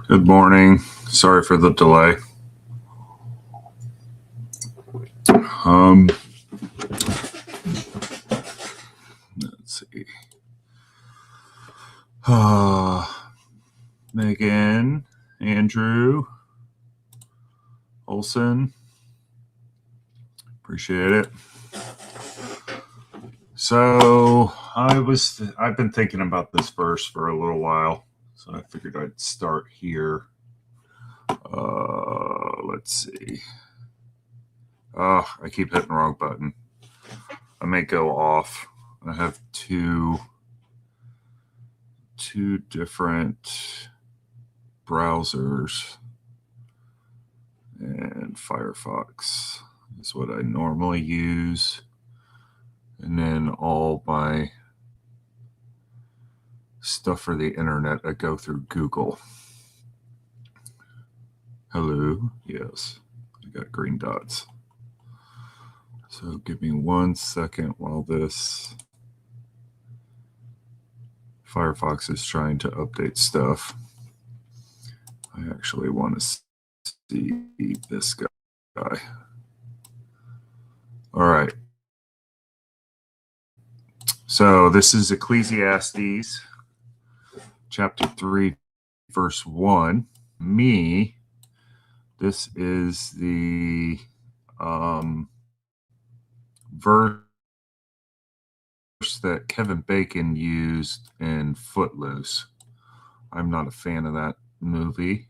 Good morning. Sorry for the delay. Um, let's see. Megan, Andrew, Olson. Appreciate it. So I've been thinking about this verse for a little while, so I figured I'd start here. Let's see. I keep hitting the wrong button. I may go off. I have two different browsers, and Firefox is what I normally use, and then all my stuff for the internet I go through Google. Hello, yes, I got green dots. So give me 1 second while this Firefox is trying to update stuff. I actually want to see this guy. All right. So this is Ecclesiastes chapter 3, verse 1. This is the verse that Kevin Bacon used in Footloose. I'm not a fan of that movie.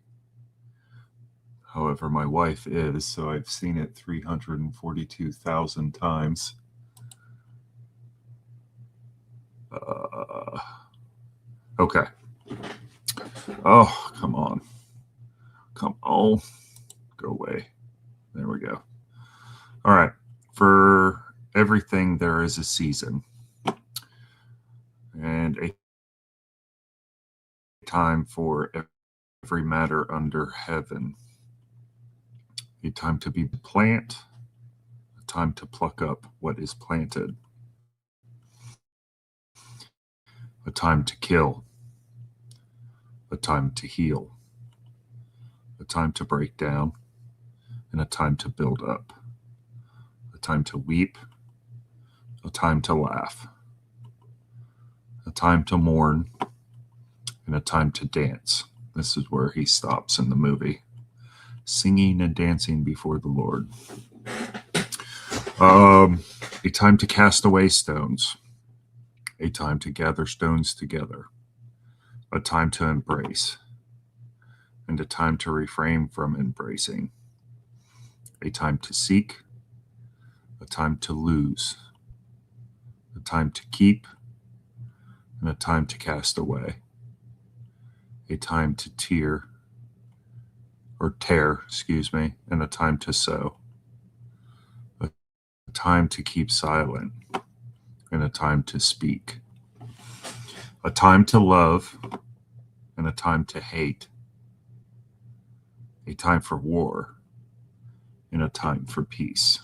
However, my wife is, so I've seen it 342,000 times. Okay. Oh, come on. Come on. Go away. There we go. All right. For everything, there is a season and a time for every matter under heaven. A time to be plant, a time to pluck up what is planted, a time to kill, a time to heal, a time to break down, and a time to build up, a time to weep, a time to laugh, a time to mourn, and a time to dance. This is where he stops in the movie. Singing and dancing before the Lord. A time to cast away stones, a time to gather stones together, a time to embrace, and a time to refrain from embracing, a time to seek, a time to lose, a time to keep, and a time to cast away, a time to tear, and a time to sow, a time to keep silent, and a time to speak, a time to love, and a time to hate, a time for war, and a time for peace.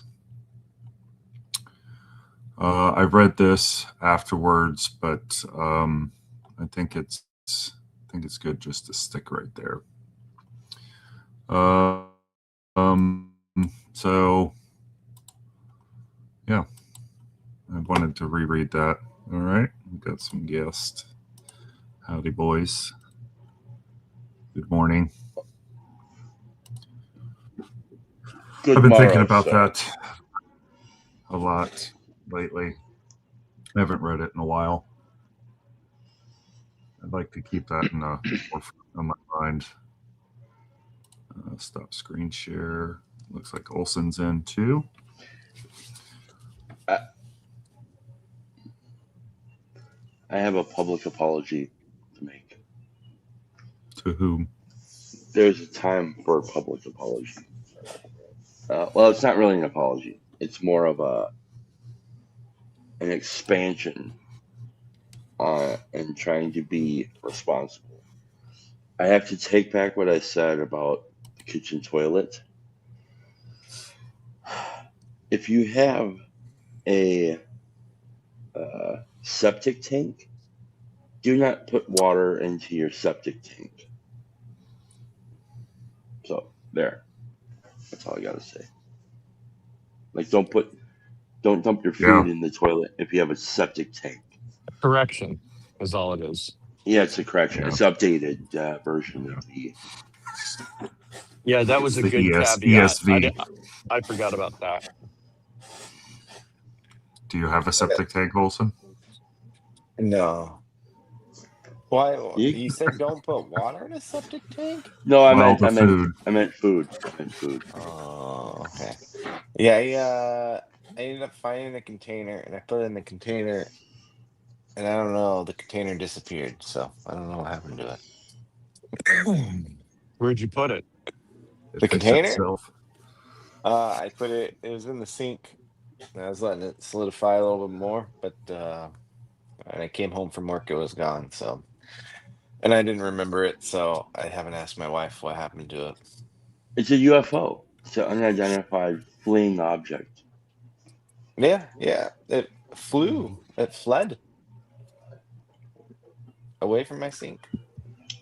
I read this afterwards, but I think it's good just to stick right there. So yeah, I wanted to reread that. All right, we've got some guests. Howdy, boys. Good morning. Good I've been morrow, thinking about sir. that a lot lately. I haven't read it in a while. I'd like to keep that in the forefront of my mind. Stop screen share. Looks like Olson's in too. I have a public apology to make. To whom? There's a time for a public apology. Well, it's not really an apology. It's more of an expansion and trying to be responsible. I have to take back what I said about the kitchen toilet. If you have a septic tank, do not put water into your septic tank. So there. That's all I gotta say. Like, don't dump your Yeah. food in the toilet if you have a septic tank. Correction is all it is. Yeah, it's a correction. Yeah. It's an updated version Yeah. of the. Yeah, that was It's a the good caveat. ESV. I forgot about that. Do you have a septic tank, Olson? No. Why? You, You said don't put water in a septic tank? no, Well, the food. I meant food. I meant food. Oh, okay. Yeah, I ended up finding a container and I put it in the container and I don't know, the container disappeared, so I don't know what happened to it. Where'd you put it? It The fixed container? itself. I put it was in the sink and I was letting it solidify a little bit more, but and I came home from work, it was gone, so and I didn't remember it, so I haven't asked my wife what happened to it. It's a UFO. It's an unidentified fleeing object. Yeah, it fled away from my sink.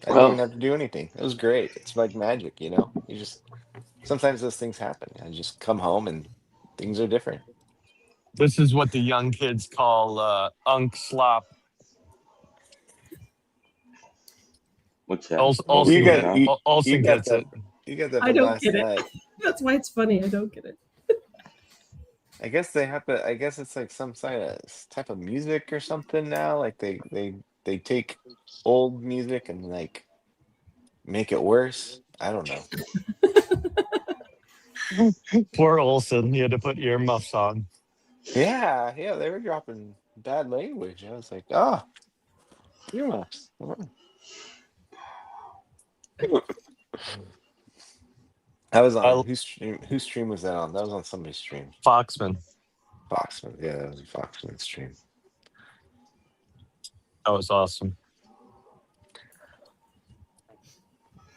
I didn't even Well, have to do anything. It was great. It's like magic, you know? You just sometimes those things happen. I just come home and things are different. This is what the young kids call unk slop. what's that? Olson, What was You going got on? you Olson got gets that it. you got that I from don't last get it. night. That's why it's funny. I don't get it. I guess they have to I guess it's like some type of music or something now. Like they take old music and like make it worse. I don't know. Poor Olson. He had to put earmuffs on. Yeah, they were dropping bad language. I was like, oh, earmuffs. I was on I, whose stream was that on? That was on somebody's stream. Foxman. Foxman. Yeah, that was a Foxman stream. That was awesome.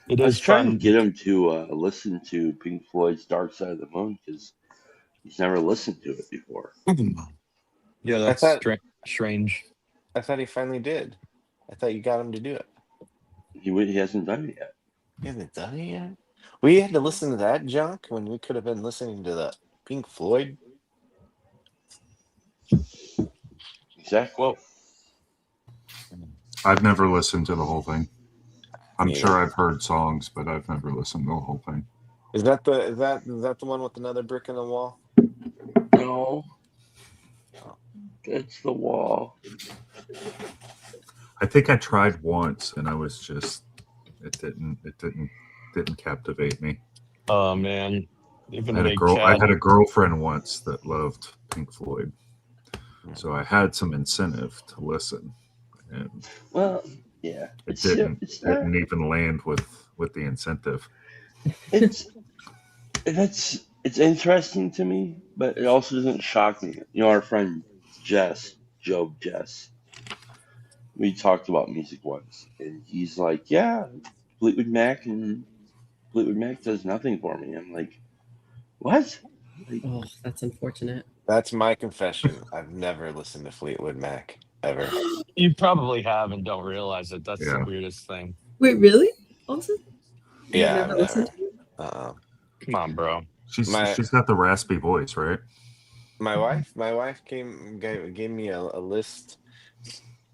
It I was is trying to fun. get him to listen to Pink Floyd's Dark Side of the Moon because he's never listened to it before. Yeah, I that's thought strange. I thought he finally did. I thought you got him to do it. He hasn't done it yet. He hasn't done it yet. We had to listen to that junk when we could have been listening to the Pink Floyd. Exactly. Well, I've never listened to the whole thing. I'm Neither. sure I've heard songs, but I've never listened to the whole thing. Is that the one with another brick in the wall? No, it's the wall. I think I tried once, and I was just it didn't captivate me. oh man, even I had a a big girl. I Chad. had a girlfriend once that loved Pink Floyd, so I had some incentive to listen, and Well, yeah, it didn't not. even land with the incentive. It's interesting to me, but it also doesn't shock me. You know, our friend Jess, we talked about music once, and he's like, "Yeah, Fleetwood Mac and Fleetwood Mac does nothing for me." I'm like, "What?" Like, Oh, that's unfortunate. That's my confession. I've never listened to Fleetwood Mac ever. You probably have and don't realize it. That's the Yeah. weirdest thing. Wait, really? Also, you've Yeah, never I've listened never. to it? Come on, bro. She's got the raspy voice, right? My wife gave me a list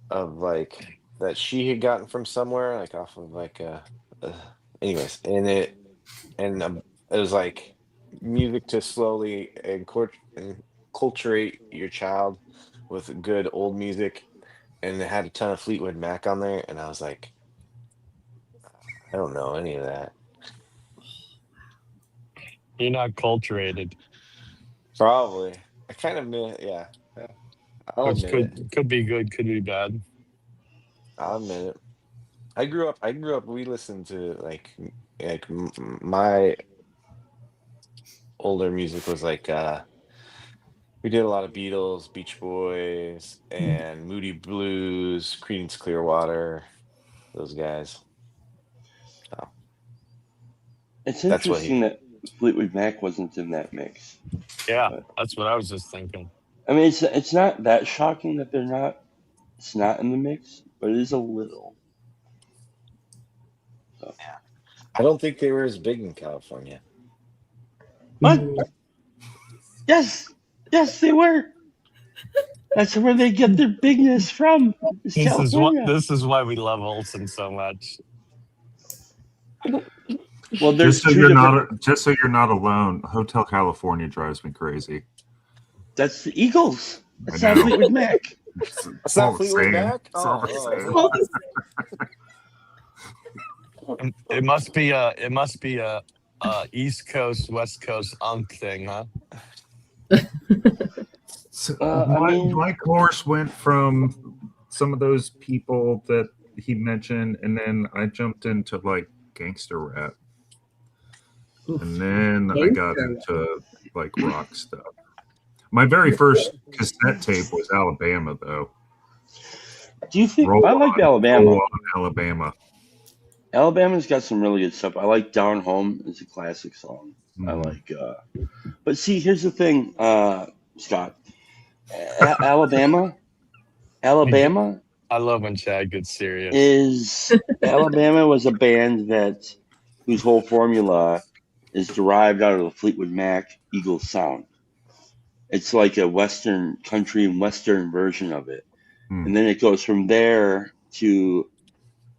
of like that she had gotten from somewhere, like off of like anyways, it was like music to slowly enculturate your child with good old music, and it had a ton of Fleetwood Mac on there, and I was like, I don't know any of that. You're not culturated, Probably, I kind of knew, yeah. I'll which admit it. could be good, could be bad. I'll admit it. I grew up. We listened to like my older music was like we did a lot of Beatles, Beach Boys, and Moody Blues, Creedence Clearwater, those guys. So it's that's what interesting that Fleetwood Mac wasn't in that mix. Yeah, But, that's what I was just thinking. I mean, it's not that shocking that they're not. It's not in the mix, but it is a little. So. Yeah. I don't think they were as big in California. What? Yes, they were. That's where they get their bigness from. Is California. This is why we love Olsen so much. Well, there's Just so two you're different. just so you're not alone. Hotel California drives me crazy. That's the Eagles. I That's not know. Fleetwood Mac. That's all not the Fleetwood same. Mac. It's all the same. All this- It must be a East Coast West Coast unk thing, huh? So I mean, my course went from some of those people that he mentioned, and then I jumped into like gangster rap, and then I got Gangster. into like rock stuff. My very first cassette tape was Alabama, though. do you think Roll I like on, Alabama? Roll on, Alabama. Alabama's got some really good stuff. I like Down Home. It's a classic song. I Mhm. like. But see, here's the thing, Scott. Alabama I love when Chad gets serious. is Alabama was a band that whose whole formula is derived out of the Fleetwood Mac Eagles sound. It's like a Western country and Western version of it. Hmm. And then it goes from there to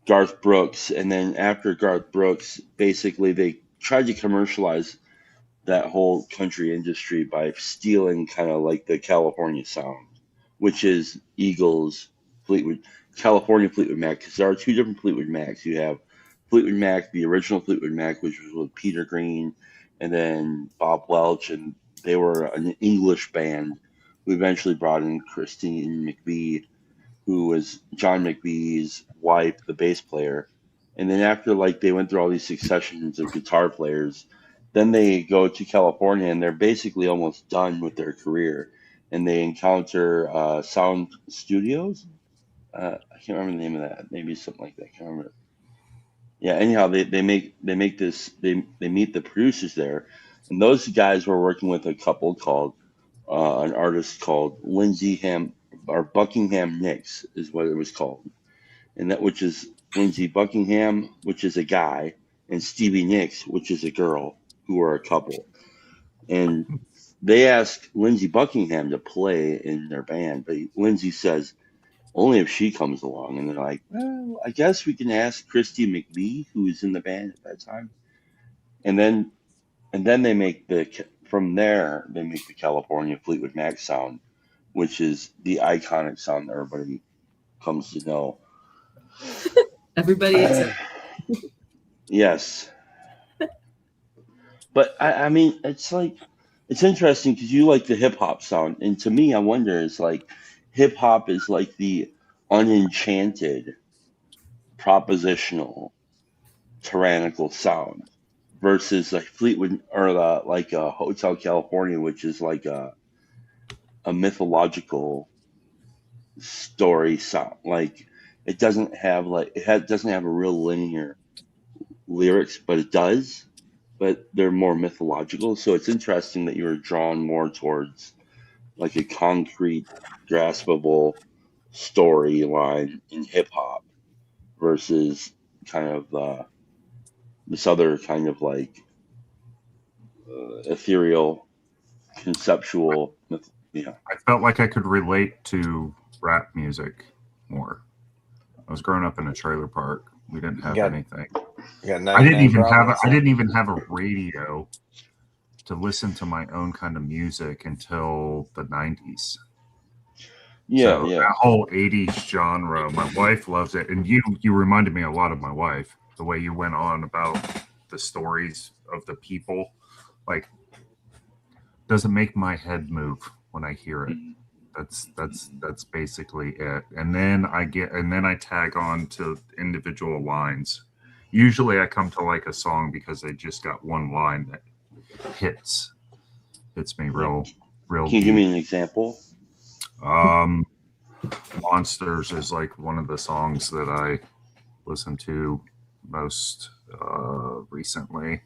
Garth Brooks. And then after Garth Brooks, basically they tried to commercialize that whole country industry by stealing kind of like the California sound, which is Eagles, Fleetwood, California Fleetwood Mac. Because there are two different Fleetwood Macs. You have Fleetwood Mac, the original Fleetwood Mac, which was with Peter Green and then Bob Welch, and they were an English band who eventually brought in Christine McVie, who was John McVie's wife, the bass player. And then after like they went through all these successions of guitar players, then they go to California and they're basically almost done with their career. And they encounter Sound Studios. I can't remember the name of that. Maybe something like that. I can't remember. Yeah. Anyhow, they make this. They meet the producers there, and those guys were working with a couple called an artist called Lindsey Ham or Buckingham Nicks is what it was called, and that which is Lindsey Buckingham, which is a guy, and Stevie Nicks, which is a girl, who are a couple. And they asked Lindsey Buckingham to play in their band, but Lindsey says only if she comes along. And they're like, well, I guess we can ask Christy McVie, who was in the band at that time. And then they make from there they make the California Fleetwood Mac sound, which is the iconic sound that everybody comes to know. Everybody except Yes, but I mean, it's like it's interesting because you like the hip hop sound, and to me, I wonder is like hip hop is like the unenchanted, propositional, tyrannical sound versus like Fleetwood or like Hotel California, which is like a mythological story sound. Like it doesn't have doesn't have a real linear lyrics, but it does. But they're more mythological, so it's interesting that you're drawn more towards like a concrete, graspable storyline in hip hop versus kind of this other kind of like ethereal, conceptual. Yeah, I felt like I could relate to rap music more. I was growing up in a trailer park. We didn't have got- anything. You got I didn't 99 even have. problems, I huh? didn't even have a radio to listen to my own kind of music until the 90s. yeah, So yeah. that whole 80s genre, my wife loves it. And you reminded me a lot of my wife, the way you went on about the stories of the people. Like, doesn't make my head move when I hear it. That's basically it. And then I tag on to individual lines. Usually I come to like a song because they just got one line that hits me real Can you give deep. me an example? Monsters is like one of the songs that I listen to most recently.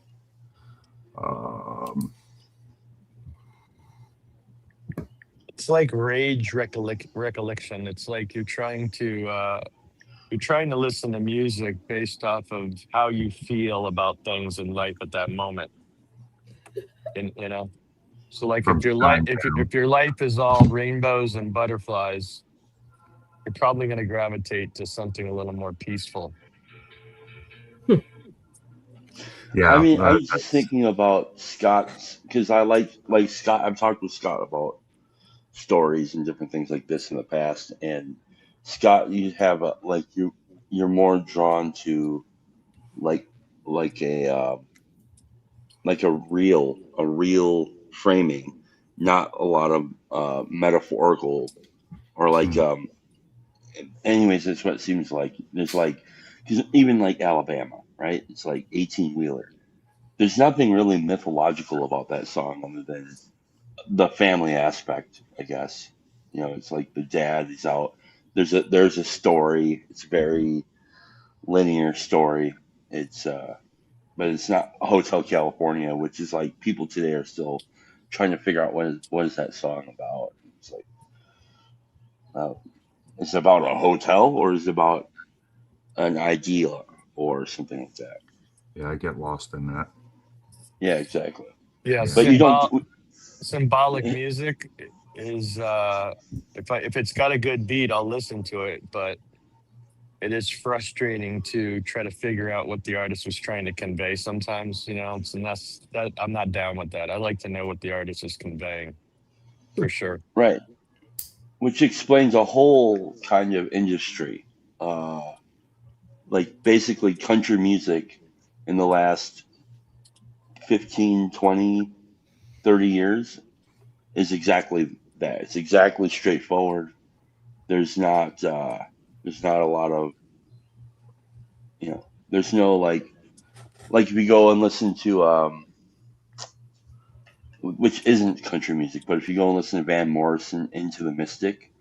It's like rage recollection. It's like you're trying to you're trying to listen to music based off of how you feel about things in life at that moment. And so like From if your life Shinedown. if your life is all rainbows and butterflies, you're probably going to gravitate to something a little more peaceful. I Yeah, mean, I was just that's thinking about Scott's because I like Scott. I've talked with Scott about stories and different things like this in the past, and Scott, you have a like you're more drawn to like like a like a real framing, not a lot of metaphorical or like mm, anyways, that's what it seems like. There's like, because even like Alabama, right? It's like 18 wheeler. There's nothing really mythological about that song other than the family aspect, I guess. It's like the dad is out. There's a story. It's a very linear story. It's but it's not Hotel California, which is like people today are still trying to figure out what is that song about. It's like, uh, is it about a hotel or is it about an idea or something like that? yeah, I get lost in that. Yeah, exactly. Yeah, Yeah. But you don't. symbolic music is if it's got a good beat, I'll listen to it, but it is frustrating to try to figure out what the artist was trying to convey sometimes, and that I'm not down with that. I like to know what the artist is conveying for sure. Right, which explains a whole kind of industry. Uh, like basically country music in the last 15, 20, 30 years is exactly that. It's exactly straightforward. There's not there's not a lot of, there's no like if you go and listen to which isn't country music, but if you go and listen to Van Morrison Into the Mystic,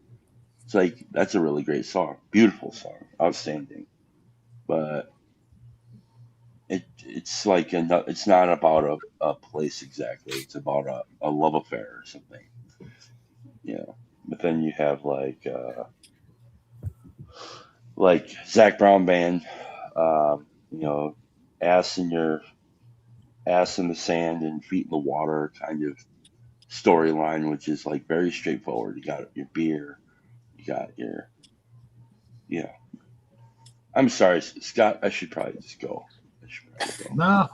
it's like that's a really great song. Beautiful song. Outstanding. But it's like it's not about a place exactly. It's about a love affair or something. But then you have like Zach Brown band, you know, ass in your ass in the sand and feet in the water kind of storyline, which is like very straightforward. You got your beer, you got your, yeah. I'm sorry, Scott. I should probably just go. I should probably go. No.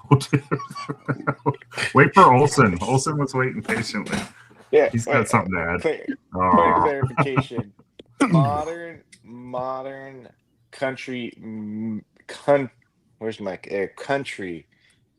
Wait for Olson. Olson was waiting patiently. Yeah, He's got wait, something to add. point of Oh, clarification. Modern country, where's my country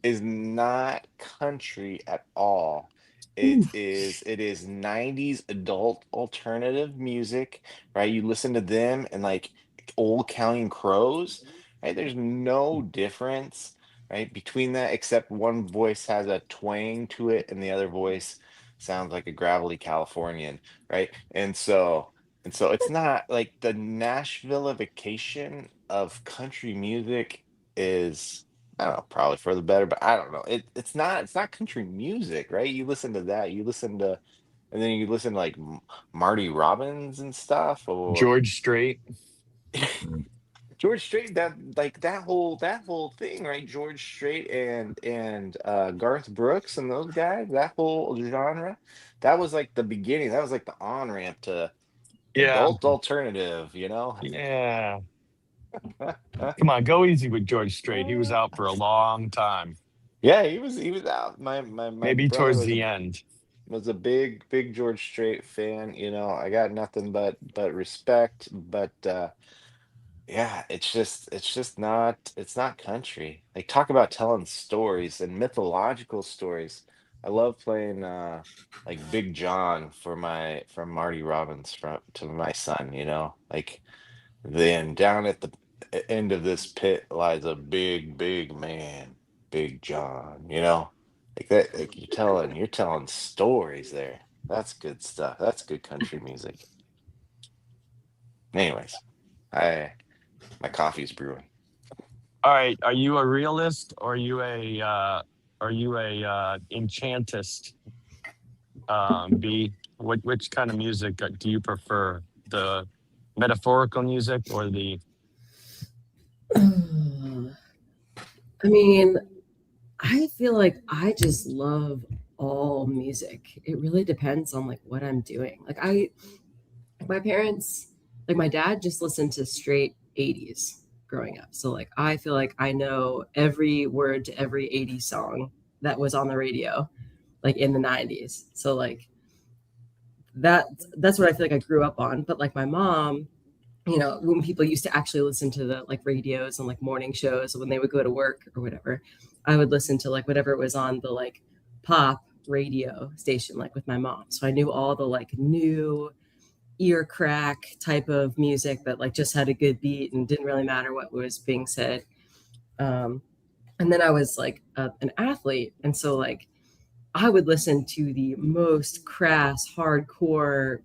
is not country at all. It is 90s adult alternative music, right? You listen to them and like old Counting Crows, right? There's no difference, right, between that except one voice has a twang to it and the other voice sounds like a gravelly Californian, right? And so it's not like the Nashvilleification of country music is, I don't know, probably for the better, but I don't know. It's not country music, right? You listen to that, and then you listen to like Marty Robbins and stuff, or George Strait. George Strait. That whole thing, right? George Strait and Garth Brooks and those guys, that whole genre, that was like the beginning. That was like the on ramp to Yeah, adult alternative, you know? yeah. Come on, go easy with George Strait. He was out for a long time, Yeah, he was out. My maybe brother towards was a the end. big George Strait fan. I got nothing but respect. But yeah, it's not country. Like, talk about telling stories and mythological stories. I love playing like Big John for Marty Robbins to my son. Like, then down at the end of this pit lies a big man, Big John. Like that. Like, you're telling stories there. That's good stuff. That's good country music. Anyways, I my coffee's brewing. All right, are you a realist or are you a enchantist? B, which kind of music do you prefer? The metaphorical music or the I mean, I feel like I just love all music. It really depends on like what I'm doing. My parents, like my dad just listened to straight 80s growing up. So like I feel like I know every word to every 80s song that was on the radio like in the 90s. So like that that's what I feel like I grew up on. But like my mom, when people used to actually listen to the like radios and like morning shows when they would go to work or whatever, I would listen to like whatever was on the like pop radio station, like with my mom. So I knew all the like new ear crack type of music that like just had a good beat and didn't really matter what was being said. Um, and then I was like an athlete. And so like I would listen to the most crass, hardcore,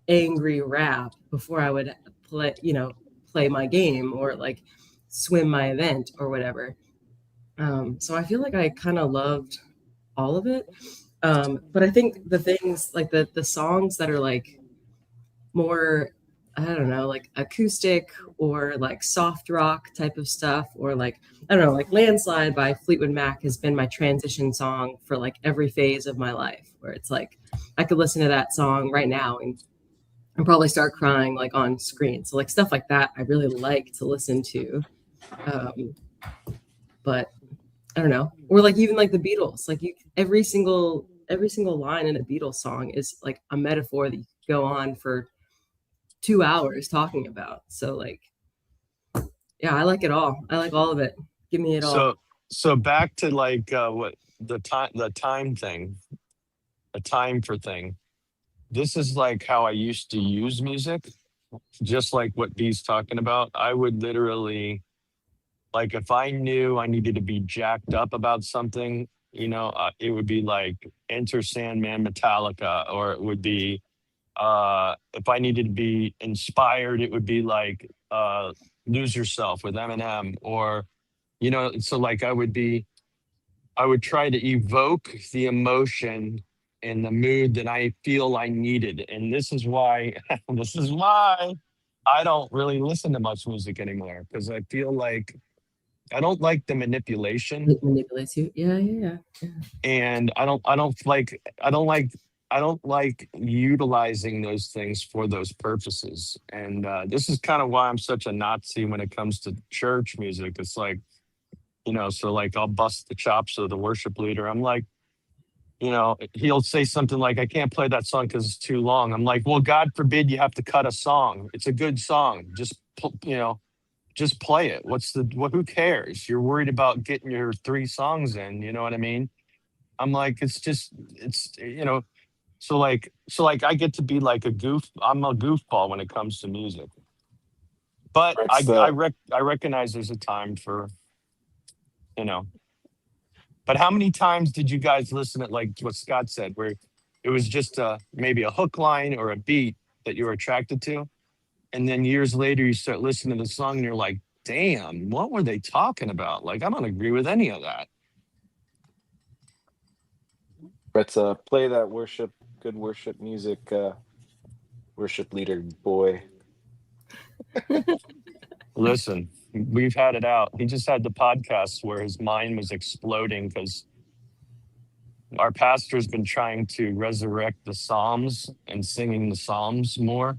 angry rap before I would play my game or like swim my event or whatever. So I feel like I kind of loved all of it. But I think the things like the songs that are like more, I don't know, like acoustic or like soft rock type of stuff, or like, I don't know, like Landslide by Fleetwood Mac has been my transition song for like every phase of my life, where it's like I could listen to that song right now and probably start crying like on screen. So like stuff like that, I really like to listen to. Um, but I don't know, or like even like the Beatles, like every single line in a Beatles song is like a metaphor that you could go on for 2 hours talking about. So like, yeah, I like it all. I like all of it. Give me it all. So back to like what the time thing, a time for thing. This is like how I used to use music, just like what B's talking about. I would literally, like, if I knew I needed to be jacked up about something, it would be like Enter Sandman, Metallica, or it would be if I needed to be inspired, it would be like Lose Yourself with Eminem, or so like I would try to evoke the emotion and the mood that I feel I needed. And this is why this is why I don't really listen to much music anymore, because I feel like I don't like the manipulation, It manipulates you. Yeah, yeah, yeah. and I don't like utilizing those things for those purposes. And this is kind of why I'm such a Nazi when it comes to church music. It's like, so like I'll bust the chops of the worship leader. I'm like, he'll say something like, I can't play that song because it's too long. I'm like, well, God forbid you have to cut a song. It's a good song. Just play it. Who cares? You're worried about getting your 3 songs in. You know what I mean? I'm like, so like I get to be like I'm a goofball when it comes to music. But That's I recognize there's a time for, you know, but how many times did you guys listen at, like what Scott said, where it was just maybe a hook line or a beat that you were attracted to? And then years later, you start listening to the song and you're like, damn, what were they talking about? Like, I don't agree with any of that. let's play that good worship music, worship leader boy. Listen, we've had it out. He just had the podcast where his mind was exploding because our pastor's been trying to resurrect the Psalms and singing the Psalms more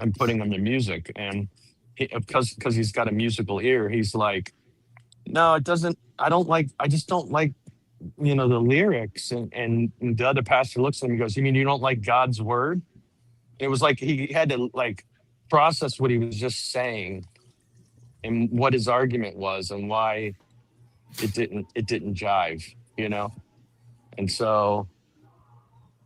and putting them to music. And because he's got a musical ear, he's like, no, it doesn't. I just don't like, the lyrics. And the other pastor looks at him and goes, you mean you don't like God's word? It was like he had to like process what he was just saying and what his argument was and why it didn't jive, you know? And so,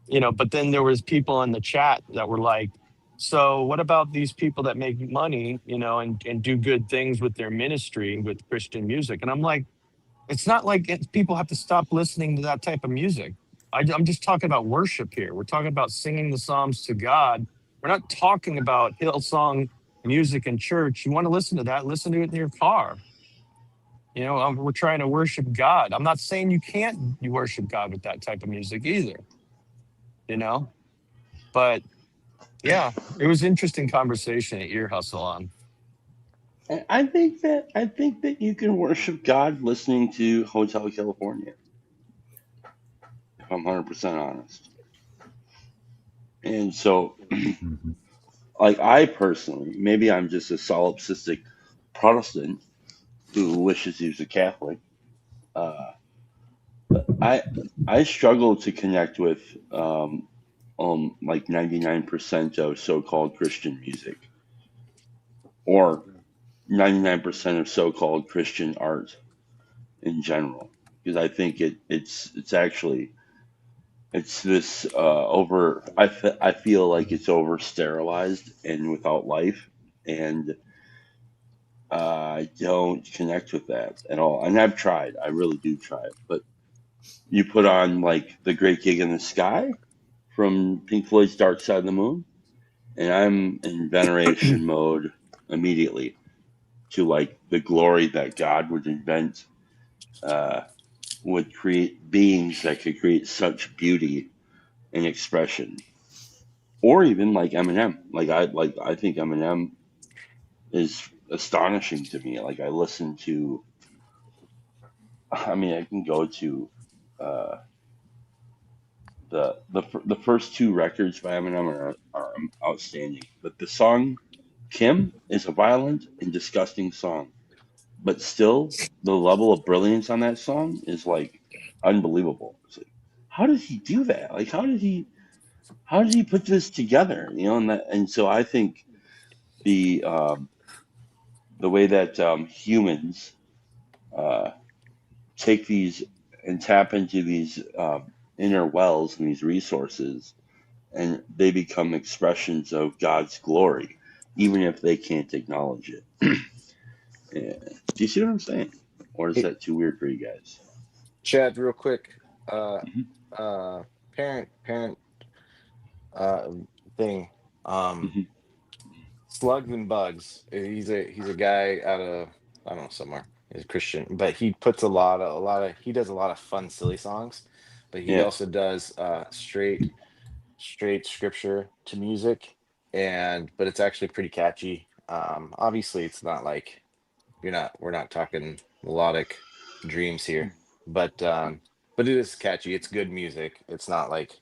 but then there was people in the chat that were like, so what about these people that make money, and do good things with their ministry with Christian music? And I'm like, it's not like people have to stop listening to that type of music. I'm just talking about worship here. We're talking about singing the Psalms to God. We're not talking about Hillsong music in church. You want to listen to that, listen to it in your car. We're trying to worship God. I'm not saying you worship God with that type of music either, but yeah, it was interesting conversation at Ear Hustle on. And I think that you can worship God listening to Hotel California, if I'm 100% honest. And so, Hmm. like I personally, maybe I'm just a solipsistic Protestant who wishes he was a Catholic. Uh, but I struggle to connect with like 99% of so-called Christian music or 99% of so-called Christian art in general, because I think it's actually it's this over. I feel like it's over sterilized and without life, and I don't connect with that at all. And I've tried. I really do try. But you put on like the Great Gig in the Sky from Pink Floyd's Dark Side of the Moon, and I'm in veneration mode immediately to like the glory that God would invent, uh, would create beings that could create such beauty and expression. Or even like Eminem. I think Eminem is astonishing to me. Like I listen to, I mean, I can go to uh, the first two records by Eminem are outstanding. But the song Kim is a violent and disgusting song, but still the level of brilliance on that song is like unbelievable. It's like, how did he do that? Like how did he put this together? And so I think the um, the way that humans uh, take these and tap into these inner wells and these resources, and they become expressions of God's glory, even if they can't acknowledge it. Yeah. Do you see what I'm saying? Or is Hey, that too weird for you guys? Chad, real quick. Uh, Hmm. uh, parent, uh, thing. Um, Hmm. Slugs and Bugs. He's a guy out of, I don't know, somewhere. He's a Christian, but he puts a lot of he does a lot of fun, silly songs, but he Yeah. also does straight scripture to music, and but it's actually pretty catchy. Obviously it's not like we're not talking melodic dreams here, but it is catchy. It's good music. It's not like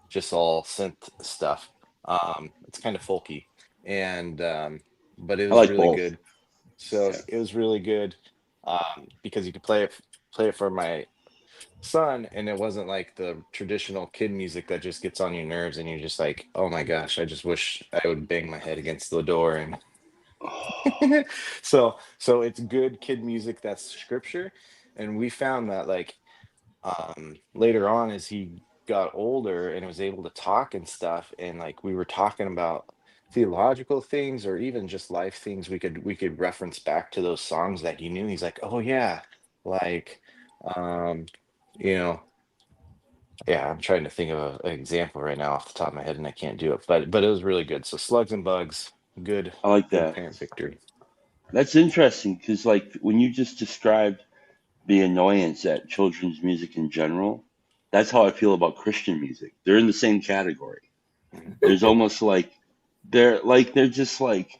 just all synth stuff. It's kind of folky, and but it I was like really both. good. So Yeah. it was really good, because you could play it for my son, and it wasn't like the traditional kid music that just gets on your nerves, and you're just like, oh my gosh, I just wish I would bang my head against the door. And so it's good kid music that's scripture. And we found that, like, later on, as he got older and was able to talk and stuff, and like we were talking about theological things or even just life things, we could reference back to those songs that he knew. He's like, oh yeah, like, um you know yeah, I'm trying to think of an example right now off the top of my head, and I can't do it, but it was really good. So Slugs and Bugs, good I like good that. parent victory. That's interesting because, like, when you just described the annoyance at children's music in general, that's how I feel about Christian music. They're in the same category. There's almost like they're just like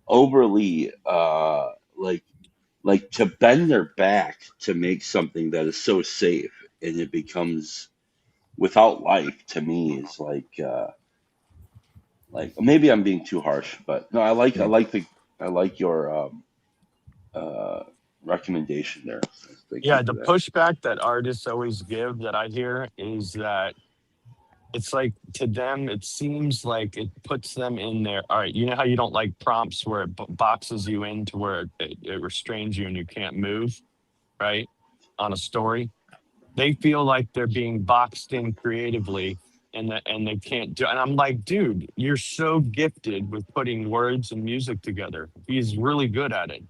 overly like to bend their back to make something that is so safe, and it becomes without life. To me is like maybe I'm being too harsh, but no, Mm. I like your uh recommendation there. Thank you Yeah, for the that. pushback that artists always give that I hear is that it's like to them, it seems like it puts them in there. All right, you know how you don't like prompts where it boxes you into where it restrains you and you can't move, right? On a story, they feel like they're being boxed in creatively and they can't do. And I'm like, dude, you're so gifted with putting words and music together. He's really good at it.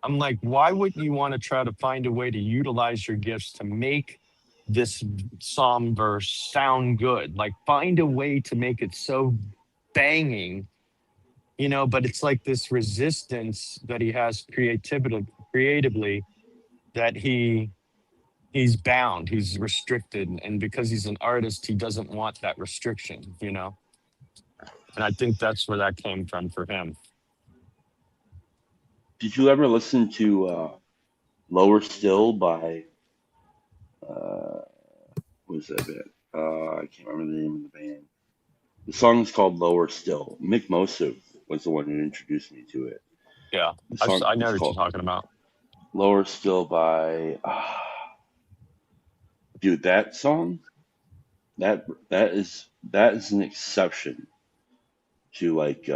I'm like, why wouldn't you want to try to find a way to utilize your gifts to make this psalm verse sound good? Like, find a way to make it so banging, but it's like this resistance that he has creatively, that he's bound, he's restricted, and because he's an artist, he doesn't want that restriction. And I think that's where that came from for him. Did you ever listen to Lower Still by what was that band? I can't remember the name of the band. The song is called Lower Still. Mick Mosa was the one who introduced me to it. Yeah, The song I know is what you're called talking about. Lower Still by dude. That song that is an exception to like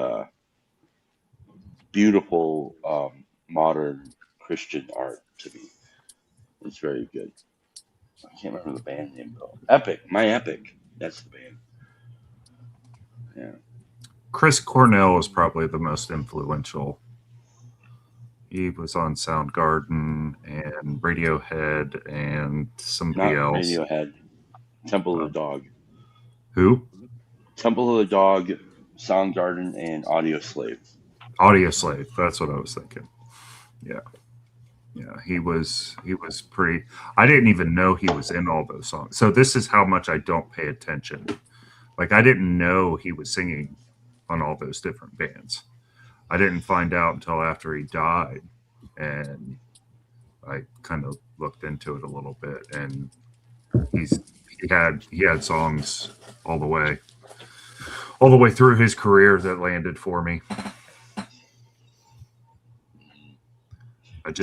beautiful modern Christian art to me. It's very good. I can't remember the band name though. Epic, My Epic. That's the band. Yeah. Chris Cornell is probably the most influential. He was on Soundgarden and Radiohead and somebody Not else. Radiohead. Temple of the Dog. Who? Temple of the Dog, Soundgarden, and Audio Slave. Audio Slave. That's what I was thinking. Yeah. Yeah, he was pretty. I didn't even know he was in all those songs. So this is how much I don't pay attention. Like I didn't know he was singing on all those different bands. I didn't find out until after he died, and I kind of looked into it a little bit. And he had songs all the way through his career that landed for me.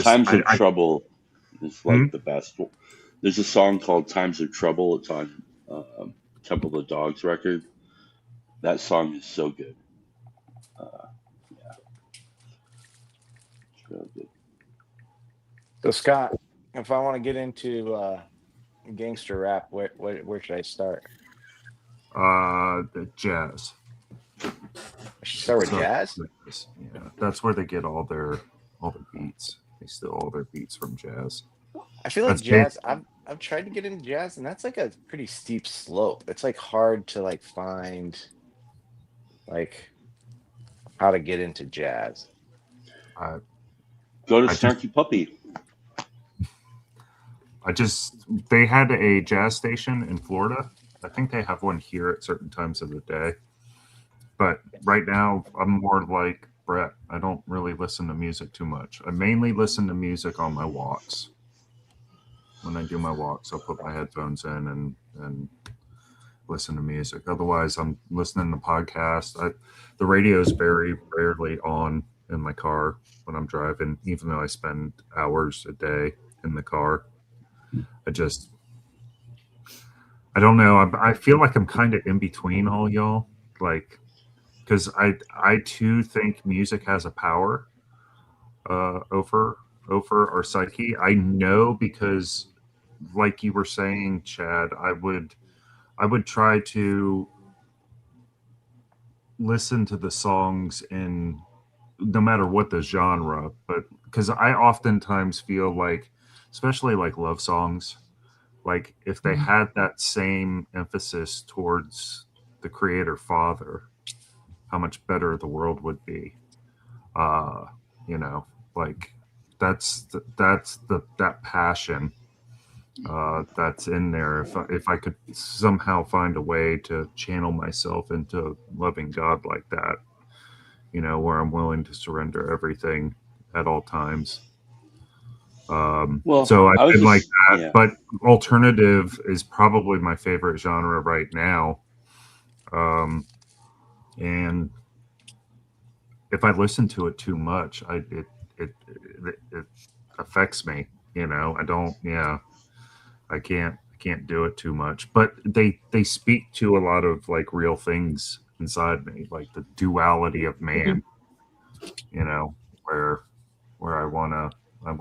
Times of Trouble is like the best. There's a song called Times of Trouble. It's on Temple of the Dog's record. That song is so good. Yeah, it's really good. So Scott, if I want to get into gangster rap, where should I start? The jazz. I should start with jazz. Yeah, that's where they get all the beats. They steal all their beats from jazz. I feel like jazz. I've tried to get into jazz, and that's like a pretty steep slope. It's like hard to like find like how to get into jazz. Go to Snarky Puppy. They had a jazz station in Florida. I think they have one here at certain times of the day. But right now, I'm more like Brett. I don't really listen to music too much. I mainly listen to music on my walks. When I do my walks, I'll put my headphones in and listen to music. Otherwise, I'm listening to podcasts. The radio is very rarely on in my car when I'm driving, even though I spend hours a day in the car. I don't know. I feel like I'm kind of in between all y'all. Like, because I too think music has a power over our psyche. I know because, like you were saying, Chad, I would try to listen to the songs in no matter what the genre, but because I oftentimes feel like, especially like love songs, like if they had that same emphasis towards the creator father, how much better the world would be. Like that's that passion that's in there. If I could somehow find a way to channel myself into loving God like that, where I'm willing to surrender everything at all times. So I did like that, yeah. But alternative is probably my favorite genre right now. And if I listen to it too much, it affects me. I can't do it too much. But they speak to a lot of like real things inside me, like the duality of man. Where I wanna, I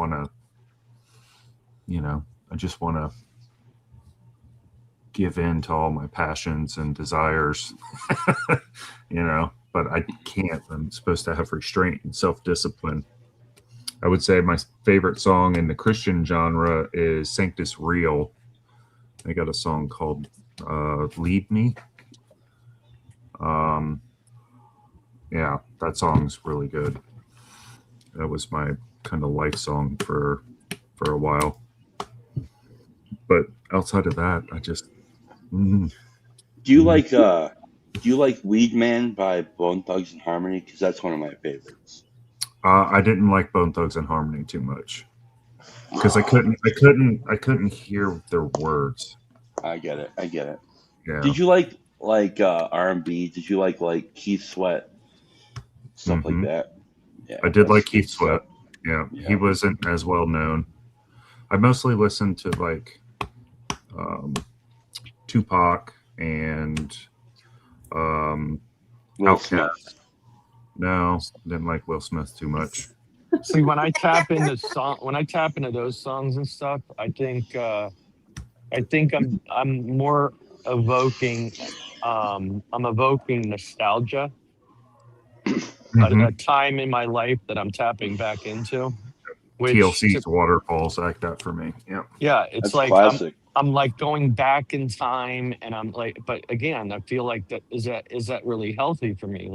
just wanna give in to all my passions and desires, but I can't. I'm supposed to have restraint and self-discipline. I would say my favorite song in the Christian genre is Sanctus Real. I got a song called Lead Me. Yeah, that song's really good. That was my kind of life song for a while. But outside of that, I just Do you like Weed Man by Bone Thugs and Harmony? Because that's one of my favorites. I didn't like Bone Thugs and Harmony too much because I couldn't hear their words. I get it. I get it. Yeah. Did you like R&B? Did you like Keith Sweat, stuff like Hmm. that? Yeah, I did that's like good Keith Sweat. stuff. Yeah, he Yeah. wasn't as well known. I mostly listened to like um, Tupac and um, Will Smith. Outkast. No, didn't like Will Smith too much. See, when I tap into those songs and stuff, I think I'm more evoking I'm evoking nostalgia, Hmm. a time in my life that I'm tapping back into, which to, TLC's Waterfalls like that for me. Yeah. yeah, it's That's like classic. I'm like going back in time, and I'm like, but again, I feel like is that really healthy for me?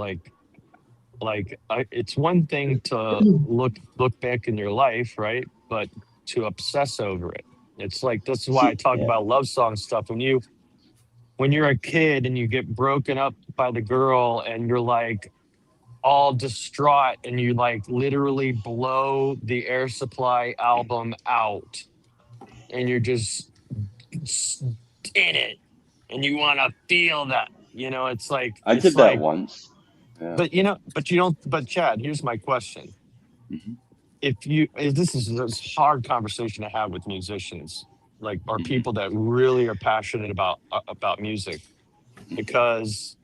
It's one thing to look back in your life, right? But to obsess over it, it's like this is why I See, talk yeah. about love song stuff. When you're a kid and you get broken up by the girl, and you're like all distraught, and you like literally blow the Air Supply album out, and you're just in it, and you want to feel that. I it's did that like, once. Yeah. but you don't. But Chad, here's my question: Hmm. if this is a hard conversation to have with musicians, like, or Hmm. people that really are passionate about music, because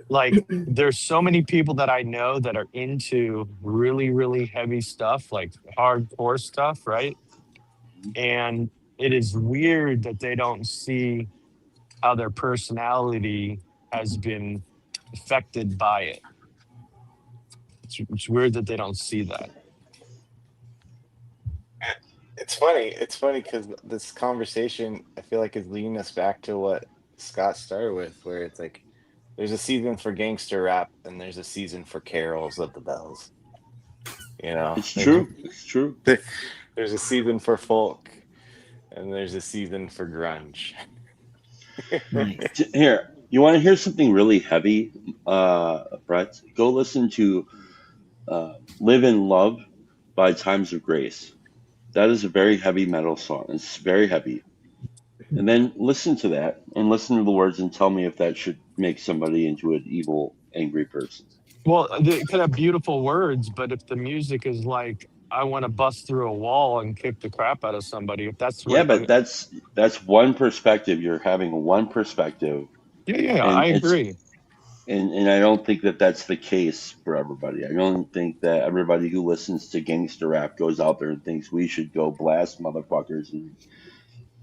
like there's so many people that I know that are into really, really heavy stuff, like hardcore stuff, right? And it is weird that they don't see how their personality has been affected by it. It's weird that they don't see that. It's funny. It's funny because this conversation, I feel like, is leading us back to what Scott started with, where it's like there's a season for gangster rap and there's a season for carols of the bells. You know, It's true. It's true. there's a season for folk and there's a season for grunge. Nice. Here, you want to hear something really heavy, Brett? Go listen to "Live in Love" by Times of Grace. That is a very heavy metal song. It's very heavy. And then listen to that and listen to the words and tell me if that should make somebody into an evil, angry person. Well, they could have beautiful words, but if the music is like, I want to bust through a wall and kick the crap out of somebody, if that's Yeah, what but that's one perspective. You're having one perspective, yeah, yeah, yeah, I and it's agree. and I don't think that that's the case for everybody. I don't think that everybody who listens to gangster rap goes out there and thinks we should go blast motherfuckers and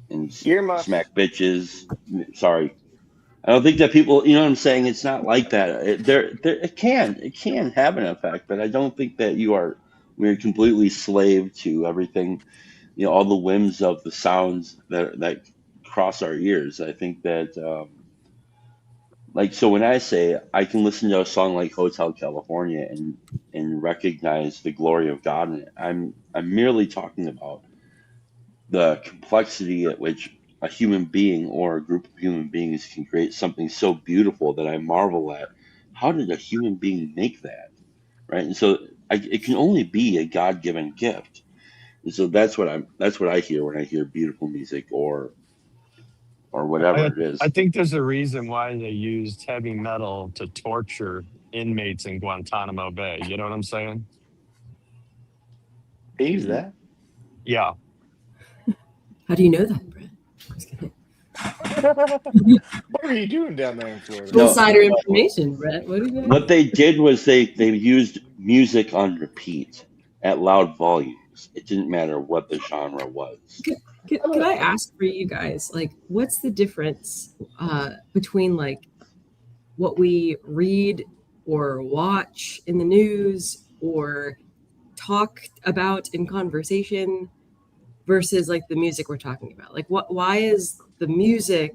Earmuff. smack bitches. Sorry, I don't think that people. You know what I'm saying? It's not like that. It can have an effect, but I don't think that we're completely slave to everything. All the whims of the sounds that cross our ears. I think that. So when I say I can listen to a song like Hotel California and recognize the glory of God in it, I'm merely talking about the complexity at which a human being or a group of human beings can create something so beautiful that I marvel at. How did a human being make that? Right? And so it can only be a God-given gift. And so that's what I hear when I hear beautiful music or whatever I it I is. think there's a reason why they used heavy metal to torture inmates in Guantanamo Bay. You know what I'm saying? They use Mhm. that. Yeah. How do you know that, Brett? Just kidding. What are you doing down there in Florida? No, Insider information, Brett. What do you know? what they did was they used music on repeat at loud volumes. It didn't matter what the genre was. Could I ask for you guys, like, what's the difference between like what we read or watch in the news or talk about in conversation versus like the music we're talking about? Like, why is the music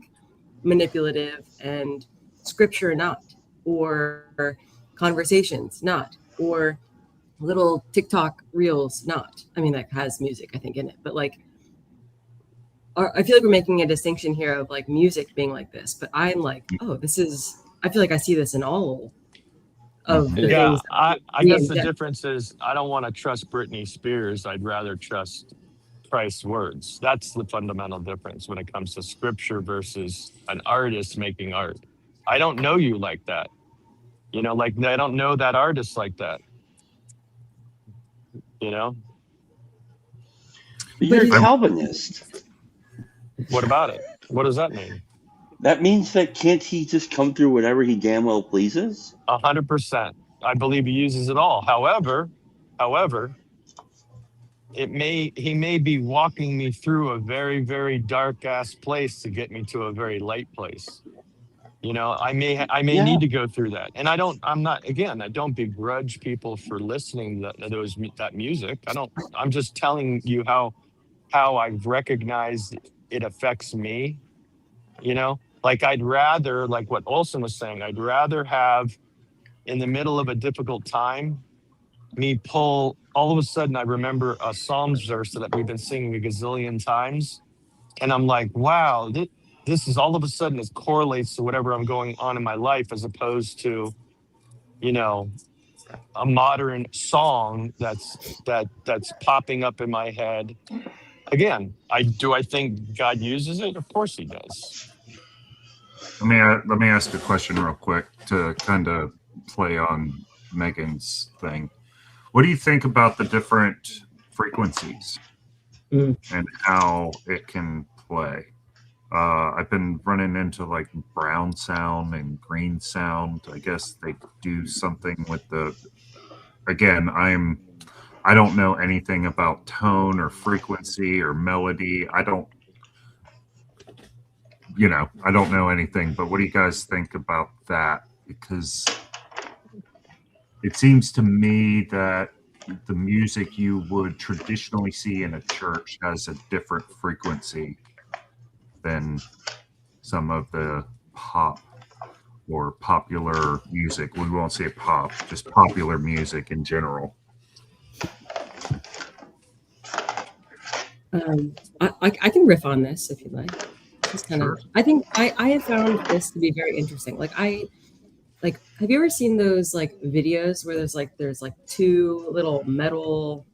manipulative and scripture not, or conversations not, or little TikTok reels not? I mean, that has music, I think, in it, but like, I feel like we're making a distinction here of like music being like this, but I'm like, oh, this is. I feel like I see this in all of the Yeah, things that I we guess the inject. difference is I don't want to trust Britney Spears. I'd rather trust Christ's words. That's the fundamental difference when it comes to scripture versus an artist making art. I don't know you like that. Like I don't know that artist like that. You know, But But you're a it, I'm Calvinist. what about it? What does that mean? That means that can't he just come through whatever he damn well pleases? 100%. I believe he uses it all. However, he may be walking me through a very, very dark ass place to get me to a very light place. I may need Yeah. to go through that, and I'm not, again, I don't begrudge people for listening to that music. I'm just telling you how I've recognized it affects me. Like I'd rather, like what Olson was saying, I'd rather have, in the middle of a difficult time, me pull, all of a sudden I remember a Psalms verse that we've been singing a gazillion times, and I'm like, wow, this is, all of a sudden it correlates to whatever I'm going on in my life, as opposed to, you know a modern song that's popping up in my head. Again, I think God uses it? Of course he does. let me ask a question real quick to kind of play on Megan's thing. What do you think about the different frequencies mm, and how it can play? I've been running into like brown sound and green sound. I guess they do something with the. Again, I don't know anything about tone or frequency or melody. I don't know anything. But what do you guys think about that? Because it seems to me that the music you would traditionally see in a church has a different frequency than some of the pop or popular music. We won't say pop, just popular music in general. I can riff on this if you'd like. Just kind of, Sure. I think I have found this to be very interesting. Like, have you ever seen those like videos where there's like two little metal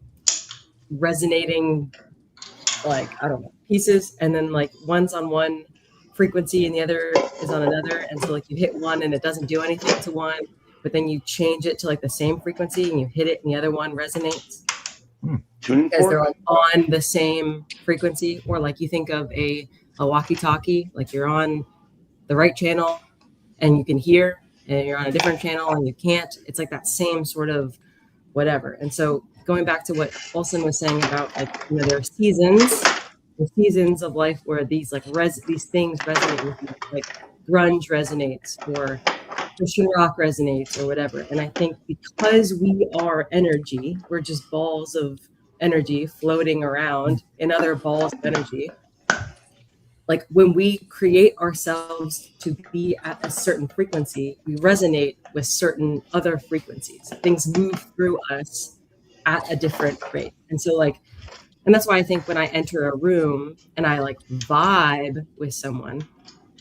resonating, like, I don't know, pieces, and then like one's on one frequency and the other is on another, and so like you hit one and it doesn't do anything to one, but then you change it to like the same frequency and you hit it and the other one resonates Tuning because they're fork? on the same frequency. Or like you think of a walkie-talkie, like you're on the right channel and you can hear, and you're on a different channel and you can't. It's like that same sort of whatever. And so going back to what Olson was saying about, like, there are the seasons of life where these like these things resonate with you, like grunge resonates or Christian rock resonates or whatever. And I think because we are energy, we're just balls of energy floating around in other balls of energy. Like when we create ourselves to be at a certain frequency, we resonate with certain other frequencies. Things move through us at a different rate. And so like, and that's why I think when I enter a room and I like vibe with someone,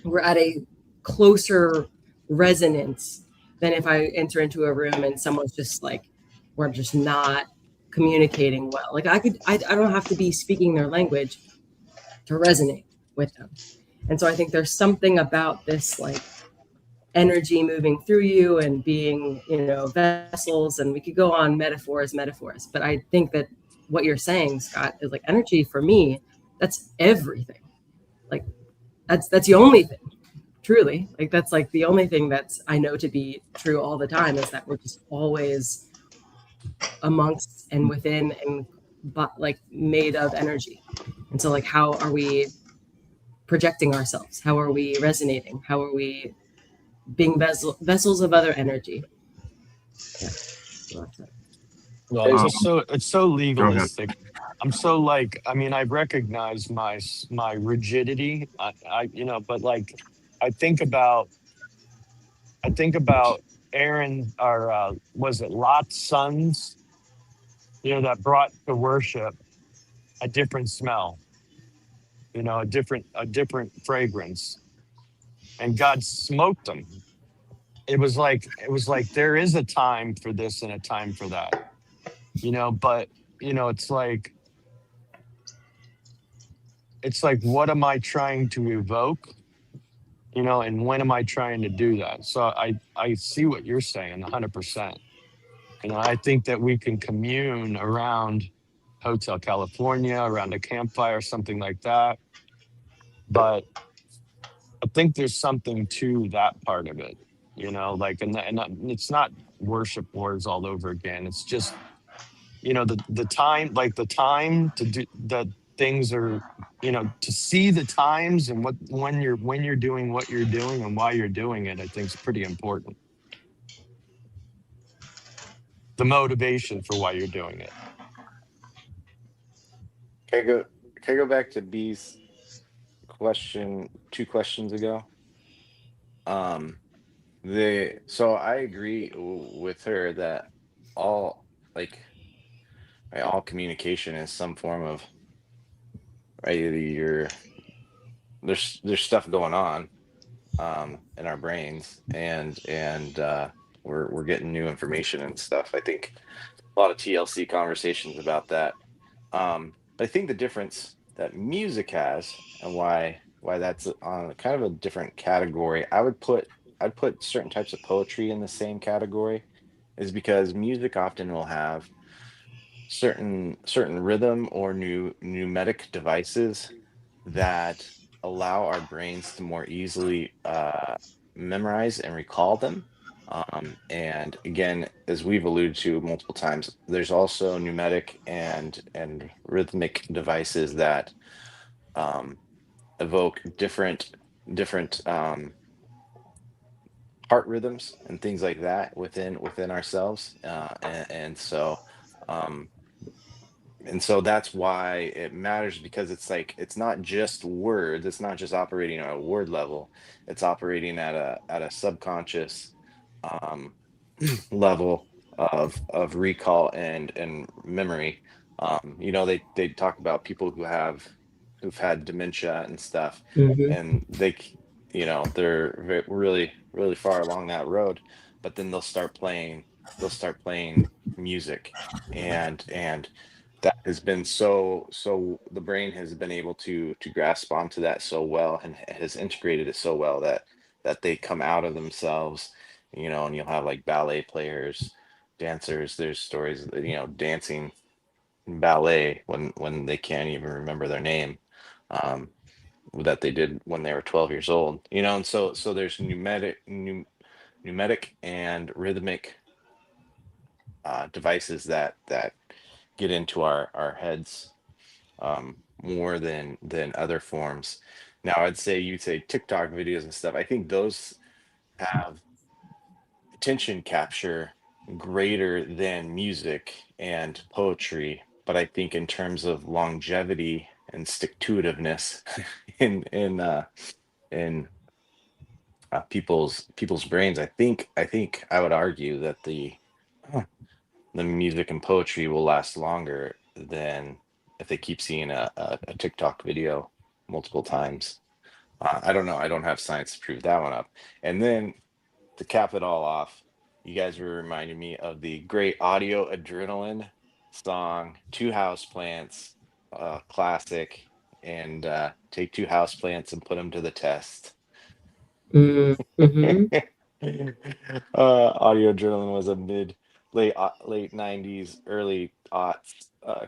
we're at a closer resonance than if I enter into a room and someone's just like, we're just not communicating well. Like I don't have to be speaking their language to resonate with them. And so I think there's something about this like energy moving through you and being, vessels, and we could go on metaphors, but I think that what you're saying, Scott, is like energy for me, that's everything. Like that's the only thing, truly. Like that's like the only thing that's I know to be true all the time, is that we're just always amongst and within and but like made of energy. And so like how are we projecting ourselves? How are we resonating? How are we being vessels of other energy? Yeah. So that's it. Well, Hey, it's so Go ahead. legalistic. I'm so like, I mean, I recognize my rigidity. But like, I think about I think about Aaron, or was it Lot's sons? That brought to worship a different smell. A different fragrance, and God smoked them. it was like there is a time for this and a time for that, but it's like what am I trying to evoke, and when am I trying to do that? So I see what you're saying 100%. I think that we can commune around Hotel California, around a campfire, something like that. But I think there's something to that part of it, it's not worship wars all over again. It's just, the time, like the time to do that, things are, to see the times and when you're doing what you're doing and why you're doing it, I think is pretty important. The motivation for why you're doing it. Can I go? Can I go back to B's question 2 questions ago? Um, so I agree with her that all like right, all communication is some form of right. Either there's stuff going on in our brains, and we're getting new information and stuff. I think a lot of TLC conversations about that. But I think the difference that music has and why that's on kind of a different category, I'd put certain types of poetry in the same category, is because music often will have certain rhythm or new pneumatic devices that allow our brains to more easily memorize and recall them. And again, as we've alluded to multiple times, there's also pneumatic and rhythmic devices that um, evoke different heart rhythms and things like that within ourselves. Um, and so that's why it matters, because it's like it's not just words, it's not just operating at a word level, it's operating at a subconscious um level of recall and memory. They talk about people who've had dementia and stuff, Hmm. and they're really really far along that road, but then they'll start playing music, and that has been so the brain has been able to grasp onto that so well, and has integrated it so well that they come out of themselves, and you'll have like ballet players, dancers. There's stories of, dancing ballet when they can't even remember their name, um, that they did when they were 12 years old, and so there's pneumatic and rhythmic devices that get into our heads more than other forms. Now, you'd say TikTok videos and stuff. I think those have attention capture greater than music and poetry, but I think in terms of longevity and stick to itiveness in people's brains, I think I would argue that the music and poetry will last longer than if they keep seeing a TikTok video multiple times. I don't know. I don't have science to prove that one up. And then to cap it all off, you guys were reminding me of the great Audio Adrenaline song, Two House Plants, classic, and take two house plants and put them to the test. Mm-hmm. Audio Adrenaline was a late 90s, early aughts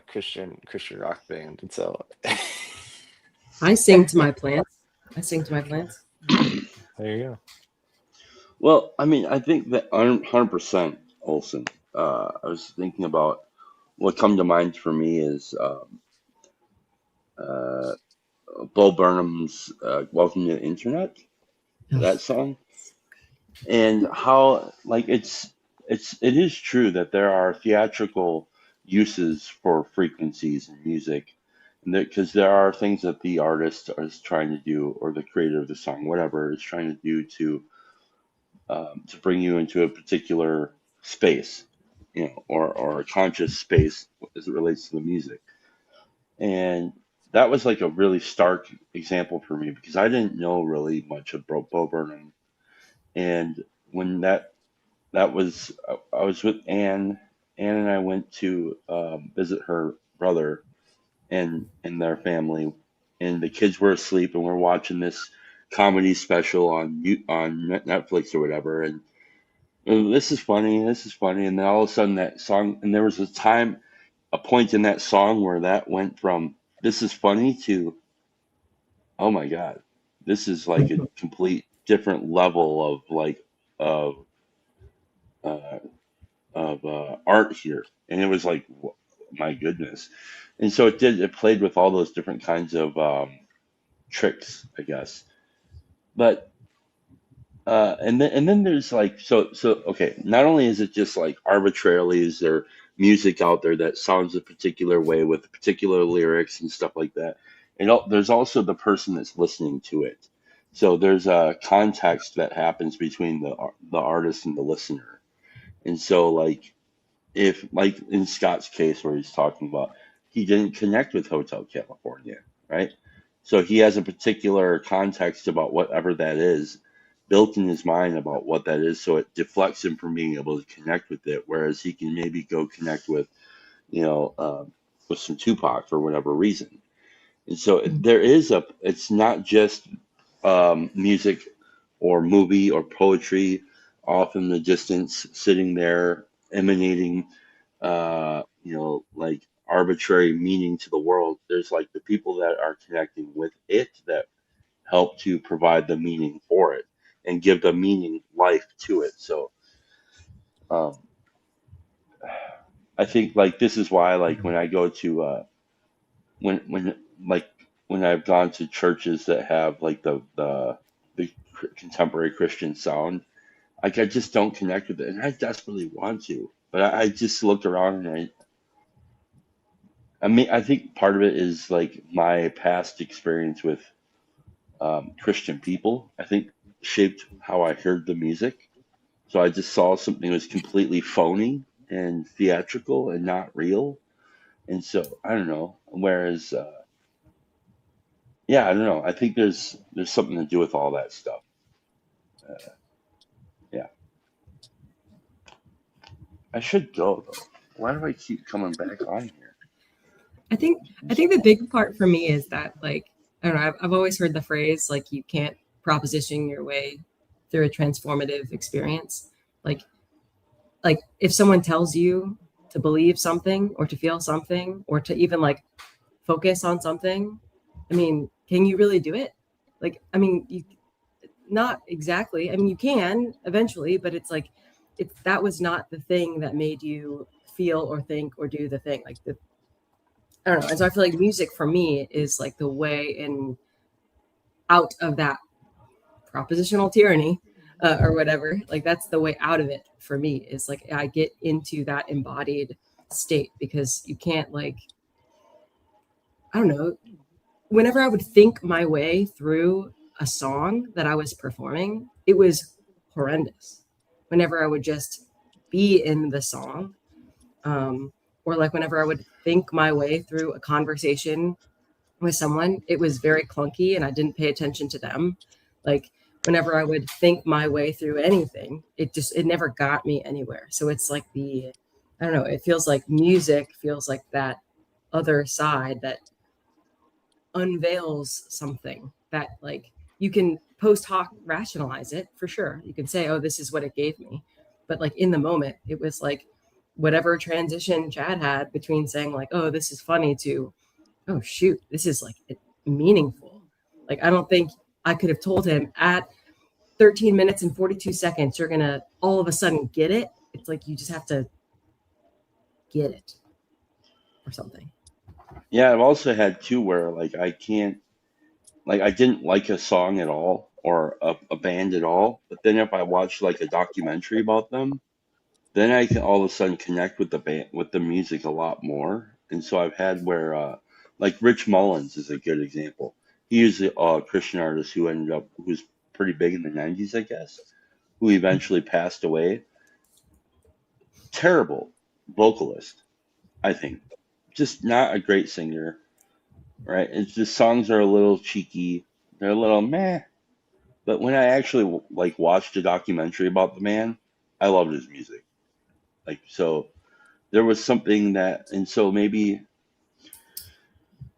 Christian rock band. And so I sing to my plants. I sing to my plants. there you go. Well, I mean, I think that 100% Olson. I was thinking about what come to mind for me is uh, Bo Burnham's "Welcome to the Internet," Oh, that song, and how like it is true that there are theatrical uses for frequencies in music, and because there are things that the artist is trying to do, or the creator of the song, whatever, is trying to do to bring you into a particular space, or a conscious space as it relates to the music. And that was like a really stark example for me because I didn't know really much of Bo Burnham. And when that was I was with Anne. Anne and I went to visit her brother and their family, and the kids were asleep, and we're watching this comedy special on Netflix or whatever, and this is funny, this is funny, and then all of a sudden that song, and there was a point in that song where that went from this is funny to oh my god, this is like a complete different level of like of uh, art here, and it was like my goodness, and so it played with all those different kinds of tricks, I guess. But and then there's like so okay. Not only is it just like arbitrarily is there music out there that sounds a particular way with particular lyrics and stuff like that, and there's also the person that's listening to it. So there's a context that happens between the artist and the listener, and so like if like in Scott's case where he's talking about he didn't connect with Hotel California, right? So he has a particular context about whatever that is built in his mind about what that is, so it deflects him from being able to connect with it, whereas he can maybe go connect with, you know, with some Tupac for whatever reason. And so there is it's not just music or movie or poetry off in the distance, sitting there emanating, like arbitrary meaning to the world. There's like the people that are connecting with it that help to provide the meaning for it and give the meaning life to it. So um, I think like this is why like when I go to when like when I've gone to churches that have like the contemporary Christian sound, like I just don't connect with it, and I desperately want to, but I just look around and I mean I think part of it is like my past experience with Christian people. I think shaped how I heard the music. So I just saw something that was completely phony and theatrical and not real. And so I don't know. Whereas, yeah, I don't know. I think there's something to do with all that stuff. Uh, yeah, I should go though. Why do I keep coming back on here? I think the big part for me is that like I don't know, I've always heard the phrase like you can't proposition your way through a transformative experience. Like like if someone tells you to believe something or to feel something or to even like focus on something, I mean, can you really do it? Like I mean, you not exactly. I mean, you can eventually, but it's like it's that was not the thing that made you feel or think or do the thing. Like the I don't know. And so I feel like music for me is like the way in out of that propositional tyranny or whatever. Like that's the way out of it for me is like I get into that embodied state because you can't like I don't know. Whenever I would think my way through a song that I was performing, it was horrendous. Whenever I would just be in the song, um, or like whenever I would think my way through a conversation with someone, it was very clunky and I didn't pay attention to them. Like whenever I would think my way through anything, it never got me anywhere. So it's like I don't know, it feels like music feels like that other side that unveils something that like you can post hoc rationalize it for sure. You can say, oh, this is what it gave me. But like in the moment, it was like whatever transition Chad had between saying like, oh, this is funny to oh shoot, this is like meaningful. Like I don't think I could have told him at 13 minutes and 42 seconds, you're gonna all of a sudden get it. It's like you just have to get it or something. Yeah, I've also had two where like I didn't like a song at all or a band at all, but then if I watch like a documentary about them, then I can all of a sudden connect with the band with the music a lot more. And so I've had where like Rich Mullins is a good example. He is a Christian artist who ended up who was pretty big in the 90s, I guess, who eventually passed away. Terrible vocalist, I think. Just not a great singer, right? It's just songs are a little cheeky. They're a little meh. But when I actually like watched a documentary about the man, I loved his music. Like so, there was something that, and so maybe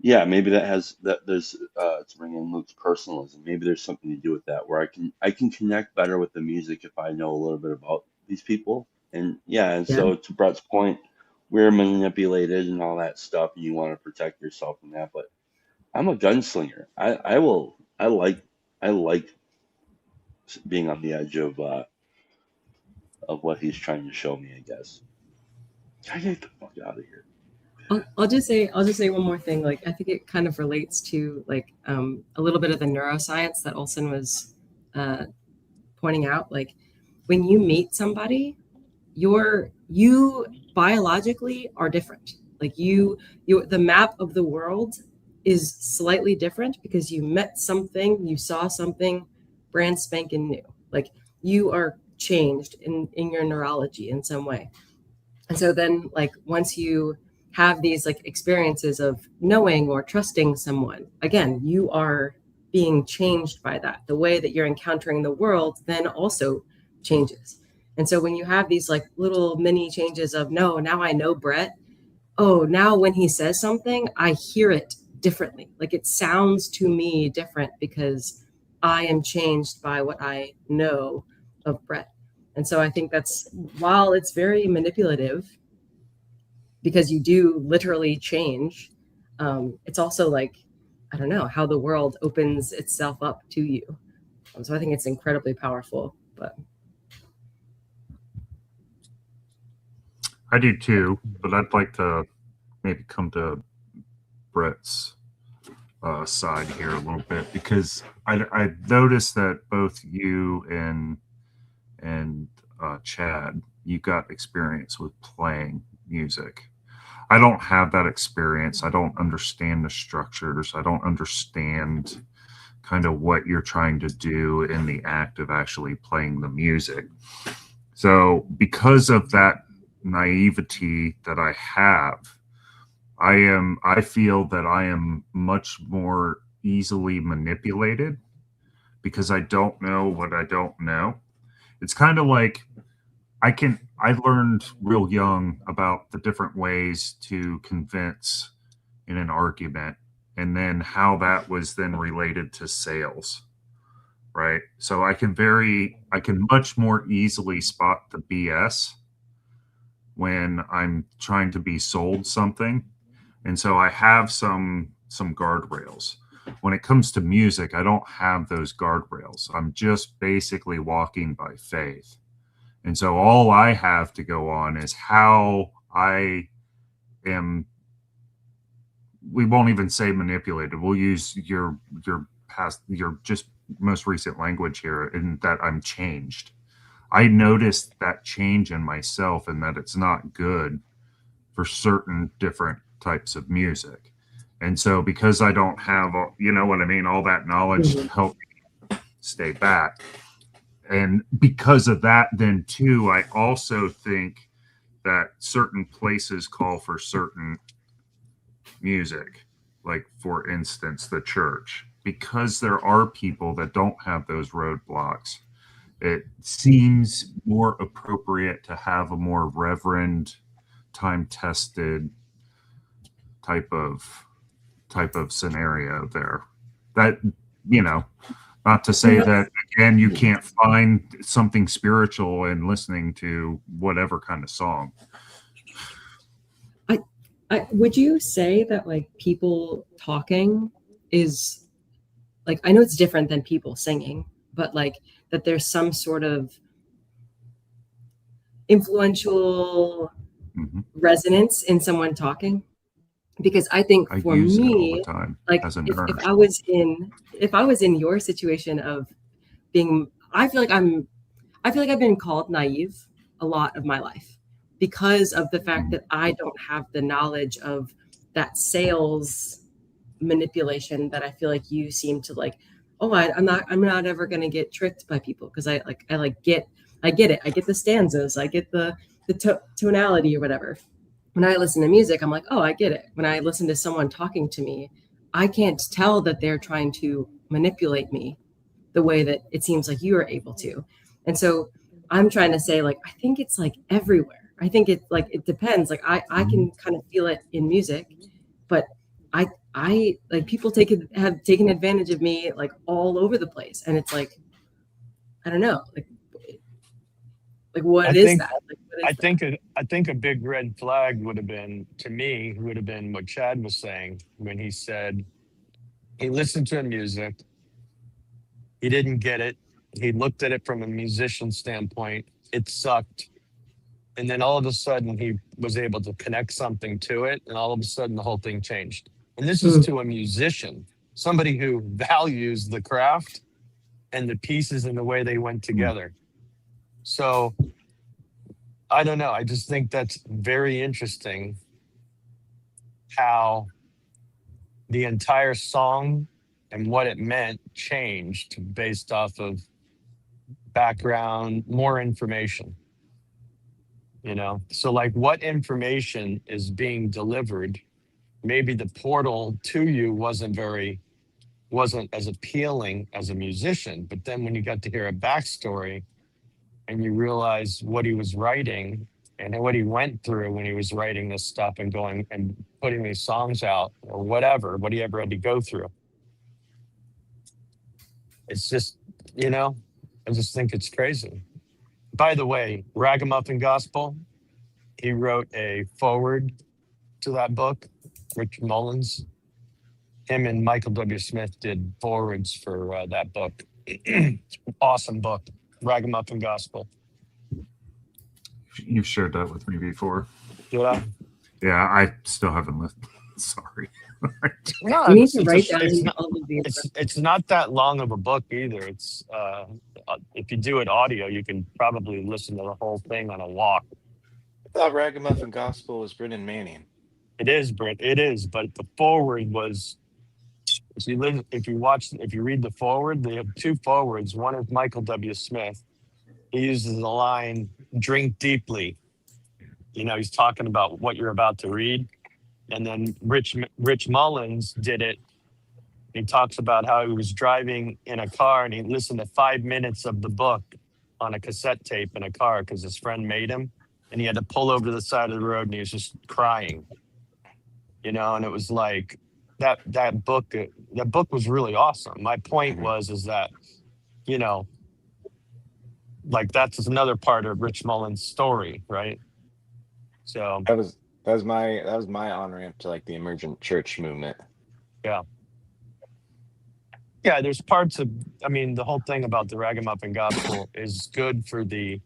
yeah, maybe that has that there's to bring in Luke's personalism. Maybe there's something to do with that where I can connect better with the music if I know a little bit about these people. And yeah, and Yeah. so to Brett's point, we're manipulated and all that stuff, and you want to protect yourself from that. But I'm a gunslinger. I like being on the edge of what he's trying to show me. I guess. Can I get the fuck out of here? I'll just say one more thing. Like I think it kind of relates to like a little bit of the neuroscience that Olson was uh, pointing out. Like when you meet somebody, you biologically are different. Like the map of the world is slightly different because you met something, you saw something brand spanking new. Like you are changed in your neurology in some way. And so then like once you have these like experiences of knowing or trusting someone, again, you are being changed by that. The way that you're encountering the world then also changes. And so when you have these like little mini changes of no, now I know Brett. Oh, now when he says something, I hear it differently. Like it sounds to me different because I am changed by what I know of Brett. And so I think that's while it's very manipulative because you do literally change, it's also like, I don't know, how the world opens itself up to you. So I think it's incredibly powerful. But I do too, but I'd like to maybe come to Brett's side here a little bit because I noticed that both you and Chad, you got experience with playing music. I don't have that experience. I don't understand the structures. I don't understand kind of what you're trying to do in the act of actually playing the music. So, because of that naivety that I have, I feel that I am much more easily manipulated because I don't know what I don't know. It's kind of like I learned real young about the different ways to convince in an argument and then how that was then related to sales, right? So I can much more easily spot the BS when I'm trying to be sold something. And so I have some guardrails. When it comes to music, I don't have those guardrails. I'm just basically walking by faith. And so all I have to go on is how I am. We won't even say manipulated. We'll use your just most recent language here, in that I'm changed. I noticed that change in myself and that it's not good for certain different types of music. And so because I don't have, you know what I mean, all that knowledge to help me stay back. And because of that, then too, I also think that certain places call for certain music, like for instance, the church, because there are people that don't have those roadblocks. It seems more appropriate to have a more reverend, time-tested type of scenario there. That, you know, not to say that again you can't find something spiritual in listening to whatever kind of song. Would you say that like people talking is like, I know it's different than people singing, but like that there's some sort of influential resonance in someone talking? Because I think I for use it all the me, time like as a if nurse. I was in your situation of being, I feel like I've been called naive a lot of my life because of the fact that I don't have the knowledge of that sales manipulation that I feel like you seem to like. Oh, I'm not ever going to get tricked by people because I get it. I get the stanzas. I get the tonality or whatever. When I listen to music, I'm like, oh, I get it. When I listen to someone talking to me, I can't tell that they're trying to manipulate me the way that it seems like you are able to. And so I'm trying to say, like, I think it's like everywhere. I think it like it depends. Like I can kind of feel it in music, but I like people have taken advantage of me like all over the place. And it's like, I don't know, like I what is think that? Like what is that? I think a big red flag would have been, to me, would have been what Chad was saying when he said he listened to music, he didn't get it, he looked at it from a musician standpoint, it sucked, and then all of a sudden he was able to connect something to it, and all of a sudden the whole thing changed. And this is Mm, to a musician, somebody who values the craft and the pieces and the way they went together. So I don't know. I just think that's very interesting how the entire song and what it meant changed based off of background, more information, you know? So, like, what information is being delivered? Maybe the portal to you wasn't as appealing as a musician, but then when you got to hear a backstory and you realize what he was writing and what he went through when he was writing this stuff and going and putting these songs out or whatever, what he ever had to go through. It's just, you know, I just think it's crazy. By the way, Ragamuffin Gospel, he wrote a foreword to that book. Rich Mullins, him and Michael W. Smith did forewords for that book. Awesome book, Ragamuffin Gospel. You've shared that with me before. You know? Yeah, I still haven't listened. Sorry. No, you need to write down it's not, all of these. it's not that long of a book either. It's if you do it audio, you can probably listen to the whole thing on a walk. I thought Ragamuffin Gospel was Brennan Manning. It is, Brent. It is, but the forward was. If you read the forward, they have two forwards. One is Michael W. Smith. He uses the line "drink deeply." You know, he's talking about what you're about to read. And then Rich Mullins did it. He talks about how he was driving in a car and he listened to 5 minutes of the book on a cassette tape in a car because his friend made him, and he had to pull over to the side of the road and he was just crying. You know, and it was like that book was really awesome. My point is that, you know, like that's another part of Rich Mullins' story, right? So That was my on ramp to like the emergent church movement. yeah, there's parts of, I mean, the whole thing about the Ragamuffin Gospel is good for the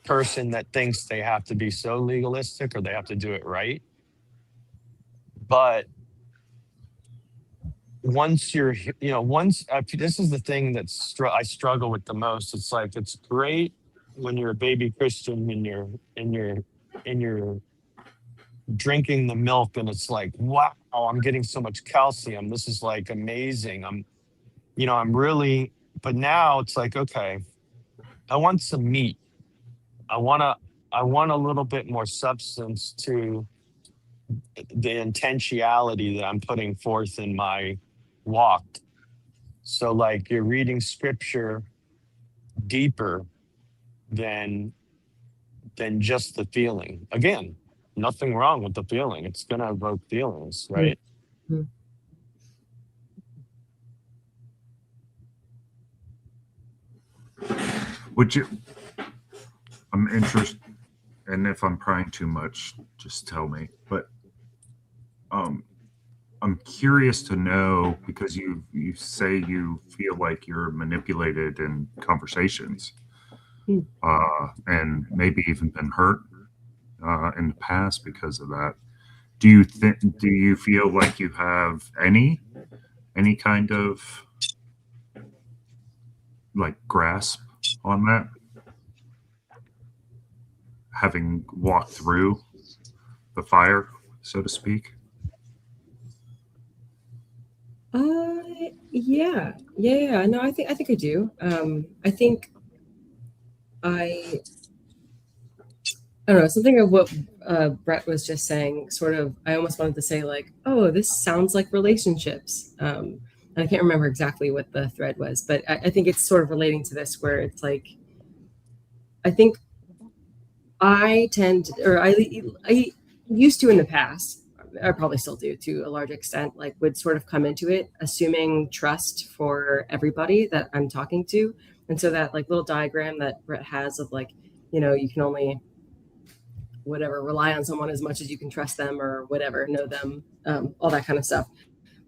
person that thinks they have to be so legalistic or they have to do it right. But once you're, you know, this is the thing that I struggle with the most. It's like, it's great when you're a baby Christian and you're drinking the milk and it's like, wow, I'm getting so much calcium. This is like amazing. I'm really, but now it's like, okay, I want some meat. I want a little bit more substance to the intentionality that I'm putting forth in my walk. So like you're reading scripture deeper than just the feeling. Again, nothing wrong with the feeling. It's going to evoke feelings, right? Mm-hmm. Would you? I'm interested, and if I'm prying too much, just tell me. But I'm curious to know, because you say you feel like you're manipulated in conversations, and maybe even been hurt in the past because of that. Do you feel like you have any kind of like grasp on that, having walked through the fire, so to speak? Yeah. No, I think I do. I think I don't know, something of what Brett was just saying. Sort of, I almost wanted to say like, oh, this sounds like relationships. and I can't remember exactly what the thread was, but I think it's sort of relating to this, where it's like, I think I tend, or I used to in the past, I probably still do to a large extent, like would sort of come into it assuming trust for everybody that I'm talking to. And so that like little diagram that Brett has of like, you can only whatever rely on someone as much as you can trust them or whatever, know them, all that kind of stuff.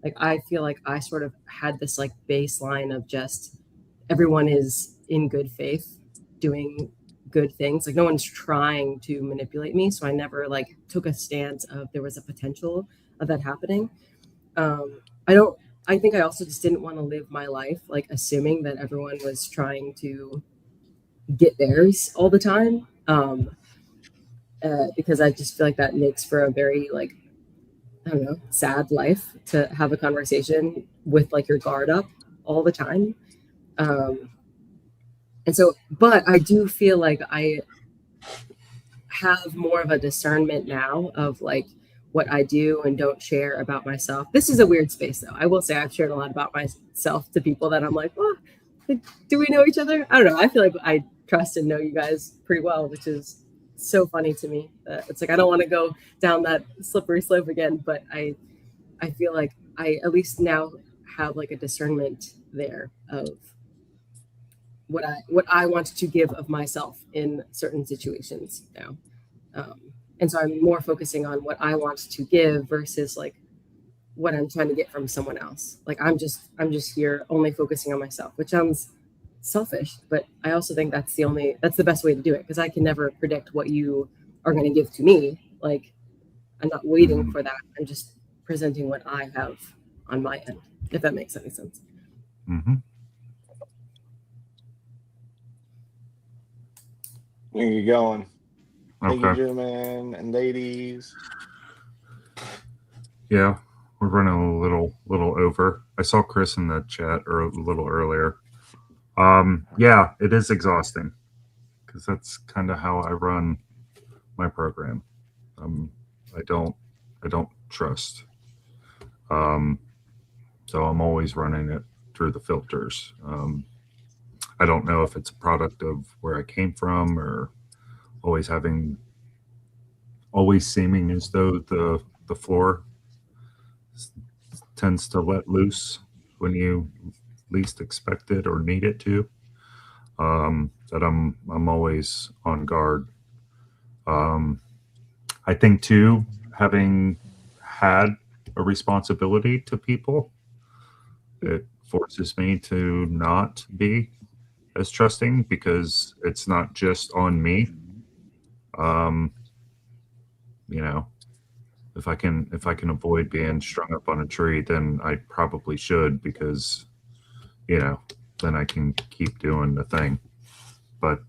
Like I feel like I sort of had this like baseline of just everyone is in good faith doing good things. Like no one's trying to manipulate me. So I never like took a stance of there was a potential of that happening. I don't, I think I also just didn't want to live my life like assuming that everyone was trying to get theirs all the time. Because I just feel like that makes for a very like, I don't know, sad life to have a conversation with like your guard up all the time. And so, but I do feel like I have more of a discernment now of like what I do and don't share about myself. This is a weird space though. I will say I've shared a lot about myself to people that I'm like, well, like, do we know each other? I don't know. I feel like I trust and know you guys pretty well, which is so funny to me. It's like I don't want to go down that slippery slope again, but I feel like I at least now have like a discernment there of what I want to give of myself in certain situations now. And so I'm more focusing on what I want to give versus like what I'm trying to get from someone else. Like I'm just here only focusing on myself, which sounds selfish, but I also think that's the best way to do it, because I can never predict what you are going to give to me. Like I'm not waiting for that. I'm just presenting what I have on my end, if that makes any sense. Mm-hmm. Where you going? Okay. Thank you, gentlemen and ladies. Yeah, we're running a little over. I saw Chris in the chat or a little earlier. Yeah, it is exhausting because that's kind of how I run my program. I don't trust. So I'm always running it through the filters. I don't know if it's a product of where I came from or always seeming as though the floor tends to let loose when you least expect it or need it to. That I'm always on guard. I think too, having had a responsibility to people, it forces me to not be as trusting because it's not just on me. If I can avoid being strung up on a tree, then I probably should, because then I can keep doing the thing. But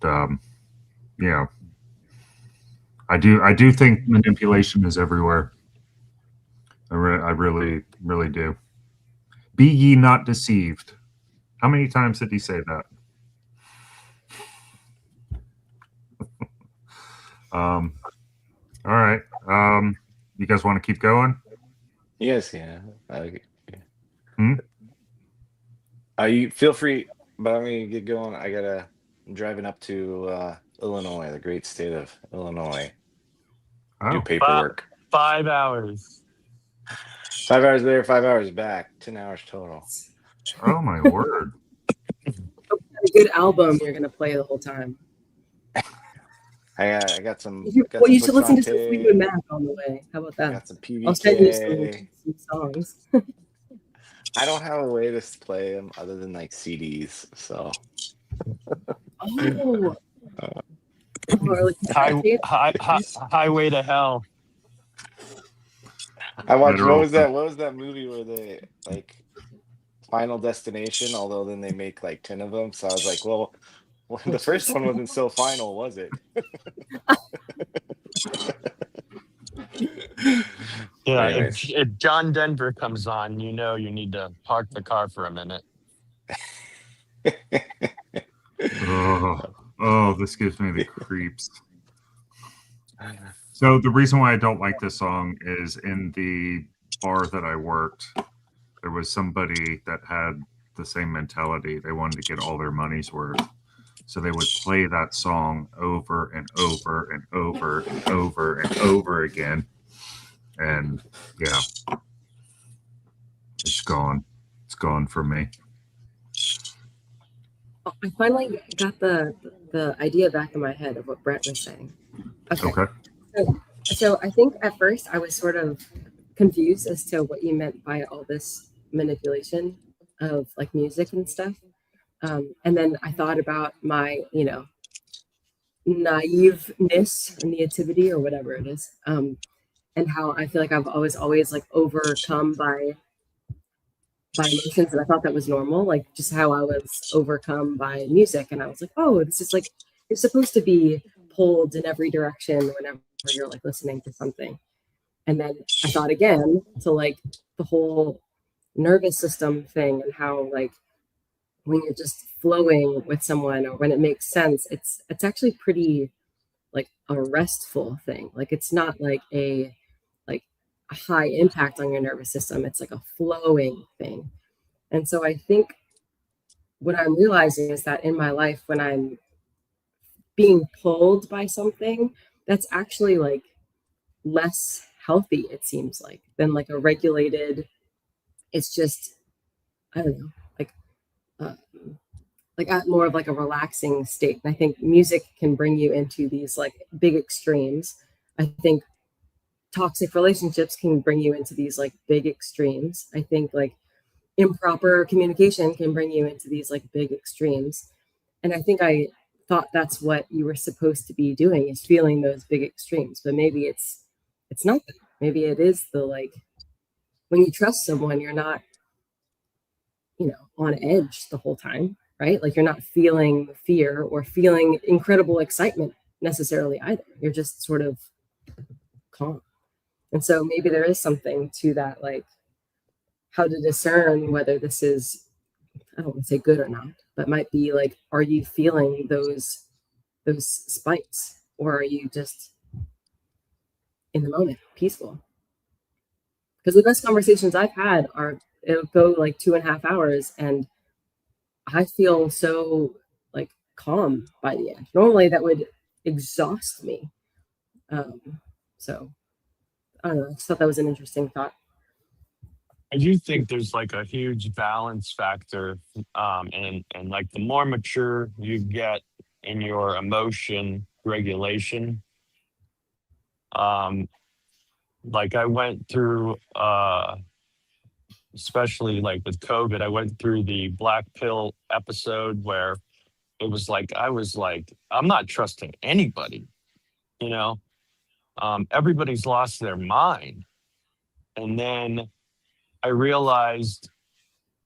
yeah, I do think manipulation is everywhere. I really do. Be ye not deceived. How many times did he say that? All right. You guys want to keep going? Yes, yeah. You feel free, but I'm gonna get going. I'm driving up to Illinois, the great state of Illinois. Do paperwork. 5 hours. 5 hours there, 5 hours back, 10 hours total. Oh my word. A good album you're gonna play the whole time. I got some. You should listen to some Fleetwood Mac on the way. How about that? Got some PVK. I'll send you some songs. I don't have a way to play them other than like CDs, so. Oh. Highway to Hell. I watched. What was that movie where they like Final Destination? Although then they make like 10 of them, so I was like, well, the first one wasn't so final, was it? Yeah, if John Denver comes on, you need to park the car for a minute. Oh, this gives me the creeps. So the reason why I don't like this song is in the bar that I worked, there there was somebody that had the same mentality. They wanted to get all their money's worth. So they would play that song over and over and over and over and over again. And yeah, it's gone. It's gone for me. I finally got the idea back in my head of what Brett was saying. Okay. So I think at first I was sort of confused as to what you meant by all this manipulation of like music and stuff. And then I thought about my, naiveness and naivety or whatever it is, and how I feel like I've always like overcome by emotions, and I thought that was normal, like just how I was overcome by music, and I was like, oh, this is like you're supposed to be pulled in every direction whenever you're like listening to something. And then I thought again to like the whole nervous system thing and how like when you're just flowing with someone or when it makes sense, it's actually pretty like a restful thing. Like it's not like a high impact on your nervous system. It's like a flowing thing. And so I think what I'm realizing is that in my life, when I'm being pulled by something, that's actually like less healthy, it seems than like a regulated, it's just, I don't know, uh, like at more of like a relaxing state. And I think music can bring you into these like big extremes. I think toxic relationships can bring you into these like big extremes. I think like improper communication can bring you into these like big extremes. And I think I thought that's what you were supposed to be doing, is feeling those big extremes. But maybe it's not that. Maybe it is the like when you trust someone, you're not, on edge the whole time, right? Like you're not feeling fear or feeling incredible excitement necessarily either. You're just sort of calm. And so maybe there is something to that, like how to discern whether this is, I don't want to say good or not, but might be like, are you feeling those spikes, or are you just in the moment, peaceful? Because the best conversations I've had it'll go like 2.5 hours, and I feel so like calm by the end. Normally that would exhaust me. So I don't know. I just thought that was an interesting thought. I do think there's like a huge balance factor, and like the more mature you get in your emotion regulation, like I went through, especially like with COVID, I went through the black pill episode where it was like I was like, I'm not trusting anybody, you know. Everybody's lost their mind, and then I realized,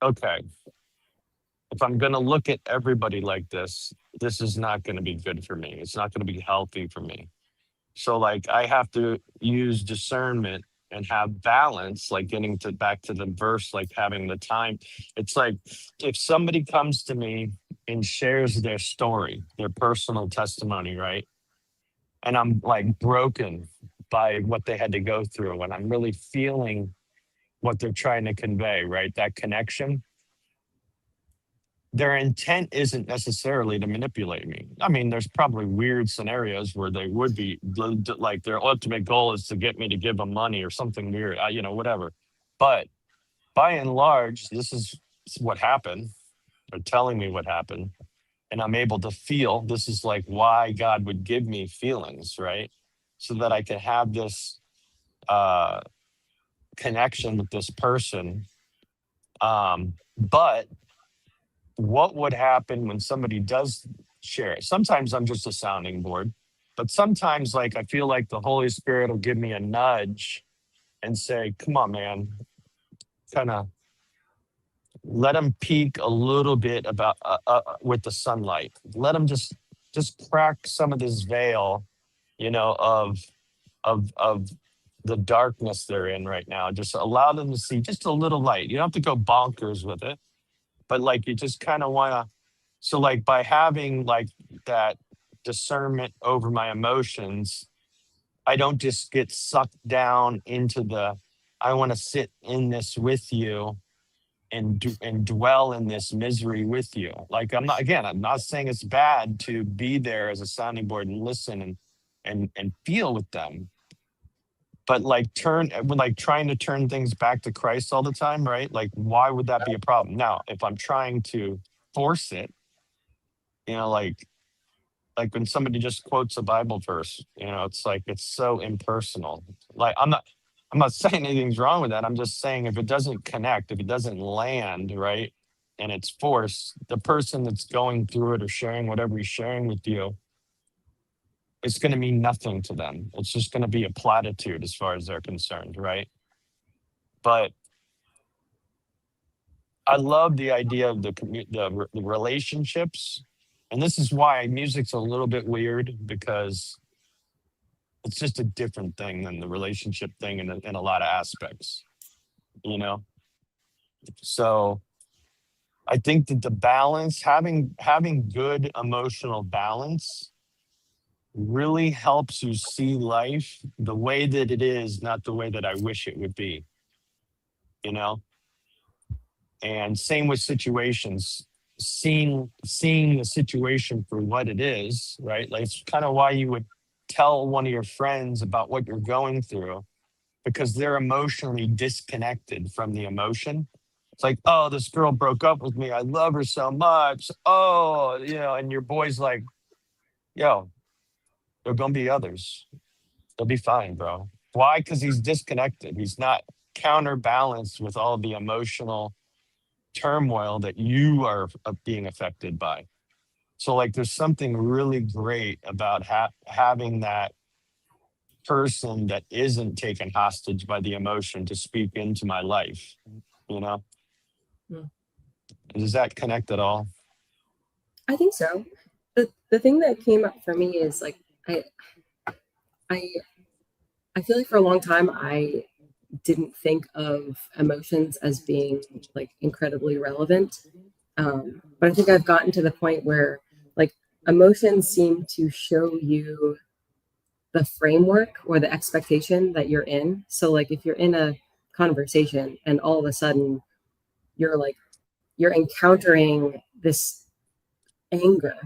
okay, if I'm going to look at everybody like this is not going to be good for me. It's not going to be healthy for me. So like I have to use discernment and have balance, like getting to back to the verse, like having the time. It's like if somebody comes to me and shares their story, their personal testimony, right? And I'm like broken by what they had to go through, and I'm really feeling what they're trying to convey, right? That connection. Their intent isn't necessarily to manipulate me. I mean, there's probably weird scenarios where they would be like their ultimate goal is to get me to give them money or something weird, whatever. But by and large, this is what happened. They're telling me what happened, and I'm able to feel. This is like why God would give me feelings, right? So that I can have this connection with this person. But what would happen when somebody does share it? Sometimes I'm just a sounding board, but sometimes like I feel like the Holy Spirit will give me a nudge and say, come on, man, kind of let them peek a little bit about with the sunlight. Let them just crack some of this veil, of the darkness they're in right now. Just allow them to see just a little light. You don't have to go bonkers with it, but like you just kind of want to. So like by having like that discernment over my emotions, I don't just get sucked down into I want to sit in this with you and dwell in this misery with you. Like I'm not saying it's bad to be there as a sounding board and listen and feel with them, but like trying to turn things back to Christ all the time, right? Like why would that be a problem? Now, if I'm trying to force it, you know, like when somebody just quotes a Bible verse, you know, it's like it's so impersonal. Like I'm not saying anything's wrong with that. I'm just saying if it doesn't connect, if it doesn't land, right, and it's forced, the person that's going through it or sharing whatever he's sharing with you, it's going to mean nothing to them. It's just going to be a platitude as far as they're concerned, right? But I love the idea of the relationships, and this is why music's a little bit weird because it's just a different thing than the relationship thing in a lot of aspects, you know. So I think that the balance, having good emotional balance, really helps you see life the way that it is, not the way that I wish it would be, you know. And same with situations, seeing the situation for what it is, right? Like it's kind of why you would tell one of your friends about what you're going through, because they're emotionally disconnected from the emotion. It's like, oh, this girl broke up with me. I love her so much. Oh, you know, and your boy's like, yo, there are gonna be others. They'll be fine, bro. Why? Because he's disconnected. He's not counterbalanced with all the emotional turmoil that you are being affected by. So, like, there's something really great about having that person that isn't taken hostage by the emotion to speak into my life, you know? Hmm. Does that connect at all? I think so. The thing that came up for me is like I I feel like for a long time I didn't think of emotions as being like incredibly relevant. But I think I've gotten to the point where like emotions seem to show you the framework or the expectation that you're in. So like if you're in a conversation and all of a sudden you're encountering this anger,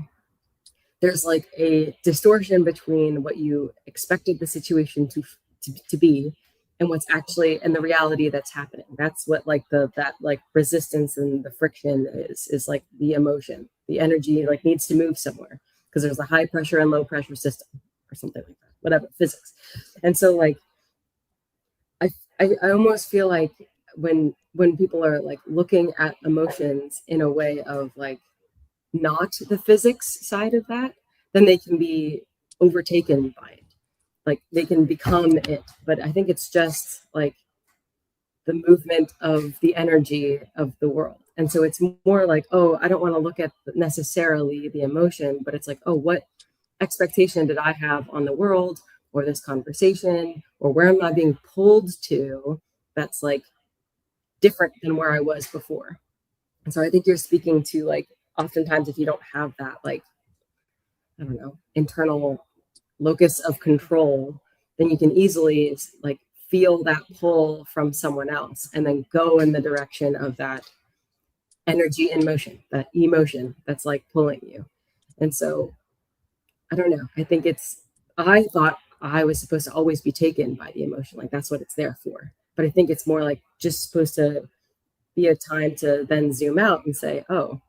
there's like a distortion between what you expected the situation to be and what's actually and the reality that's happening. That's what like that like resistance and the friction is like the emotion. The energy like needs to move somewhere because there's a high pressure and low pressure system or something like that. Whatever, physics. And so like I almost feel like when people are like looking at emotions in a way of like not the physics side of that, then they can be overtaken by it. Like they can become it. But I think it's just like the movement of the energy of the world. And so it's more like, oh, I don't want to look at necessarily the emotion, but it's like, oh, what expectation did I have on the world or this conversation or where am I being pulled to that's like different than where I was before. And so I think you're speaking to like oftentimes if you don't have that like I don't know internal locus of control, then you can easily like feel that pull from someone else and then go in the direction of that energy in motion, that emotion that's like pulling you. And so I don't know. I thought I was supposed to always be taken by the emotion. Like that's what it's there for. But I think it's more like just supposed to be a time to then zoom out and say, oh,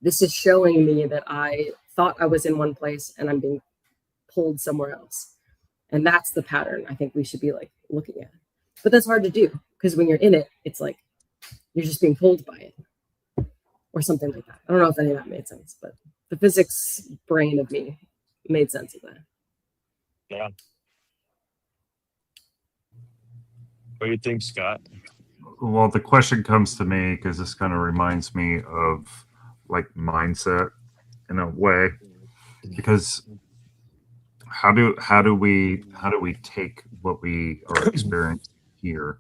this is showing me that I thought I was in one place and I'm being pulled somewhere else. And that's the pattern I think we should be like looking at. But that's hard to do because when you're in it, it's like you're just being pulled by it or something like that. I don't know if any of that made sense, but the physics brain of me made sense of that. Yeah. What do you think, Scott? Well, the question comes to me because this kind of reminds me of like mindset in a way, because how do we take what we are experiencing here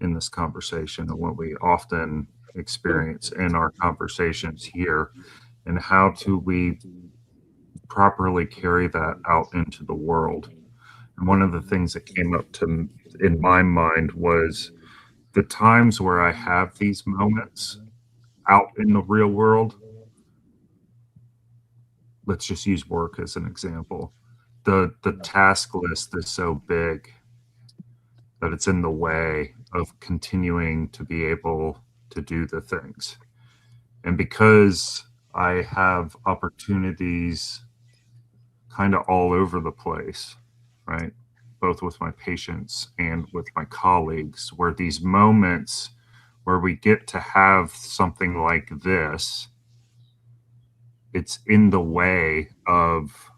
in this conversation and what we often experience in our conversations here, and how do we properly carry that out into the world? And one of the things that came up to in my mind was the times where I have these moments out in the real world, let's just use work as an example. The task list is so big that it's in the way of continuing to be able to do the things. And because I have opportunities kind of all over the place, right? Both with my patients and with my colleagues, where these moments where we get to have something like this, it's in the way of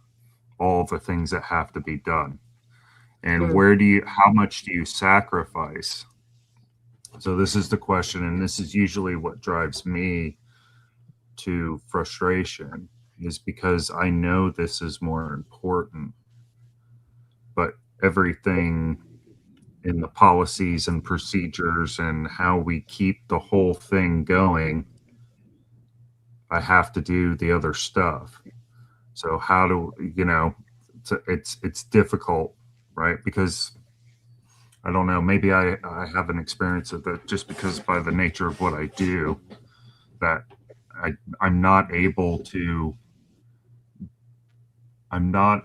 all the things that have to be done. And how much do you sacrifice? So this is the question, and this is usually what drives me to frustration, is because I know this is more important, but everything in the policies and procedures and how we keep the whole thing going, I have to do the other stuff. So how do it's difficult, right? Because I don't know, maybe I have an experience of that just because by the nature of what I do, that I'm not able to not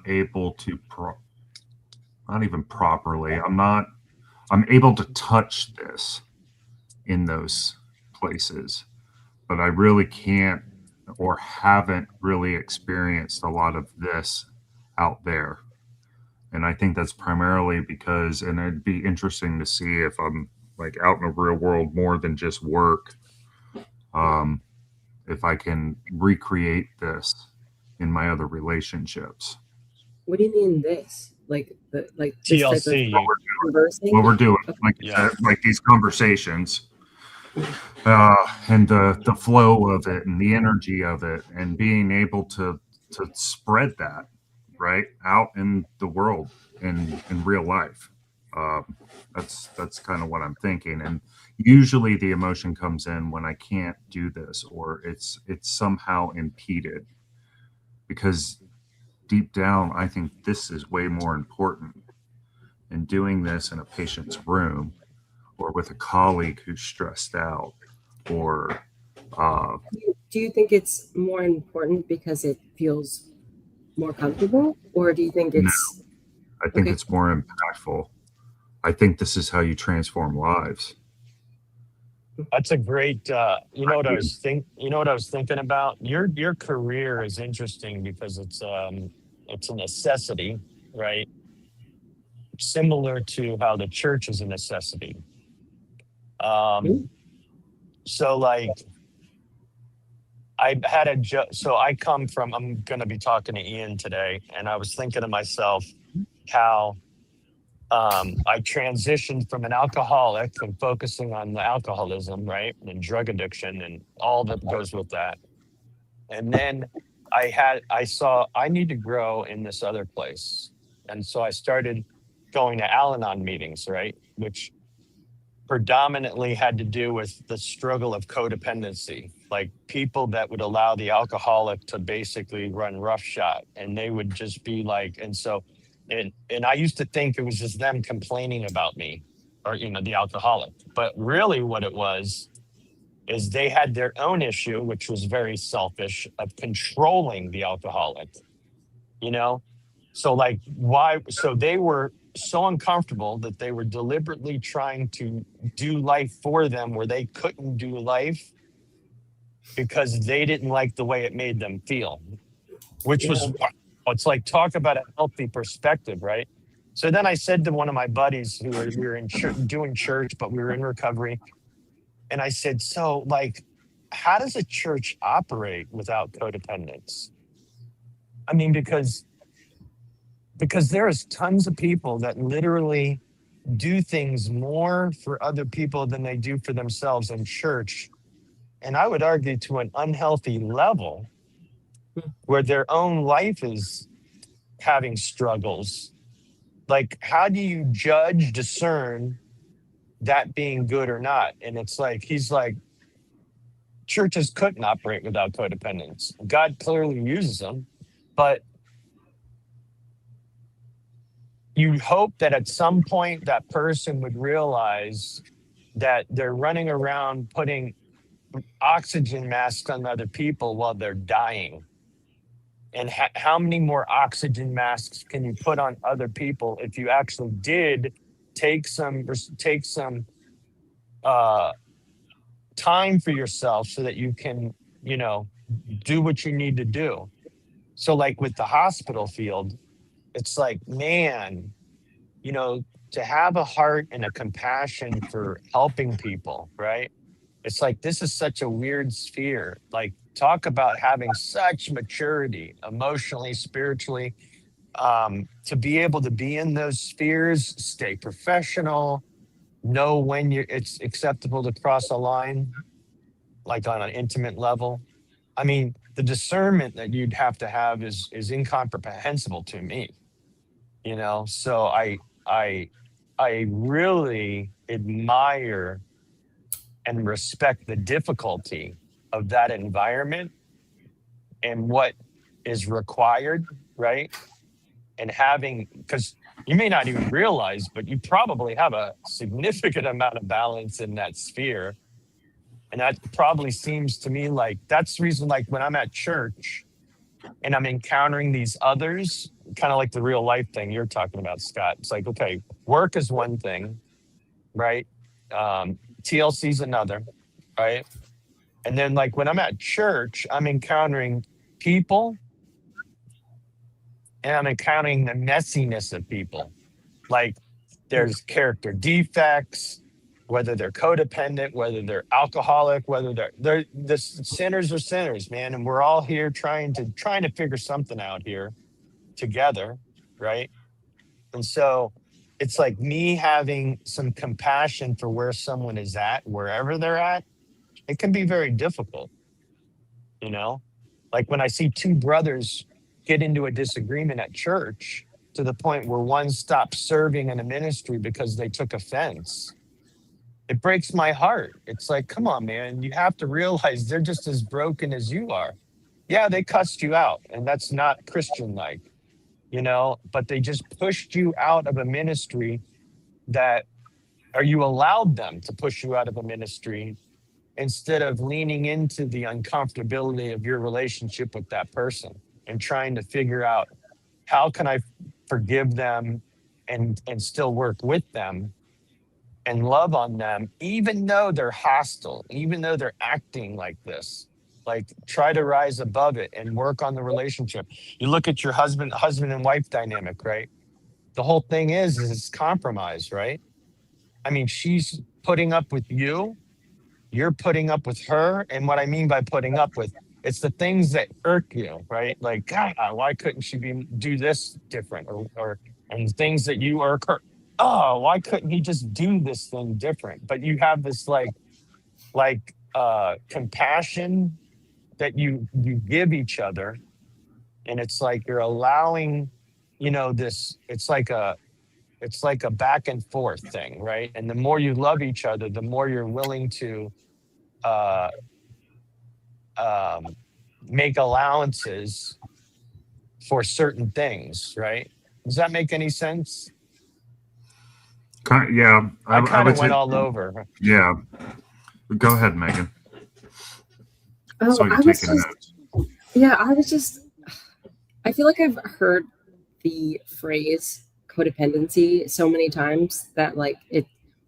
even properly. I'm able to touch this in those places, but I really can't or haven't really experienced a lot of this out there. And I think that's primarily because, and it'd be interesting to see if I'm like out in the real world more than just work, if I can recreate this in my other relationships. What do you mean this? Like this type of TLC. conversing? What we're doing, Okay. like you Yeah. said, like these conversations, and the flow of it and the energy of it, and being able to spread that right out in the world in real life. That's kind of what I'm thinking. And usually the emotion comes in when I can't do this, or it's somehow impeded, because deep down I think this is way more important. And doing this in a patient's room, or with a colleague who's stressed out, or Do you think it's more important because it feels more comfortable, or do you think no, it's I think okay? it's more impactful. I think this is how you transform lives. That's a great. You know I what I do. was You know what I was thinking about. Your career is interesting because it's a necessity, right? Similar to how the church is a necessity. Um, so like I had so I come from. I'm going to be talking to Ian today, and I was thinking to myself how I transitioned from an alcoholic and focusing on the alcoholism, right, and drug addiction and all that goes with that. And then I saw I need to grow in this other place. And so I started going to Al Anon meetings, right? Which predominantly had to do with the struggle of codependency, like people that would allow the alcoholic to basically run roughshod, and they would just be like, and so, and I used to think it was just them complaining about me, or the alcoholic, but really what it was is they had their own issue, which was very selfish, of controlling the alcoholic, you know? So, like, why? So they were so uncomfortable that they were deliberately trying to do life for them where they couldn't do life because they didn't like the way it made them feel, which Yeah. was, it's like, talk about a healthy perspective, right? So then I said to one of my buddies we were in doing church, but we were in recovery. And I said, so, like, how does a church operate without codependence? I mean, because there's tons of people that literally do things more for other people than they do for themselves in church. And I would argue to an unhealthy level where their own life is having struggles. Like, how do you discern that being good or not? And it's like, he's like, churches couldn't operate without codependence. God clearly uses them, but you hope that at some point that person would realize that they're running around putting oxygen masks on other people while they're dying. And how many more oxygen masks can you put on other people if you actually did take some uh, time for yourself so that you can, do what you need to do? So, like with the hospital field, it's like, man, to have a heart and a compassion for helping people, right? It's like this is such a weird sphere. Like, talk about having such maturity emotionally, spiritually, to be able to be in those spheres, stay professional, know when it's acceptable to cross a line, like on an intimate level. I mean, the discernment that you'd have to have is incomprehensible to me. So I I really admire and respect the difficulty of that environment and what is required, right? And having, because you may not even realize, but you probably have a significant amount of balance in that sphere. And that probably seems to me like that's the reason, like when I'm at church and I'm encountering these others, kind of like the real life thing you're talking about, Scott. It's like, okay, work is one thing, right? TLC is another, right? And then, like, when I'm at church, I'm encountering people and I'm encountering the messiness of people. Like, there's character defects, whether they're codependent, whether they're alcoholic, whether they're the sinners are sinners, man. And we're all here trying to figure something out here together, right? And so it's like me having some compassion for where someone is at, wherever they're at. It can be very difficult, you know? Like when I see two brothers get into a disagreement at church to the point where one stopped serving in a ministry because they took offense. It breaks my heart. It's like, come on, man, you have to realize they're just as broken as you are. Yeah, they cussed you out, and that's not Christian like, but they just pushed you out of a ministry that, or you allowed them to push you out of a ministry instead of leaning into the uncomfortability of your relationship with that person and trying to figure out how can I forgive them and still work with them and love on them, even though they're hostile, even though they're acting like this. Like, try to rise above it and work on the relationship. You look at your husband and wife dynamic, right? The whole thing is it's compromise, right? I mean, she's putting up with you, you're putting up with her. And what I mean by putting up with, it's the things that irk you, right? Like, God, why couldn't she do this different? And things that you irk her. Oh, why couldn't he just do this thing different? But you have this compassion that you give each other. And it's like you're allowing, this, it's like a back and forth thing, right? And the more you love each other, the more you're willing to uh, um, make allowances for certain things, right? Does that make any sense? Yeah, I I kind would of say, went all over. yeah. Go ahead, Megan. Oh, So you're I was taking just, notes. yeah, I feel like I've heard the phrase codependency so many times that like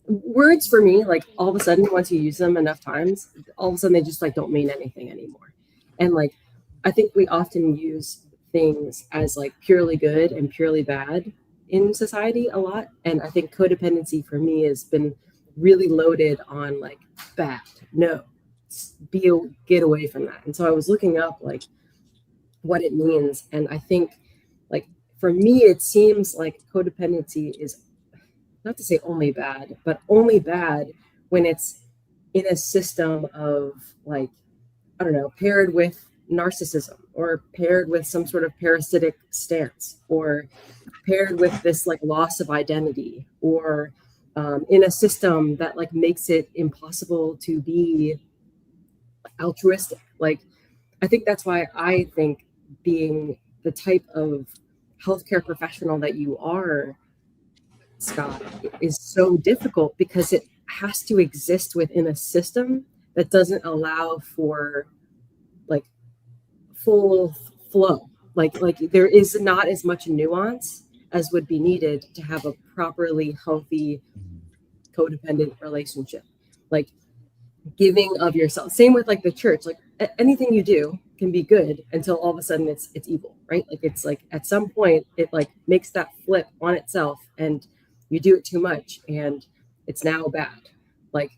words for me, like all of a sudden, once you use them enough times, all of a sudden they just like don't mean anything anymore. And like, I think we often use things as like purely good and purely bad in society a lot. And I think codependency for me has been really loaded on like bad, no, get away from that. And so I was looking up like what it means. And I think like for me, it seems like codependency is not to say only bad, but only bad when it's in a system of like, I don't know, paired with narcissism or paired with some sort of parasitic stance or paired with this like loss of identity or in a system that like makes it impossible to be altruistic. Like, I think that's why I think being the type of healthcare professional that you are, Scott, is so difficult because has to exist within a system that doesn't allow for like full flow. Like there is not as much nuance as would be needed to have a properly healthy codependent relationship. Like giving of yourself. Same with like the church. Like anything you do can be good until all of a sudden it's evil, right? Like it's like at some point it like makes that flip on itself, and you do it too much and it's now bad. Like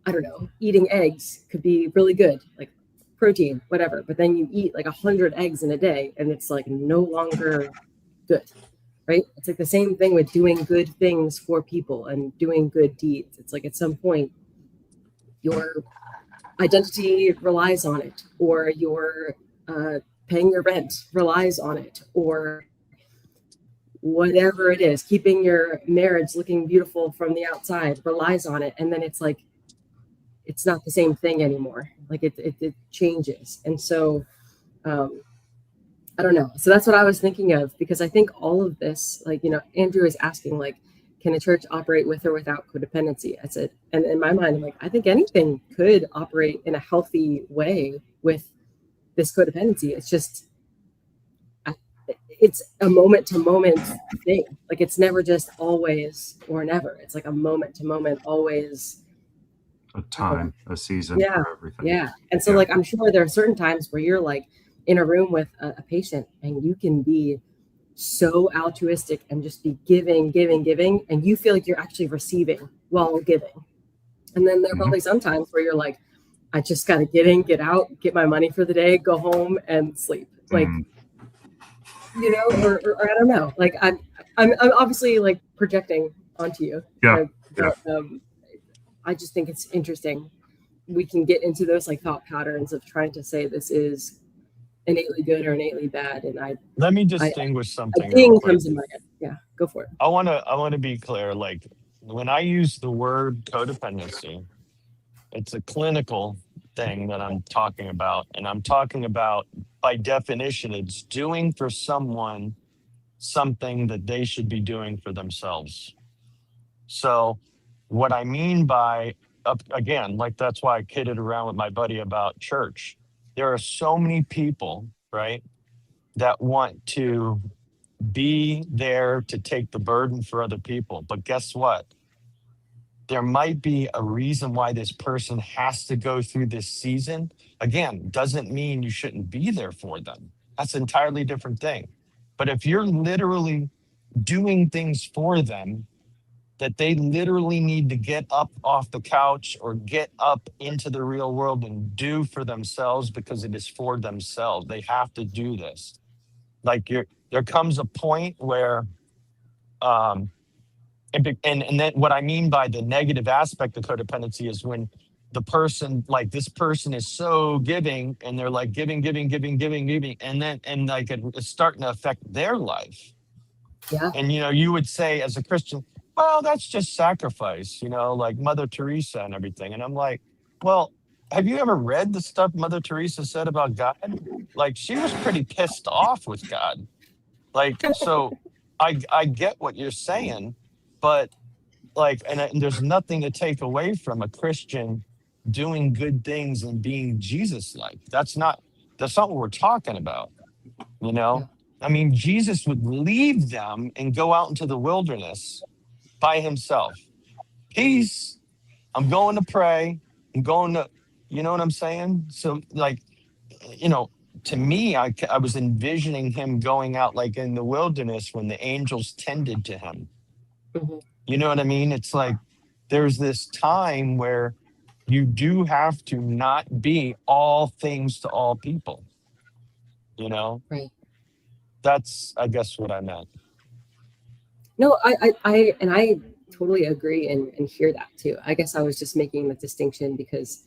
I don't know, eating eggs could be really good, like protein, whatever. But then you eat like 100 eggs in a day and it's like no longer good, right? It's like the same thing with doing good things for people and doing good deeds. It's like at some point your identity relies on it, or your paying your rent relies on it, or whatever it is, keeping your marriage looking beautiful from the outside relies on it. And then it's like, it's not the same thing anymore. Like it changes. And so I don't know. So that's what I was thinking of, because I think all of this, like, you know, Andrew is asking, like, can a church operate with or without codependency? I said, and in my mind, I'm like, I think anything could operate in a healthy way with this codependency. It's just, it's a moment to moment thing. Like it's never just always or never. It's like a moment to moment, always. A time, a season Yeah, for everything. yeah. And so like, I'm sure there are certain times where you're like in a room with a patient and you can be so altruistic and just be giving, and you feel like you're actually receiving while giving. And then there are probably some times where you're like, I just got to get in, get out, get my money for the day, go home and sleep. Like, you know, or I don't know. Like I'm obviously like projecting onto you. Yeah. But I just think it's interesting. We can get into those like thought patterns of trying to say this is innately good or innately bad. And let me distinguish something. A thing comes in my head. Yeah, go for it. I want to be clear. Like when I use the word codependency, it's a clinical thing that I'm talking about, and I'm talking about, by definition, it's doing for someone something that they should be doing for themselves. So what I mean by, again, like that's why I kidded around with my buddy about church. There are so many people, right, that want to be there to take the burden for other people. But guess what? There might be a reason why this person has to go through this season. Again, doesn't mean you shouldn't be there for them. That's an entirely different thing. But if you're literally doing things for them that they literally need to get up off the couch or get up into the real world and do for themselves, because it is for themselves, they have to do this. Like there comes a point where, and then what I mean by the negative aspect of codependency is when the person, like this person is so giving and they're like giving, and like it's starting to affect their life. Yeah. And, you know, you would say as a Christian, well, that's just sacrifice, you know, like Mother Teresa and everything. And I'm like, well, have you ever read the stuff Mother Teresa said about God? Like she was pretty pissed off with God. Like, so I get what you're saying, but like, and there's nothing to take away from a Christian doing good things and being Jesus-like. That's not what we're talking about, you know? Yeah. I mean, Jesus would leave them and go out into the wilderness by himself. Peace. I'm going to pray. I'm going to, you know what I'm saying? So like, you know, to me, I was envisioning him going out like in the wilderness when the angels tended to him. Mm-hmm. You know what I mean? It's like there's this time where you do have to not be all things to all people. You know? Right. That's, I guess, what I meant. No, I totally agree and hear that too. I guess I was just making the distinction because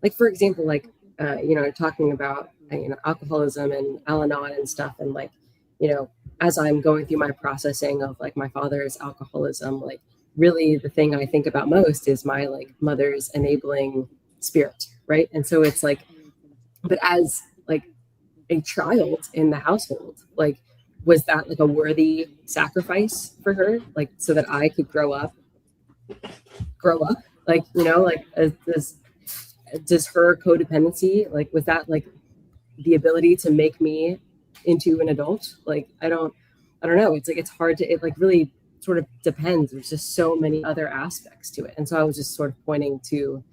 like for example, like you know, talking about you know, alcoholism and Al-Anon and stuff, and like, you know, as I'm going through my processing of like my father's alcoholism, like really the thing I think about most is my like mother's enabling spirit, right? And so it's like, but as like a child in the household, like was that like a worthy sacrifice for her, like so that I could grow up grow up? Like, like does her codependency, like, was that like the ability to make me into an adult? Like, I don't know. It's like, it's hard to, it like really sort of depends. There's just so many other aspects to it. And so I was just sort of pointing to,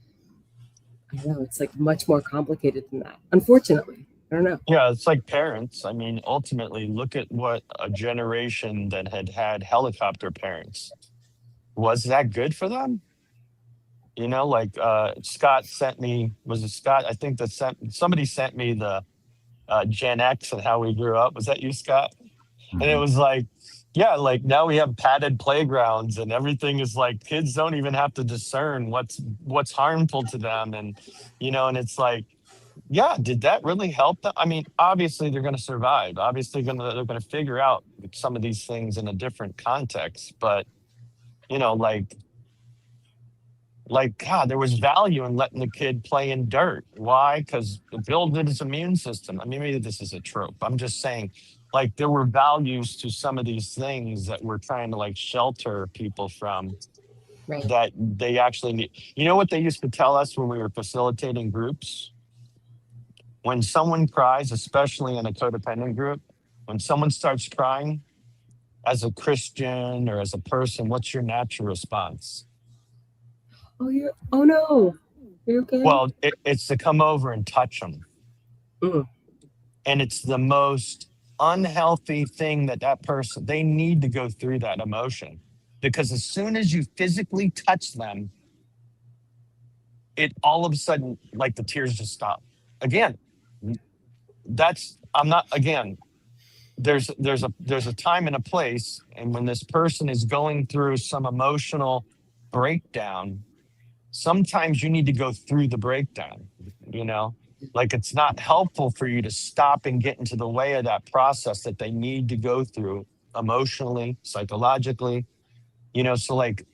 I don't know, it's like much more complicated than that, unfortunately. I don't know. Yeah, it's like parents. I mean, ultimately, look at what a generation that had helicopter parents. Was that good for them? Like Scott sent me, was it Scott? I think that somebody sent me the Gen X and how we grew up. Was that you, Scott? And it was like, yeah, like now we have padded playgrounds and everything is like kids don't even have to discern what's harmful to them. And, and it's like, yeah, did that really help them? I mean, obviously they're going to survive. Obviously they're going to figure out some of these things in a different context. But, God, there was value in letting the kid play in dirt. Why? Because it builded his immune system. I mean, maybe this is a trope. I'm just saying, like, there were values to some of these things that we're trying to like shelter people from Right. that they actually need. You know what they used to tell us when we were facilitating groups? When someone cries, especially in a codependent group, when someone starts crying, as a Christian or as a person, what's your natural response? Oh no, are you okay? Well, it's to come over and touch them. Mm. And it's the most unhealthy thing that person, they need to go through that emotion. Because as soon as you physically touch them, it all of a sudden, like the tears just stop. Again, there's a time and a place. And when this person is going through some emotional breakdown, sometimes you need to go through the breakdown, like it's not helpful for you to stop and get into the way of that process that they need to go through emotionally, psychologically, so like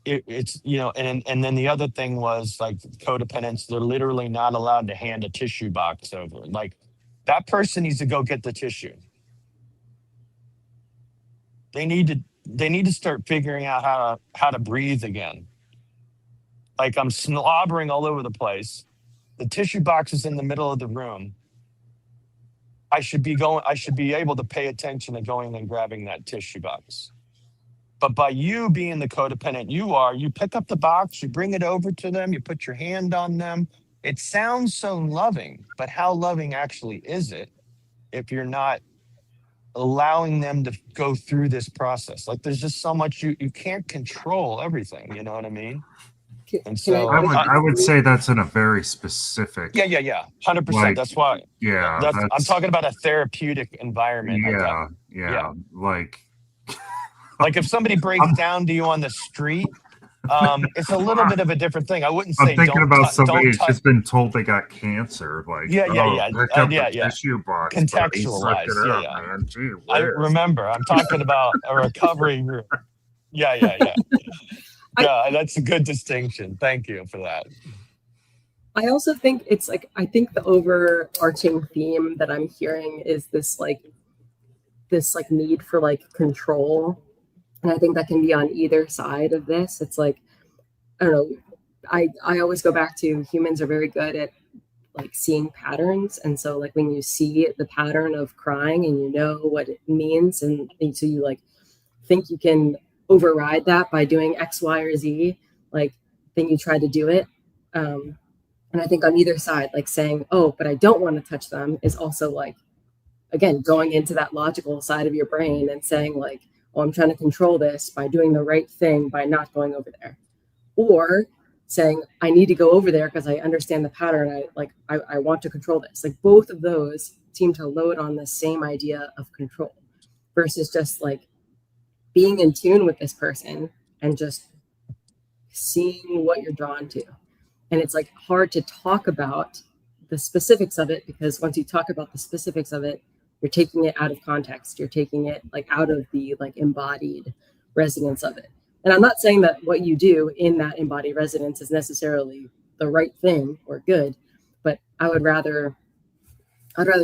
it's, and then the other thing was like codependence, they're literally not allowed to hand a tissue box over. Like that person needs to go get the tissue. They need to start figuring out how to breathe again. Like I'm slobbering all over the place. The tissue box is in the middle of the room. I should be able to pay attention to going and grabbing that tissue box. But by you being the codependent you pick up the box, you bring it over to them, you put your hand on them. It sounds so loving, but how loving actually is it if you're not allowing them to go through this process? Like there's just so much you can't control everything, you know what I mean? And so I would say that's in a very specific. Yeah. 100%. Like, that's why. Yeah, I'm talking about a therapeutic environment. Yeah. Like if somebody breaks down to you on the street, it's a little bit of a different thing. I wouldn't say. I'm thinking about somebody who's just been told they got cancer. Like, pick up the tissue box. Contextualize. Man. Gee whiz. I remember. I'm talking about a recovery group. Yeah. Yeah, that's a good distinction. Thank you for that. I also think it's like, I think the overarching theme that I'm hearing is this need for like control. And I think that can be on either side of this. It's like, I don't know, I always go back to humans are very good at like seeing patterns. And so like when you see the pattern of crying and you know what it means, and so you like think you can override that by doing X, Y, or Z, like then you try to do it. And I think on either side, like saying, oh, but I don't want to touch them is also like, again, going into that logical side of your brain and saying like, oh, I'm trying to control this by doing the right thing by not going over there. Or saying, I need to go over there because I understand the pattern. I want to control this. Like both of those seem to load on the same idea of control versus just like being in tune with this person and just seeing what you're drawn to. And it's like hard to talk about the specifics of it because once you talk about the specifics of it, you're taking it out of context. You're taking it like out of the like embodied resonance of it. And I'm not saying that what you do in that embodied resonance is necessarily the right thing or good, but I'd rather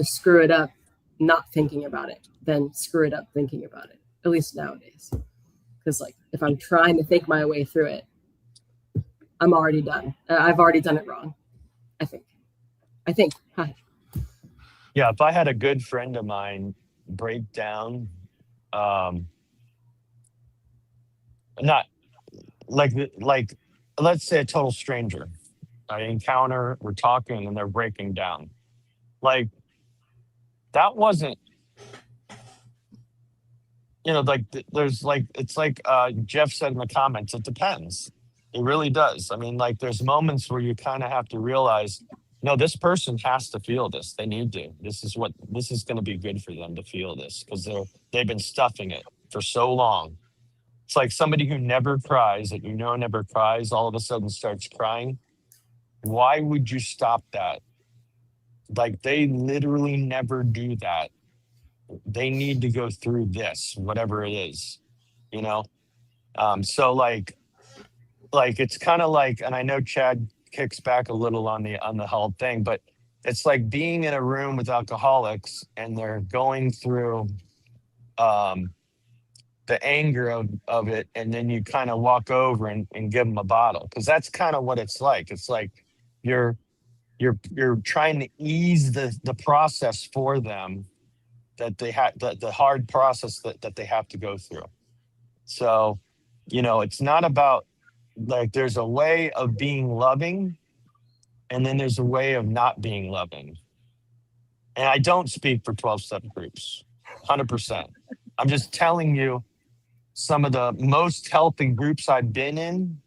screw it up not thinking about it than screw it up thinking about it, at least nowadays. Because like if I'm trying to think my way through it, I'm already done. I've already done it wrong. I think. I think. Hi. Yeah, if I had a good friend of mine break down, um, not like let's say a total stranger I encounter, we're talking and they're breaking down. Like that wasn't, like there's like it's like Jeff said in the comments, it depends. It really does. I mean, like there's moments where you kind of have to realize, no, this person has to feel this. They need to. This is going to be good for them to feel this because they've been stuffing it for so long. It's like somebody who never cries, that never cries, all of a sudden starts crying. Why would you stop that? Like they literally never do that. They need to go through this, whatever it is, you know? So like it's kind of like, and I know Chad kicks back a little on the whole thing, but it's like being in a room with alcoholics and they're going through um the anger of it, and then you kind of walk over and give them a bottle because that's kind of what it's like. It's like you're you're trying to ease the process for them, that they had the hard process that they have to go through. So it's not about, like, there's a way of being loving and then there's a way of not being loving. And I don't speak for 12-step groups 100%. I'm just telling you, some of the most healthy groups I've been in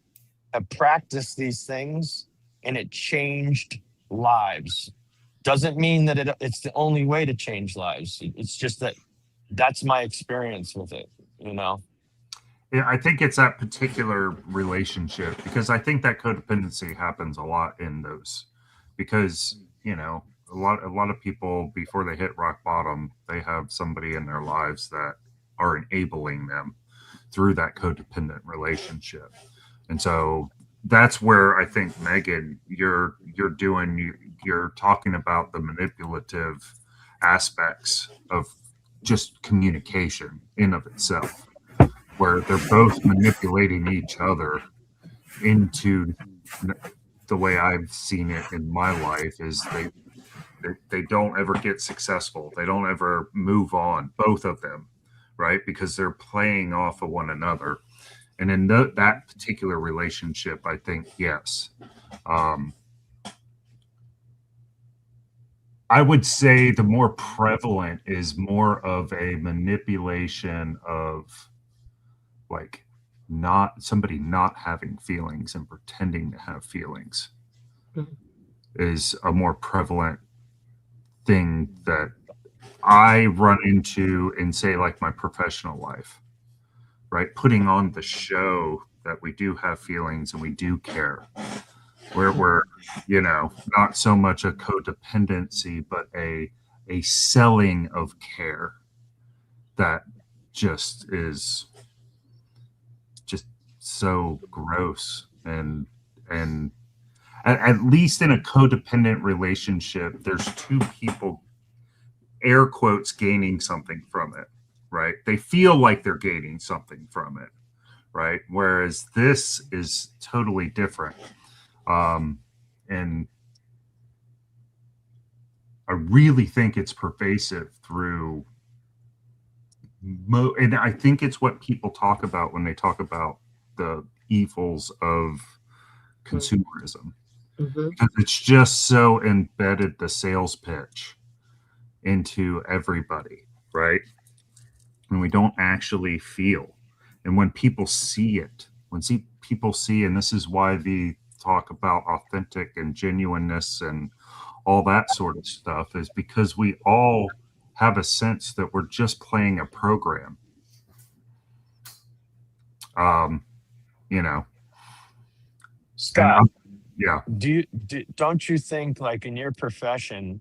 have practiced these things and it changed lives. Doesn't mean that it's the only way to change lives. It's just that that's my experience with it, you know? Yeah, I think it's that particular relationship because I think that codependency happens a lot in those because, a lot of people before they hit rock bottom, they have somebody in their lives that are enabling them through that codependent relationship. And so that's where I think, Megan, you're talking about the manipulative aspects of just communication in of itself, where they're both manipulating each other into the way I've seen it in my life is they don't ever get successful. They don't ever move on, both of them, right? Because they're playing off of one another. And in that particular relationship, I think, yes. I would say the more prevalent is more of a manipulation of, like, not somebody not having feelings and pretending to have feelings is a more prevalent thing that I run into in, say, like my professional life, right? Putting on the show that we do have feelings and we do care. Where we're, not so much a codependency, but a selling of care that just is just so gross. And at least in a codependent relationship, there's two people, air quotes, gaining something from it, right? They feel like they're gaining something from it, right? Whereas this is totally different. And I really think it's pervasive through, and I think it's what people talk about when they talk about the evils of consumerism. Because it's just so embedded, the sales pitch, into everybody, right? And we don't actually feel. And when people see it, people see, and this is why the talk about authentic and genuineness and all that sort of stuff, is because we all have a sense that we're just playing a program. Scott, yeah. Don't you think, like, in your profession,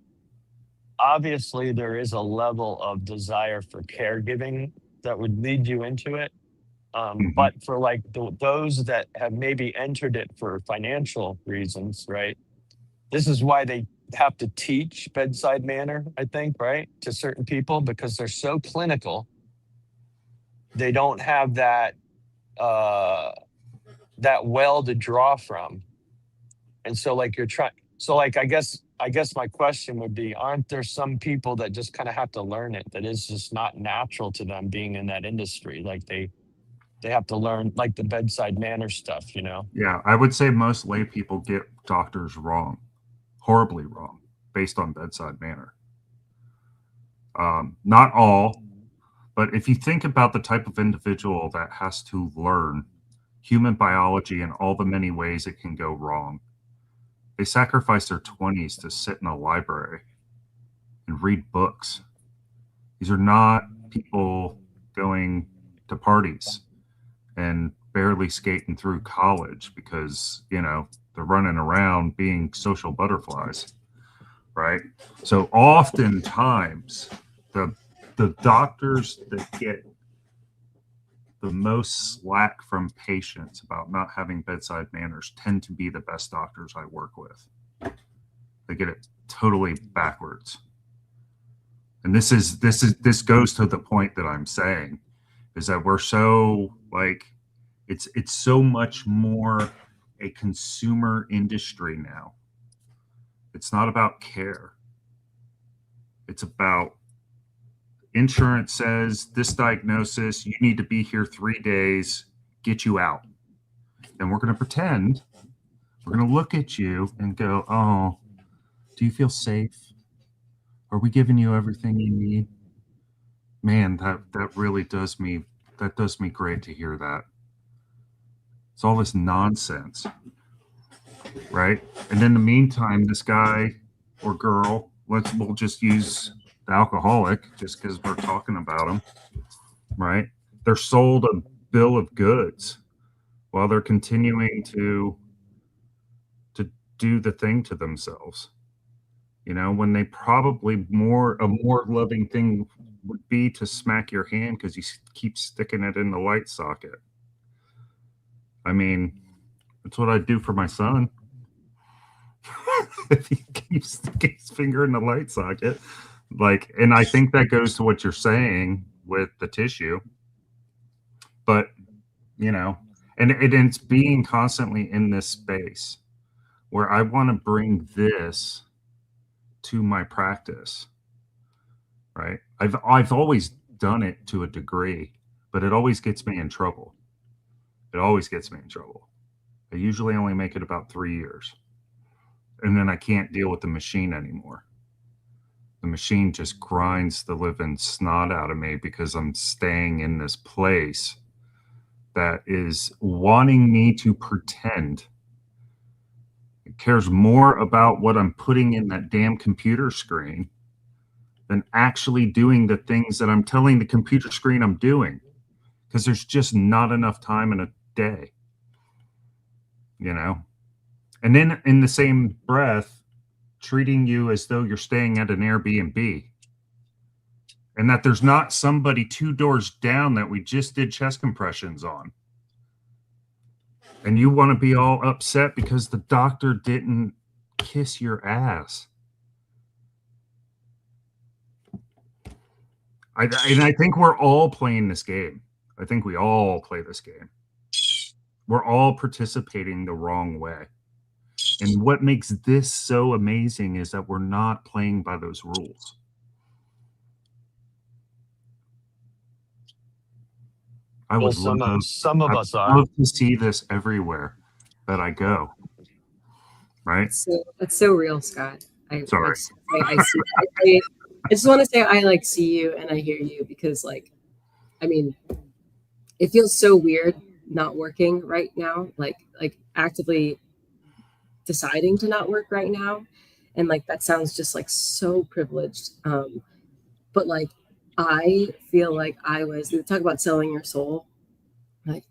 obviously there is a level of desire for caregiving that would lead you into it? But for like those that have maybe entered it for financial reasons, right? This is why they have to teach bedside manner, I think, right? To certain people, because they're so clinical. They don't have that that well to draw from. And so like you're trying, so like I guess my question would be, aren't there some people that just kind of have to learn it, that is just not natural to them being in that industry? Like they have to learn like the bedside manner stuff, you know? Yeah, I would say most lay people get doctors wrong, horribly wrong, based on bedside manner. Not all, but if you think about the type of individual that has to learn human biology and all the many ways it can go wrong, they sacrifice their 20s to sit in a library and read books. These are not people going to parties and barely skating through college because, they're running around being social butterflies, right? So oftentimes the doctors that get the most slack from patients about not having bedside manners tend to be the best doctors I work with. They get it totally backwards. And this goes to the point that I'm saying is that we're so like it's so much more a consumer industry now. It's not about care. It's about insurance says this diagnosis, you need to be here 3 days, get you out. And we're going to pretend, we're going to look at you and go, oh, do you feel safe? Are we giving you everything you need? Man, that really does me great to hear that. It's all this nonsense, right? And in the meantime, this guy or girl, we'll just use the alcoholic just because we're talking about them, right? They're sold a bill of goods while they're continuing to do the thing to themselves. When they probably a more loving thing would be to smack your hand because you keep sticking it in the light socket. I mean, that's what I'd do for my son. If he keeps sticking his finger in the light socket. And I think that goes to what you're saying with the tissue. But, and it's being constantly in this space where I want to bring this to my practice, right? I've always done it to a degree, but it always gets me in trouble. It always gets me in trouble. I usually only make it about 3 years. And then I can't deal with the machine anymore. The machine just grinds the living snot out of me because I'm staying in this place that is wanting me to pretend. It cares more about what I'm putting in that damn computer screen than actually doing the things that I'm telling the computer screen I'm doing, because there's just not enough time in a day, And then in the same breath, treating you as though you're staying at an Airbnb and that there's not somebody 2 doors down that we just did chest compressions on. And you want to be all upset because the doctor didn't kiss your ass. And I think we're all playing this game. I think we all play this game. We're all participating the wrong way. And what makes this so amazing is that we're not playing by those rules. I would Some of us I are. love to see this everywhere that I go. Right? So that's so real, Scott. Sorry. I just want to say I see you and I hear you because it feels so weird not working right now, like actively deciding to not work right now, and that sounds just so privileged, but I feel like we talk about selling your soul,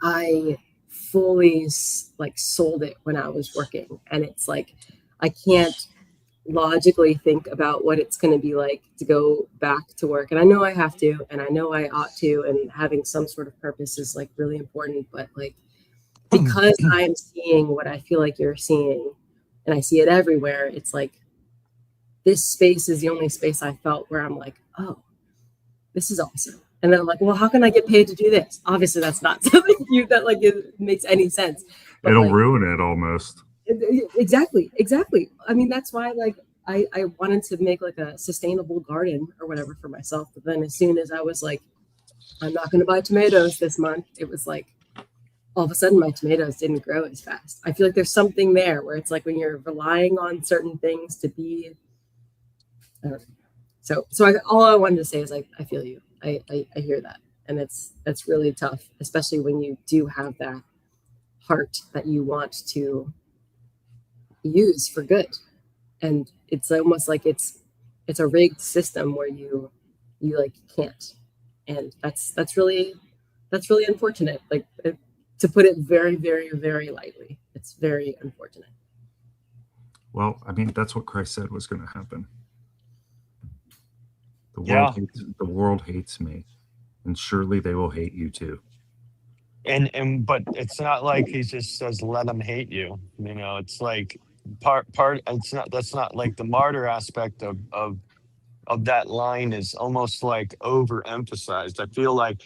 I fully sold it when I was working, and it's I can't logically think about what it's going to be like to go back to work, and I know I have to, and I know I ought to, and having some sort of purpose is really important, but because I'm seeing what I feel like you're seeing, and I see it everywhere, it's this space is the only space I felt where I'm oh, this is awesome. And then I'm well, how can I get paid to do this? Obviously, that's not something that it makes any sense. But It'll like, ruin it almost. exactly. I mean, that's why like I wanted to make like a sustainable garden or whatever for myself. But then as soon as I was like, I'm not going to buy tomatoes this month, it was like all of a sudden my tomatoes didn't grow as fast. I feel like there's something there where it's like when you're relying on certain things to be, I don't know. All I wanted to say is I feel you. I hear that. And that's really tough, especially when you do have that heart that you want to use for good. And it's almost like it's a rigged system where you like can't. And that's really unfortunate. Like to put it very, very, very lightly, it's very unfortunate. Well, I mean, that's what Christ said was going to happen. Yeah. The world hates me, and surely they will hate you too. And but it's not like he just says let them hate you. You know, it's like part. It's not, that's not like the martyr aspect of that line is almost like overemphasized. I feel like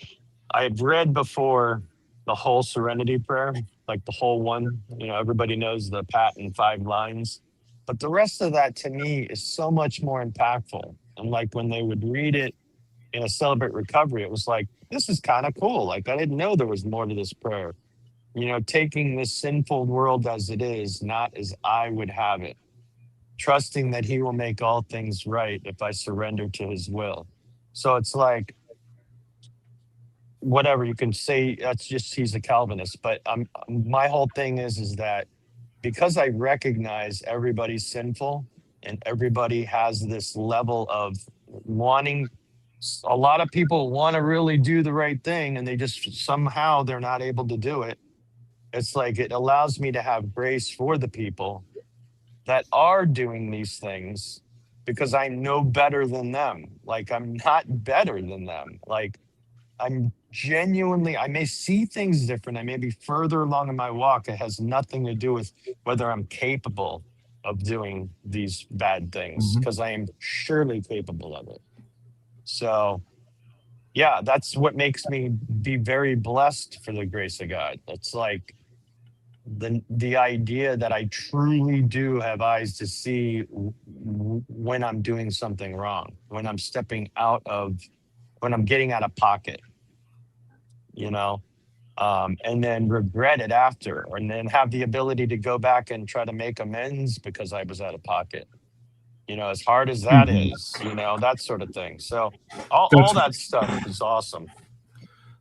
I've read before the whole Serenity Prayer, like the whole one. You know, everybody knows the pat and 5 lines, but the rest of that to me is so much more impactful. And like when they would read it in a Celebrate Recovery, it was like, this is kind of cool. Like I didn't know there was more to this prayer. You know, taking this sinful world as it is, not as I would have it, trusting that he will make all things right if I surrender to his will. So it's like, whatever you can say, that's just he's a Calvinist. But my whole thing is that because I recognize everybody's sinful and everybody has this level of wanting, a lot of people want to really do the right thing and they just somehow they're not able to do it. It's like it allows me to have grace for the people that are doing these things because I know better than them. Like I'm not better than them. Like I'm genuinely, I may see things different. I may be further along in my walk. It has nothing to do with whether I'm capable of doing these bad things, because I am surely capable of it. So, yeah, that's what makes me be very blessed for the grace of God. It's like the idea that I truly do have eyes to see when I'm doing something wrong, when I'm stepping out of, when I'm getting out of pocket, you know, and then regret it after, and then have the ability to go back and try to make amends because I was out of pocket. You know, as hard as that is, you know, that sort of thing. So all That's that stuff is awesome.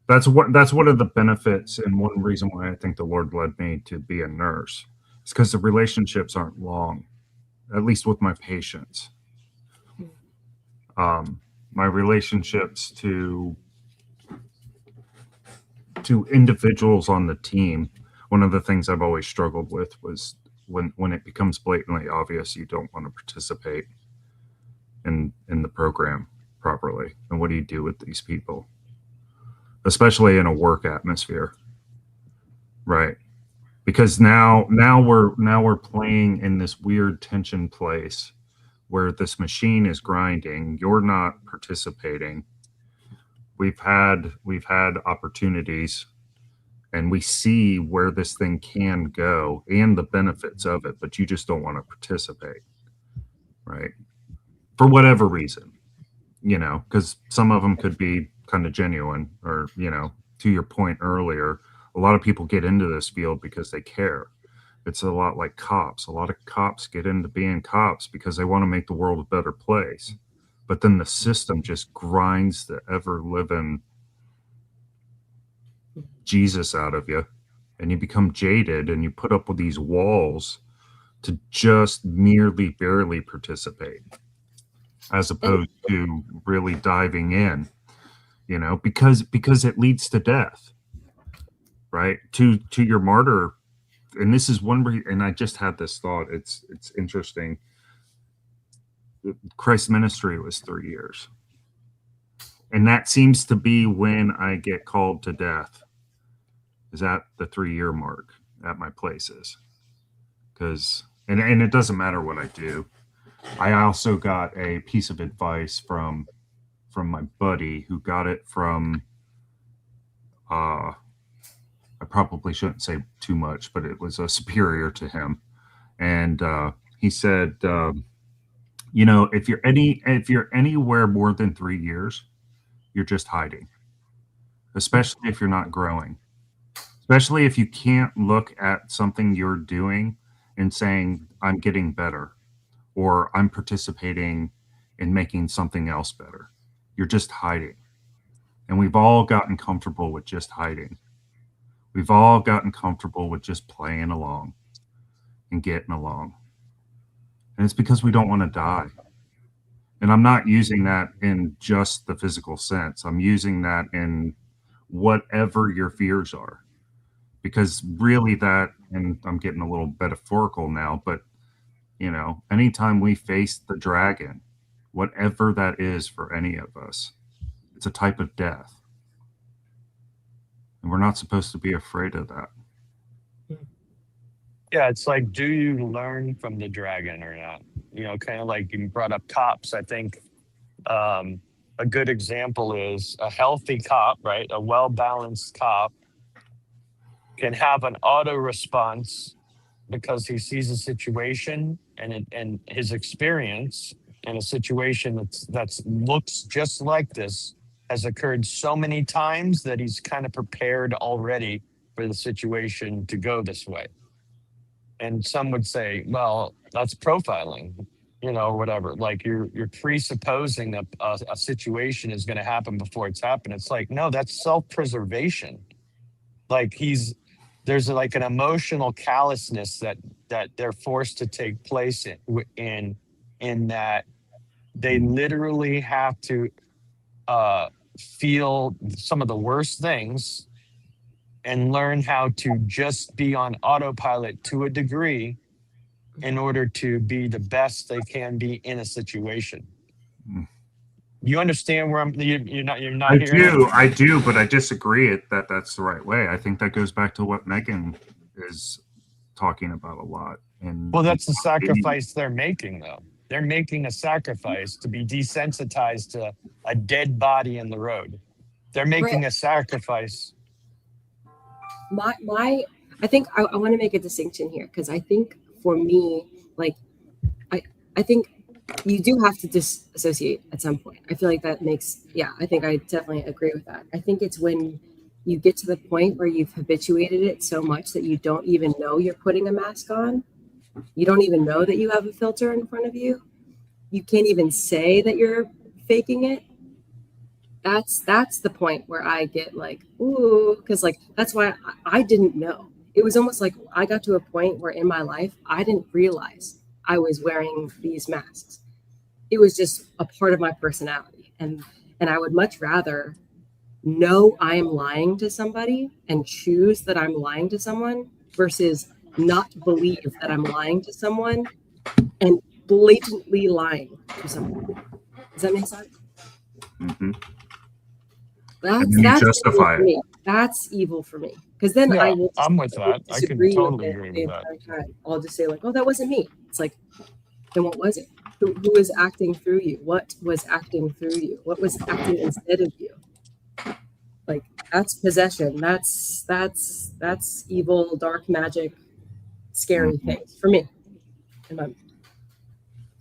that's one of the benefits, and one reason why I think the Lord led me to be a nurse. It's because the relationships aren't long, at least with my patients. My relationships to individuals on the team. One of the things I've always struggled with was when it becomes blatantly obvious you don't want to participate in the program properly, and what do you do with these people, especially in a work atmosphere, right? Because now we're playing in this weird tension place where this machine is grinding, you're not participating. We've had opportunities and we see where this thing can go and the benefits of it, but you just don't want to participate, right? For whatever reason, you know, because some of them could be kind of genuine, or, you know, to your point earlier, a lot of people get into this field because they care. It's a lot like cops. A lot of cops get into being cops because they want to make the world a better place. But then the system just grinds the ever living Jesus out of you, and you become jaded and you put up with these walls to just merely barely participate, as opposed to really diving in, you know, because it leads to death, right? To your martyr. And this is and I just had this thought. It's interesting. Christ's ministry was 3 years. And that seems to be when I get called to death, is at the 3-year mark at my places. Because, and it doesn't matter what I do. I also got a piece of advice from my buddy who got it from, I I probably shouldn't say too much, but it was a superior to him, and he said, if you're anywhere more than 3 years, you're just hiding, especially if you're not growing, especially if you can't look at something you're doing and saying, I'm getting better, or I'm participating in making something else better. You're just hiding. And we've all gotten comfortable with just hiding. We've all gotten comfortable with just playing along and getting along. And it's because we don't want to die. And I'm not using that in just the physical sense. I'm using that in whatever your fears are. Because really that, and I'm getting a little metaphorical now, but anytime we face the dragon, whatever that is for any of us, it's a type of death. And we're not supposed to be afraid of that. Yeah, it's like, do you learn from the dragon or not? Kind of like you brought up cops. I think a good example is a healthy cop, right? A well-balanced cop can have an auto response because he sees a situation and his experience in a situation that's looks just like this has occurred so many times that he's kind of prepared already for the situation to go this way. And some would say, well, that's profiling, or whatever. Like you're presupposing that a situation is going to happen before it's happened. It's like, no, that's self-preservation. Like there's like an emotional callousness that they're forced to take place in that they literally have to feel some of the worst things and learn how to just be on autopilot to a degree in order to be the best they can be in a situation. You understand where you're not I do, but I disagree that that's the right way. I think that goes back to what Megan is talking about a lot. And well, that's the sacrifice they're making, though. They're making a sacrifice to be desensitized to a dead body in the road. They're making a sacrifice. I think I want to make a distinction here, because I think for me, like I think you do have to disassociate at some point. I feel like that makes, I think I definitely agree with that. I think it's when you get to the point where you've habituated it so much that you don't even know you're putting a mask on. You don't even know that you have a filter in front of you. You can't even say that you're faking it. That's the point where I get like, ooh, because like that's why I didn't know. It was almost like I got to a point where in my life I didn't realize I was wearing these masks. It was just a part of my personality, and I would much rather know I am lying to somebody and choose that I'm lying to someone versus not believe that I'm lying to someone and blatantly lying to someone. Does that make sense? Mm-hmm. That's justify it. That's evil for me, because then I will. I'm with that. I can totally agree with that. I'll just say like, "Oh, that wasn't me." It's like, then what was it? Who was acting through you? What was acting through you? What was acting instead of you? Like that's possession. That's evil, dark magic, scary things for me.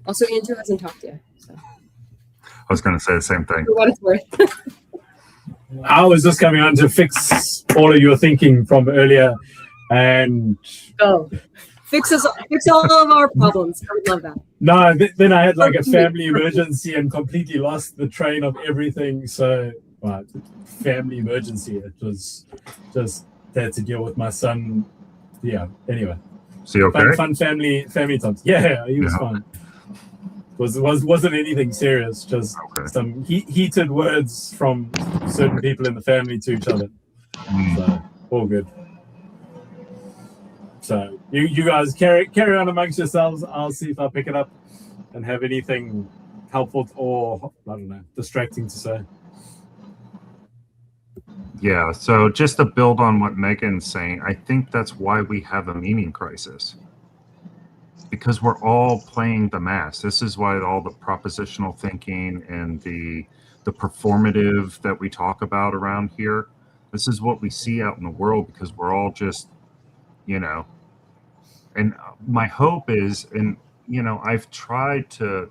Also, Andrew hasn't talked yet. So. I was going to say the same thing. For what it's worth. I was just coming on to fix all of your thinking from earlier, and fix all of our problems. I would love that. No, then I had like a family emergency and completely lost the train of everything. So, family emergency. It was just had to deal with my son. Yeah. Anyway. See, okay. Fun family times. Yeah, he was fine. Wasn't anything serious, just some heated words from certain people in the family to each other. So all good. So you guys carry on amongst yourselves. I'll see if I pick it up and have anything helpful or I don't know, distracting to say. Yeah, so just to build on what Megan's saying, I think that's why we have a meaning crisis. Because we're all playing the mask. This is why all the propositional thinking and the performative that we talk about around here, This is what we see out in the world because we're all just, you know. And my hope is, and you know, I've tried through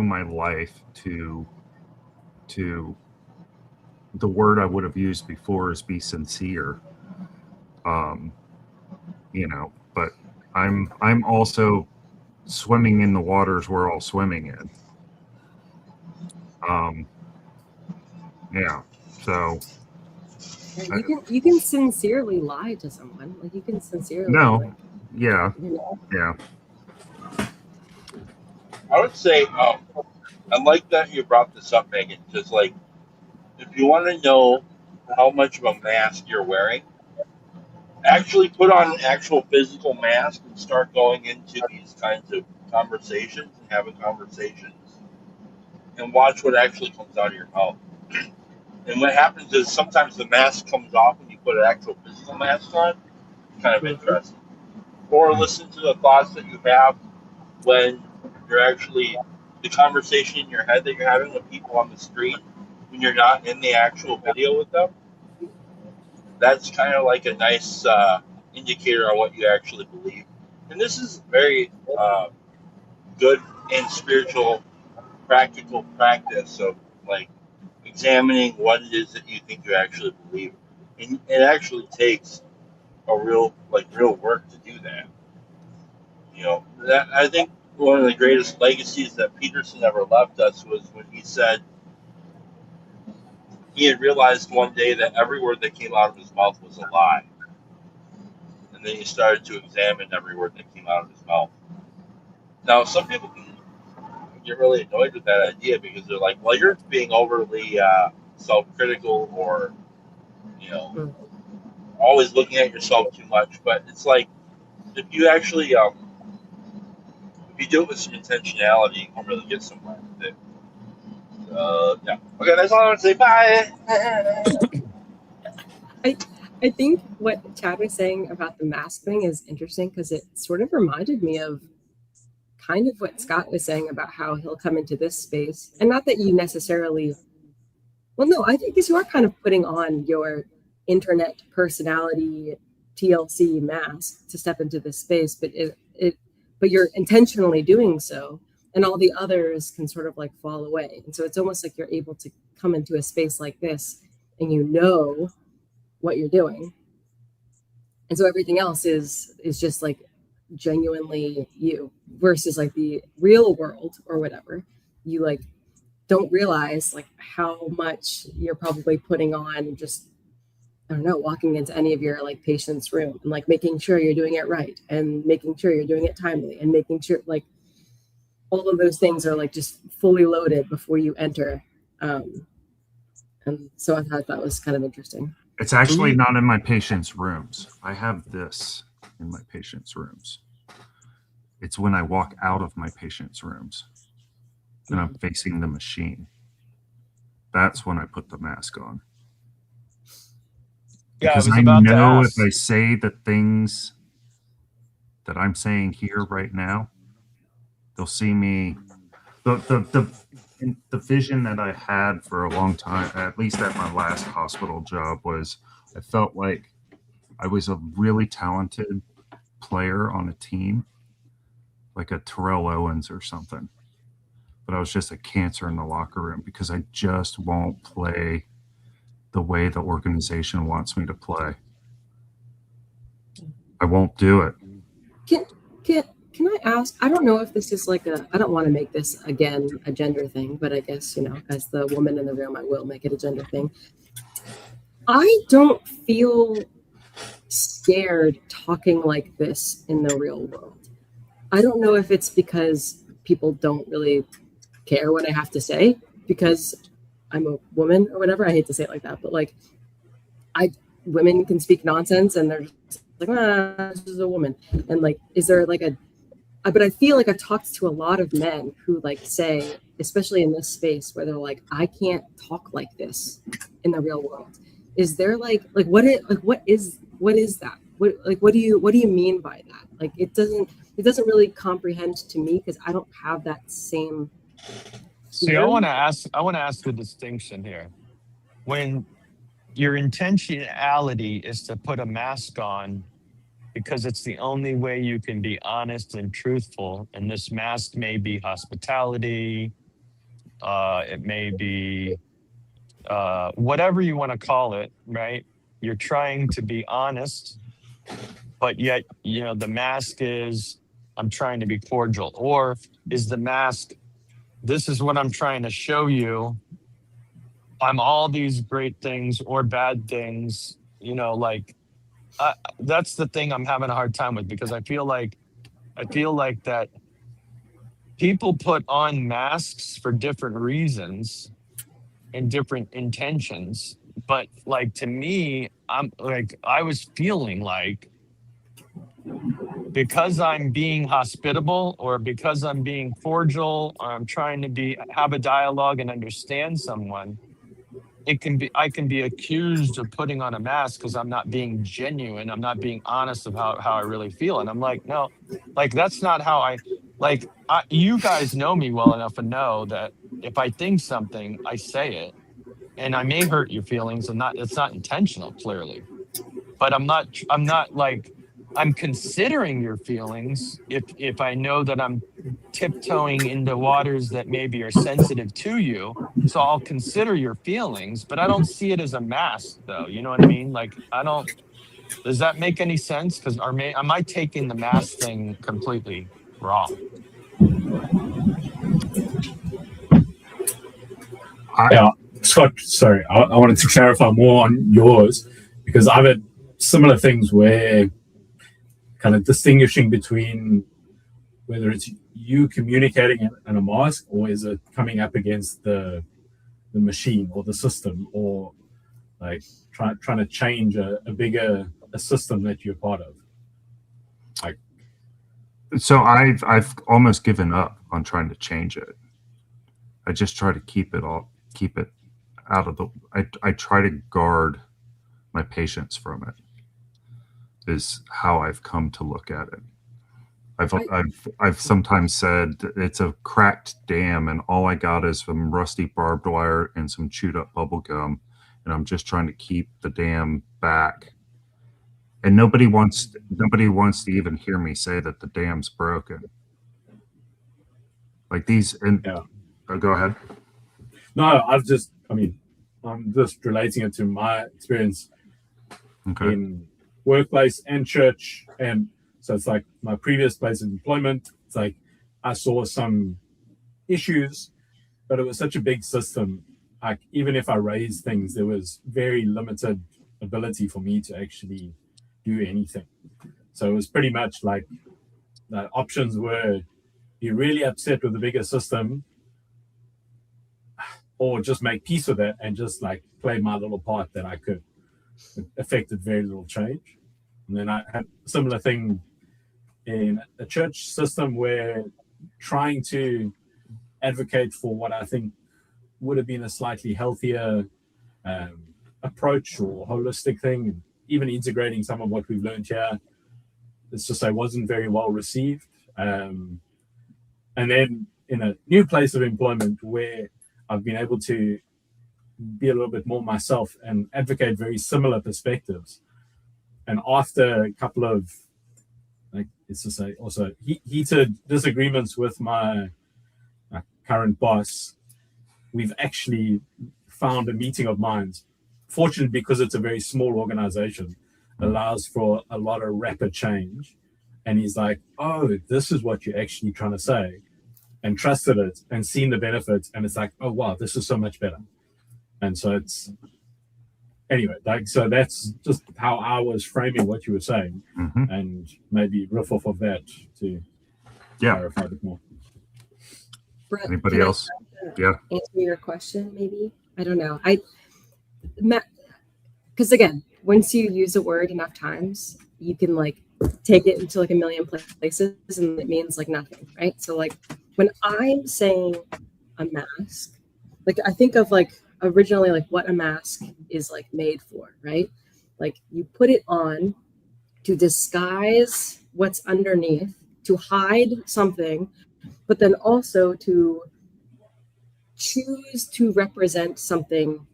my life to the word I would have used before is be sincere. You know, but I'm also swimming in the waters we're all swimming in. Yeah. So you can sincerely lie to someone. Like you can sincerely like, yeah. you know. Yeah. I would say, I like that you brought this up, Megan, because like, if you want to know how much of a mask you're wearing, actually put on an actual physical mask and start going into these kinds of conversations and having conversations, and watch what actually comes out of your mouth. And what happens is sometimes the mask comes off when you put an actual physical mask on. Kind of interesting. Or listen to the thoughts that you have when you're actually the conversation in your head that you're having with people on the street when you're not in the actual video with them. That's kind of like a nice indicator on what you actually believe. And this is very good and spiritual, practical practice of like examining what it is that you think you actually believe. And it actually takes a real work to do that. You know, that I think one of the greatest legacies that Peterson ever left us was when he said he had realized one day that every word that came out of his mouth was a lie. And then he started to examine every word that came out of his mouth. Now, some people can get really annoyed with that idea because they're like, well, you're being overly self-critical or, you know, always looking at yourself too much. But it's like, if you actually, if you do it with some intentionality, you can really get somewhere with it. Yeah. Okay, that's all I want to say. Bye. I think what Chad was saying about the mask thing is interesting because it sort of reminded me of kind of what Scott was saying about how he'll come into this space. And not that you necessarily, well, no, I think because you are kind of putting on your internet personality TLC mask to step into this space, but but you're intentionally doing so. And all the others can sort of like fall away. And so it's almost like you're able to come into a space like this and you know what you're doing, and so everything else is just like genuinely you, versus like the real world or whatever, you like don't realize like how much you're probably putting on, just I don't know, walking into any of your like patient's room and like making sure you're doing it right and making sure you're doing it timely and making sure like all of those things are like just fully loaded before you enter. And so I thought that was kind of interesting. It's actually not in my patient's rooms. I have this in my patient's rooms. It's when I walk out of my patient's rooms and I'm facing the machine. That's when I put the mask on. Yeah, Because I know if I say the things that I'm saying here right now, they'll see me. The vision that I had for a long time, at least at my last hospital job, was I felt like I was a really talented player on a team, like a Terrell Owens or something. But I was just a cancer in the locker room because I just won't play the way the organization wants me to play. I won't do it. Can I ask, I don't know if this is like I don't want to make this again a gender thing, but I guess, you know, as the woman in the room, I will make it a gender thing. I don't feel scared talking like this in the real world. I don't know if it's because people don't really care what I have to say because I'm a woman or whatever. I hate to say it like that, but like women can speak nonsense and they're just like, this is a woman. And like, is there like but I feel like I've talked to a lot of men who like say, especially in this space where they're like, I can't talk like this in the real world. Is there what is that? What do you mean by that? Like, it doesn't really comprehend to me because I don't have that same. See, I want to ask the distinction here. When your intentionality is to put a mask on because it's the only way you can be honest and truthful. And this mask may be hospitality, it may be whatever you want to call it, right? You're trying to be honest, but yet, the mask is, I'm trying to be cordial. Or is the mask, this is what I'm trying to show you. I'm all these great things or bad things, that's the thing I'm having a hard time with, because I feel like that people put on masks for different reasons and different intentions. But like, to me, I was feeling like, because I'm being hospitable, or because I'm being cordial, or I'm trying to have a dialogue and understand someone, I can be accused of putting on a mask because I'm not being genuine. I'm not being honest about how I really feel. And I'm like, no, like, that's not how you guys know me well enough to know that if I think something, I say it, and I may hurt your feelings, and it's not intentional, clearly, but I'm considering your feelings if I know that I'm tiptoeing into waters that maybe are sensitive to you. So I'll consider your feelings, but I don't see it as a mask, though. You know what I mean? Like, I don't. Does that make any sense? Because am I taking the mask thing completely wrong? Yeah, Scott, sorry, I wanted to clarify more on yours, because I've had similar things where kind of distinguishing between whether it's you communicating in a mask, or is it coming up against the machine or the system, or like trying to change a bigger system that you're part of. Like, so I've almost given up on trying to change it. I just try to keep it out of the. I try to guard my patients from it. Is how I've come to look at it. I've sometimes said it's a cracked dam, and all I got is some rusty barbed wire and some chewed up bubble gum, and I'm just trying to keep the dam back. And nobody wants to even hear me say that the dam's broken. Like these, and yeah. Go ahead. No, I'm just relating it to my experience in workplace and church, and so it's like my previous place of employment. It's like I saw some issues, but it was such a big system. Like, even if I raised things, there was very limited ability for me to actually do anything. So it was pretty much like the options were be really upset with the bigger system, or just make peace with it and just like play my little part that I could. It affected very little change. And then I had a similar thing in a church system where trying to advocate for what I think would have been a slightly healthier approach or holistic thing, even integrating some of what we've learned here, let's just say, wasn't very well received. And then in a new place of employment where I've been able to be a little bit more myself and advocate very similar perspectives. And after a couple of, like, let's just say, also heated disagreements with my current boss, we've actually found a meeting of minds. Fortunately, because it's a very small organization, allows for a lot of rapid change. And he's like, oh, this is what you're actually trying to say, and trusted it and seen the benefits. And it's like, oh, wow, this is so much better. And so it's, anyway, like, so that's just how I was framing what you were saying, and maybe riff off of that to clarify a bit more. Brett, anybody else? Answer your question, maybe? I don't know. Because again, once you use a word enough times, you can like take it into like a million places, and it means like nothing, right? So like when I'm saying a mask, like I think of like originally like what a mask is like made for, right? Like you put it on to disguise what's underneath, to hide something, but then also to choose to represent something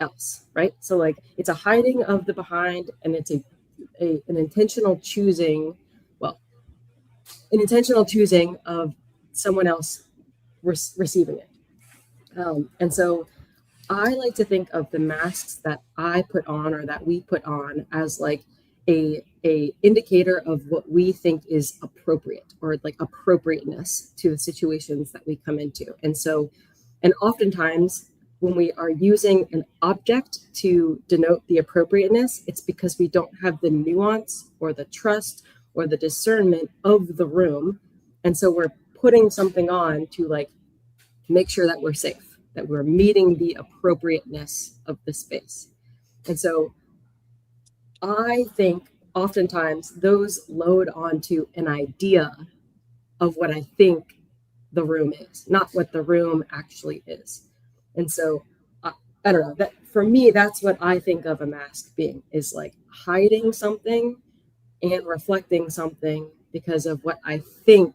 else, right? So like it's a hiding of the behind, and it's an intentional choosing, well, an intentional choosing of someone else receiving it. And so I like to think of the masks that I put on or that we put on as like a indicator of what we think is appropriate, or like appropriateness to the situations that we come into. And so, and oftentimes when we are using an object to denote the appropriateness, it's because we don't have the nuance or the trust or the discernment of the room. And so we're putting something on to like make sure that we're safe, that we're meeting the appropriateness of the space. And so I think oftentimes those load onto an idea of what I think the room is, not what the room actually is. And so I don't know, that for me, that's what I think of a mask being, is like hiding something and reflecting something because of what I think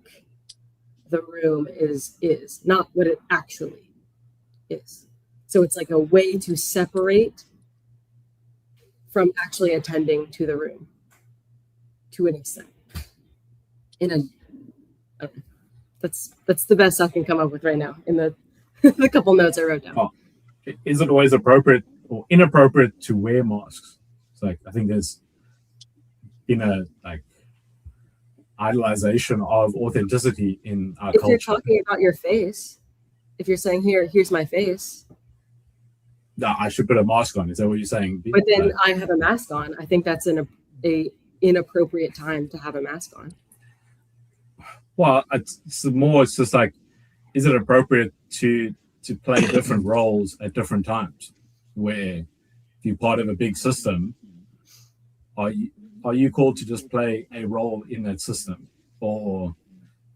the room is not what it actually is. So it's like a way to separate from actually attending to the room to an extent. That's the best I can come up with right now in the the couple notes I wrote down. Oh, is it always appropriate or inappropriate to wear masks? It's like, I think there's been a like idolization of authenticity in our if culture. You're talking about your face, if you're saying here's my face, no, I should put a mask on. Is that what you're saying? But then I have a mask on. I think that's a inappropriate time to have a mask on. Well, it's just like, is it appropriate to play different roles at different times? Where if you're part of a big system, are you called to just play a role in that system, or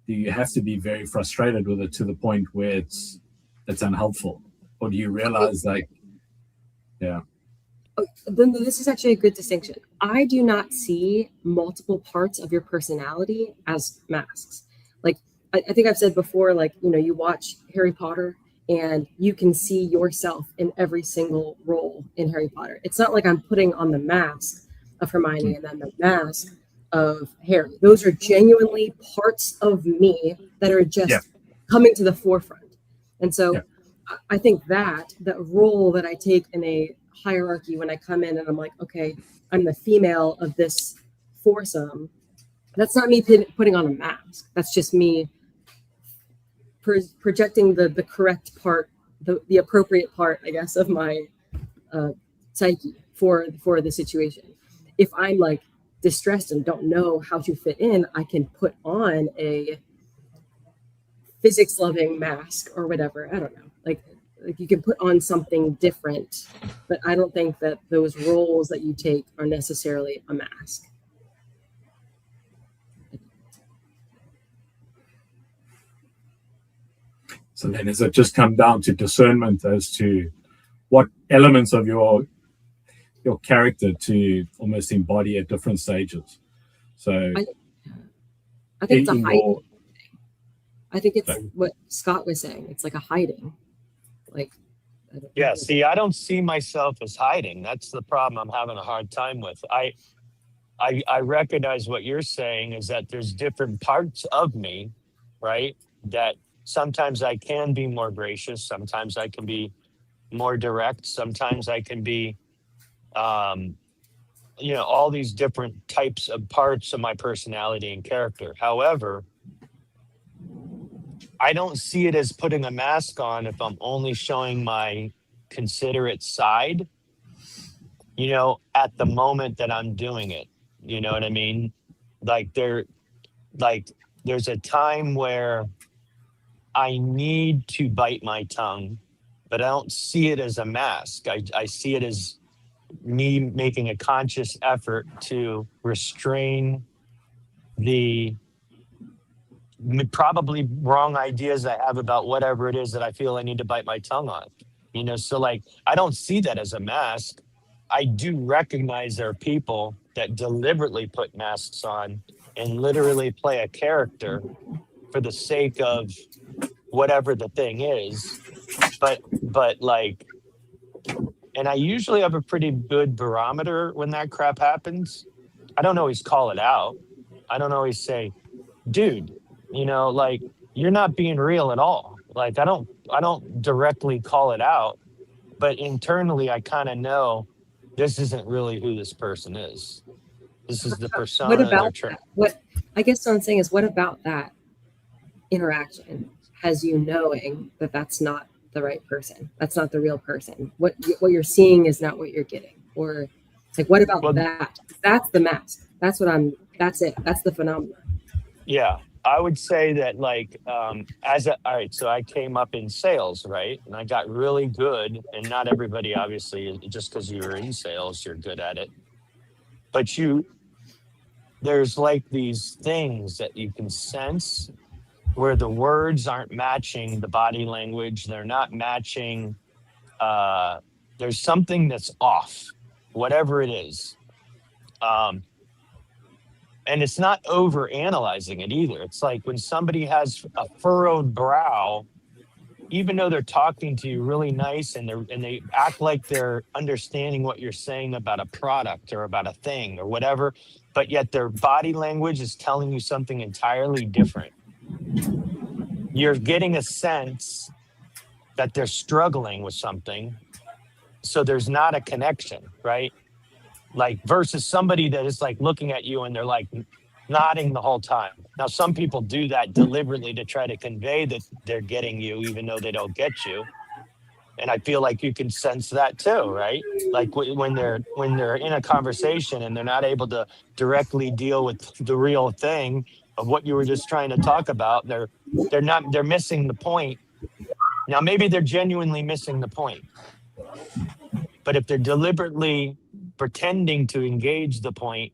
do you have to be very frustrated with it to the point where it's unhelpful, or do you realize like, yeah? Then this is actually a good distinction. I do not see multiple parts of your personality as masks. Like I think I've said before, like, you know, you watch Harry Potter and you can see yourself in every single role in Harry Potter. It's not like I'm putting on the mask of Hermione and then the mask of Harry. Those are genuinely parts of me that are just coming to the forefront. And so I think that role that I take in a hierarchy when I come in and I'm like, okay, I'm the female of this foursome. That's not me putting on a mask. That's just me projecting the correct part, the appropriate part, I guess, of my psyche for the situation. If I'm like distressed and don't know how to fit in, I can put on a physics loving mask or whatever. I don't know. Like you can put on something different, but I don't think that those roles that you take are necessarily a mask. So then does it just come down to discernment as to what elements of your character to almost embody at different stages? So I think it's a hiding. I think it's what Scott was saying. It's like a hiding. Like, yeah, see, I don't see myself as hiding. That's the problem I'm having a hard time with. I recognize what you're saying is that there's different parts of me, right? That sometimes I can be more gracious. Sometimes I can be more direct. Sometimes I can be, all these different types of parts of my personality and character. However, I don't see it as putting a mask on if I'm only showing my considerate side, at the moment that I'm doing it. You know what I mean? There's a time where I need to bite my tongue, but I don't see it as a mask. I see it as me making a conscious effort to restrain the probably wrong ideas I have about whatever it is that I feel I need to bite my tongue on. So like, I don't see that as a mask. I do recognize there are people that deliberately put masks on and literally play a character for the sake of whatever the thing is. But like, And I usually have a pretty good barometer when that crap happens. I don't always call it out. I don't always say, dude, like you're not being real at all. Like I don't directly call it out, but internally I kind of know this isn't really who this person is. This is the What persona they're about trying. that? What I guess what I'm saying is, what about that interaction has you knowing that that's not the right person? That's not the real person. What you're seeing is not what you're getting. Or like, what about Well, that? That's the mask. That's what I'm. That's it. That's the phenomenon. yeah, I would say that all right, so I came up in sales, right? And I got really good, and not everybody obviously just because you're in sales, you're good at it. But there's like these things that you can sense where the words aren't matching the body language. They're not matching. There's something that's off, whatever it is. Um, and it's not over analyzing it either. It's like when somebody has a furrowed brow, even though they're talking to you really nice and they act like they're understanding what you're saying about a product or about a thing or whatever, but yet their body language is telling you something entirely different. You're getting a sense that they're struggling with something. So there's not a connection, right? Like versus somebody that is like looking at you and they're like nodding the whole time. Now, some people do that deliberately to try to convey that they're getting you, even though they don't get you. And I feel like you can sense that too, right? Like when they're in a conversation and they're not able to directly deal with the real thing of what you were just trying to talk about. They're missing the point. Now, maybe they're genuinely missing the point. But if they're deliberately pretending to engage the point,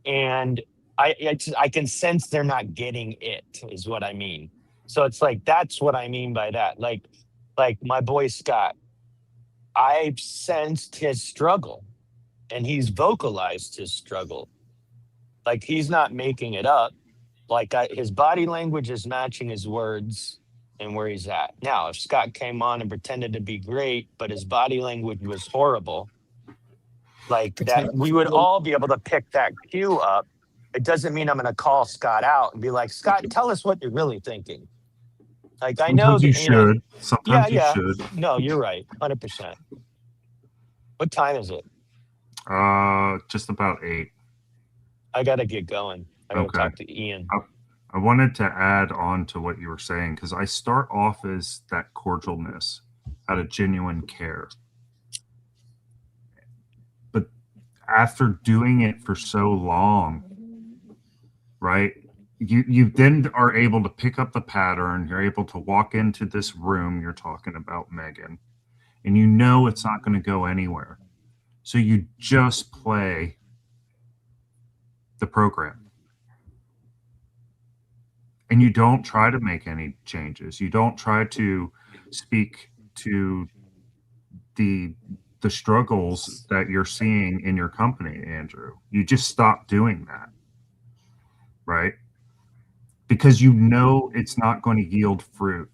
and I can sense they're not getting it, is what I mean. So it's like that's what I mean by that. Like my boy Scott, I've sensed his struggle, and he's vocalized his struggle. Like he's not making it up. Like his body language is matching his words and where he's at. Now, if Scott came on and pretended to be great, but his body language was horrible, like that, we would all be able to pick that cue up. It doesn't mean I'm going to call Scott out and be like, Scott, tell us what you're really thinking. Like, I know Sometimes you that, should. Sometimes you yeah. should. No, you're right. 100%. What time is it? Just about 8. I got to get going. I got to Okay. talk to Ian. I wanted to add on to what you were saying because I start off as that cordialness out of genuine care. But after doing it for so long, right, you then are able to pick up the pattern. You're able to walk into this room you're talking about, Megan, and you know it's not going to go anywhere. So you just play the program. And you don't try to make any changes. You don't try to speak to the struggles that you're seeing in your company, Andrew. You just stop doing that, right? Because you know it's not going to yield fruit.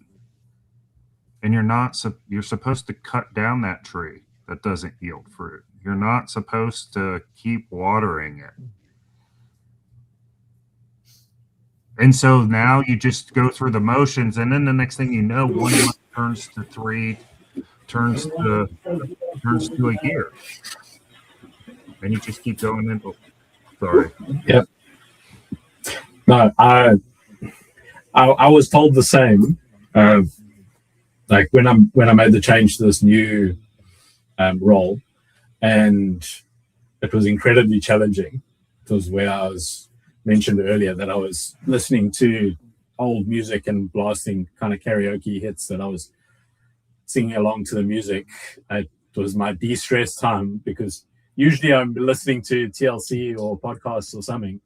And you're supposed to cut down that tree that doesn't yield fruit. You're not supposed to keep watering it. And so now you just go through the motions, and then the next thing you know, 1 month turns to 3, turns to a year, and you just keep going into. Sorry. Yep. No, I was told the same. Like when I made the change to this new role, and it was incredibly challenging. It was where I was mentioned earlier that I was listening to old music and blasting kind of karaoke hits that I was singing along to the music. It was my de-stress time because usually I'm listening to TLC or podcasts or something,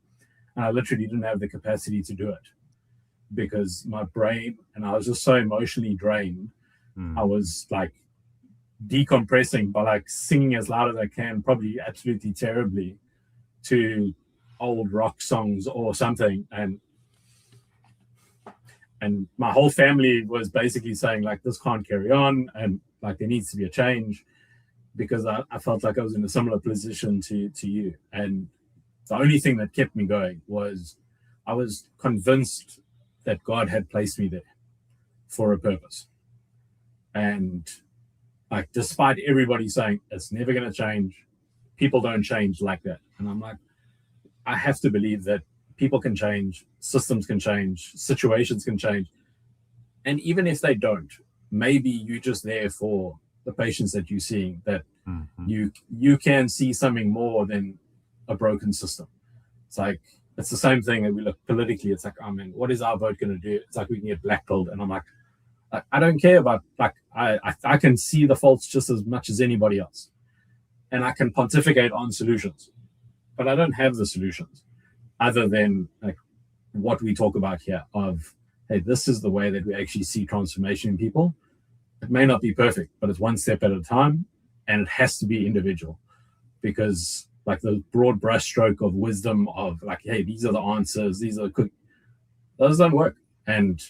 and I literally didn't have the capacity to do it because my brain, and I was just so emotionally drained. I was like decompressing by like singing as loud as I can, probably absolutely terribly, to old rock songs or something, and my whole family was basically saying like this can't carry on and like there needs to be a change. because I felt like I was in a similar position to you. And the only thing that kept me going was I was convinced that God had placed me there for a purpose. And like, despite everybody saying it's never going to change, people don't change like that. And I'm like, I have to believe that people can change, systems can change, situations can change. And even if they don't, maybe you're just there for the patients that you're seeing, that you can see something more than a broken system. It's like, it's the same thing that we look politically. It's like, oh man, what is our vote going to do? It's like we can get blackpilled. And I'm like, I don't care about, like, I can see the faults just as much as anybody else. And I can pontificate on solutions, but I don't have the solutions other than like what we talk about here of, hey, this is the way that we actually see transformation in people. It may not be perfect, but it's one step at a time, and it has to be individual, because like the broad brushstroke of wisdom of like, hey, these are the answers, these are quick, those don't work. And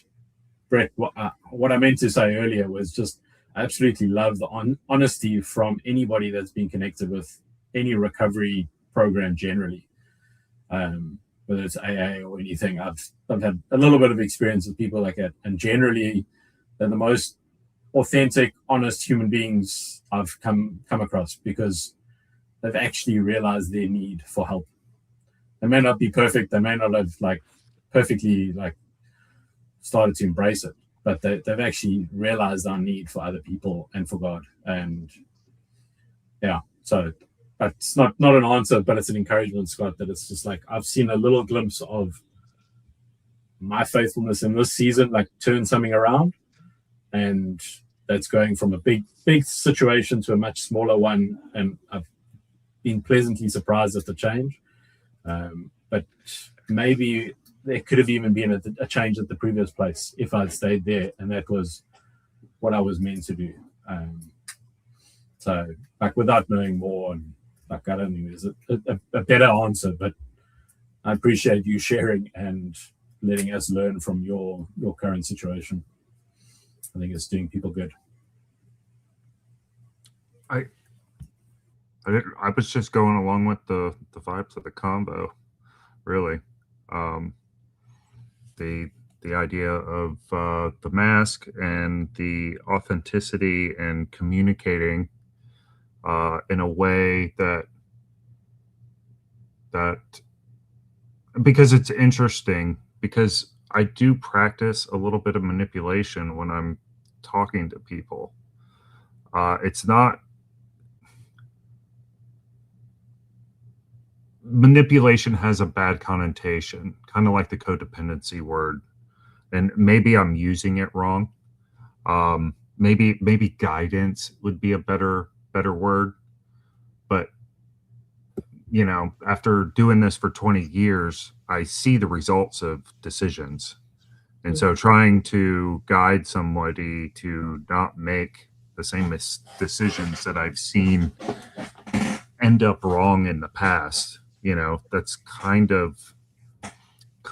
Brett, what I meant to say earlier was just, I absolutely love the honesty from anybody that's been connected with any recovery program generally, whether it's AA or anything. I've had a little bit of experience with people like that, and generally they're the most authentic, honest human beings I've come across, because they've actually realized their need for help. They may not be perfect, they may not have like perfectly like started to embrace it, but they've actually realized our need for other people and for God. And yeah, so it's not an answer, but it's an encouragement, Scott, that it's just like, I've seen a little glimpse of my faithfulness in this season, like turn something around. And that's going from a big situation to a much smaller one. And I've been pleasantly surprised at the change. But maybe there could have even been a change at the previous place if I'd stayed there, and that was what I was meant to do. So, like, without knowing more, and like, I don't think there's a better answer, but I appreciate you sharing and letting us learn from your current situation. I think it's doing people good. I was just going along with the vibes of the combo, really. The idea of the mask and the authenticity and communicating in a way that because it's interesting, because I do practice a little bit of manipulation when I'm talking to people. It's not manipulation has a bad connotation, kind of like the codependency word, and maybe I'm using it wrong. Maybe guidance would be a better word, but you know, after doing this for 20 years, I see the results of decisions. And so trying to guide somebody to not make the same decisions that I've seen end up wrong in the past, you know, that's kind of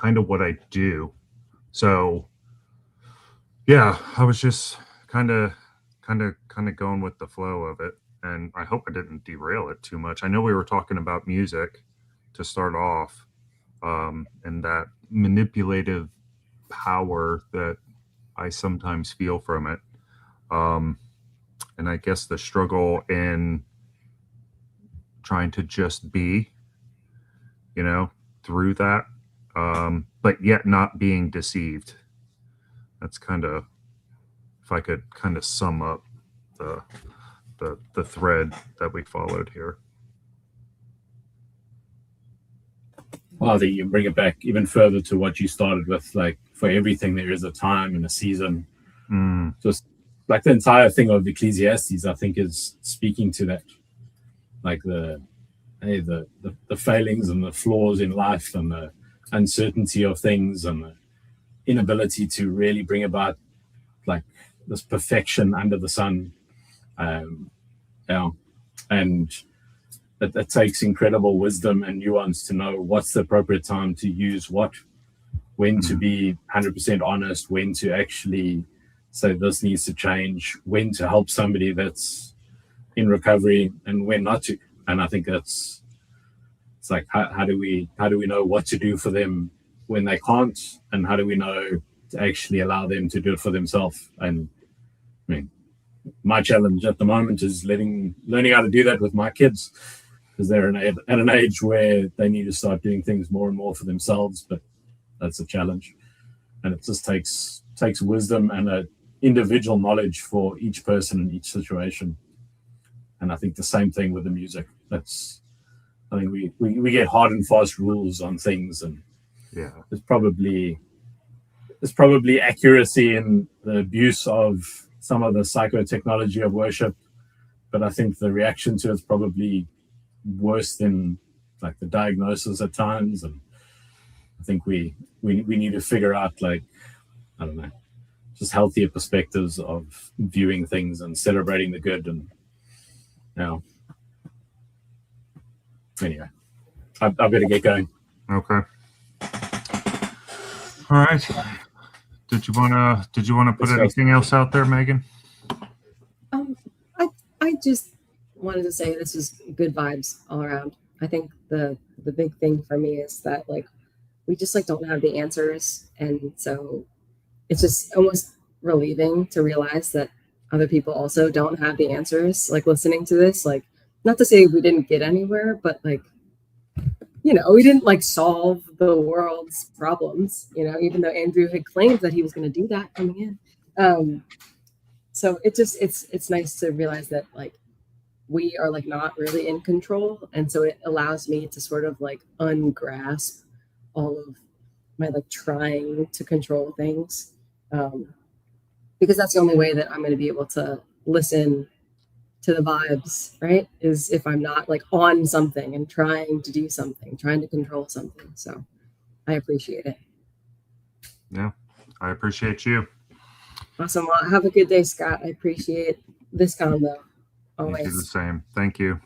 what I do. So yeah, I was just kind of going with the flow of it, and I hope I didn't derail it too much. I know we were talking about music to start off, and that manipulative power that I sometimes feel from it, and I guess the struggle in trying to just be, you know, through that, but yet not being deceived. That's kind of, if I could kind of sum up the thread that we followed here. Well, I think you bring it back even further to what you started with, like, for everything there is a time and a season. Just like the entire thing of Ecclesiastes, I think, is speaking to that, like the failings and the flaws in life and the uncertainty of things and the inability to really bring about like this perfection under the sun. And that takes incredible wisdom and nuance to know what's the appropriate time to use what, when to be 100% honest, when to actually say this needs to change, when to help somebody that's in recovery and when not to. And I think it's like how do we know what to do for them when they can't, and how do we know to actually allow them to do it for themselves? And I mean, my challenge at the moment is learning how to do that with my kids, because they're at an age where they need to start doing things more and more for themselves. But that's a challenge, and it just takes wisdom and a individual knowledge for each person in each situation. And I think the same thing with the music. I think we get hard and fast rules on things, and Yeah. there's probably accuracy in the abuse of some of the psychotechnology of worship, but I think the reaction to it's probably worse than like the diagnosis at times. And I think we need to figure out, like, I don't know, just healthier perspectives of viewing things and celebrating the good. And anyway, I better get going. Okay. All right. Did you wanna put anything else out there, Megan? I just wanted to say this is good vibes all around. I think the big thing for me is that, like, we just like don't have the answers, and so it's just almost relieving to realize that other people also don't have the answers. Like, listening to this, like, not to say we didn't get anywhere, but like, we didn't like solve the world's problems, even though Andrew had claimed that he was going to do that coming in. So it's nice to realize that, like, we are like not really in control, and so it allows me to sort of like ungrasp all of my like trying to control things, because that's the only way that I'm going to be able to listen to the vibes, right? Is if I'm not like on something and trying to do something, trying to control something. So I appreciate it. Yeah, I appreciate you. Awesome. Well, have a good day, Scott. I appreciate this combo. You do the Always. same. Thank you.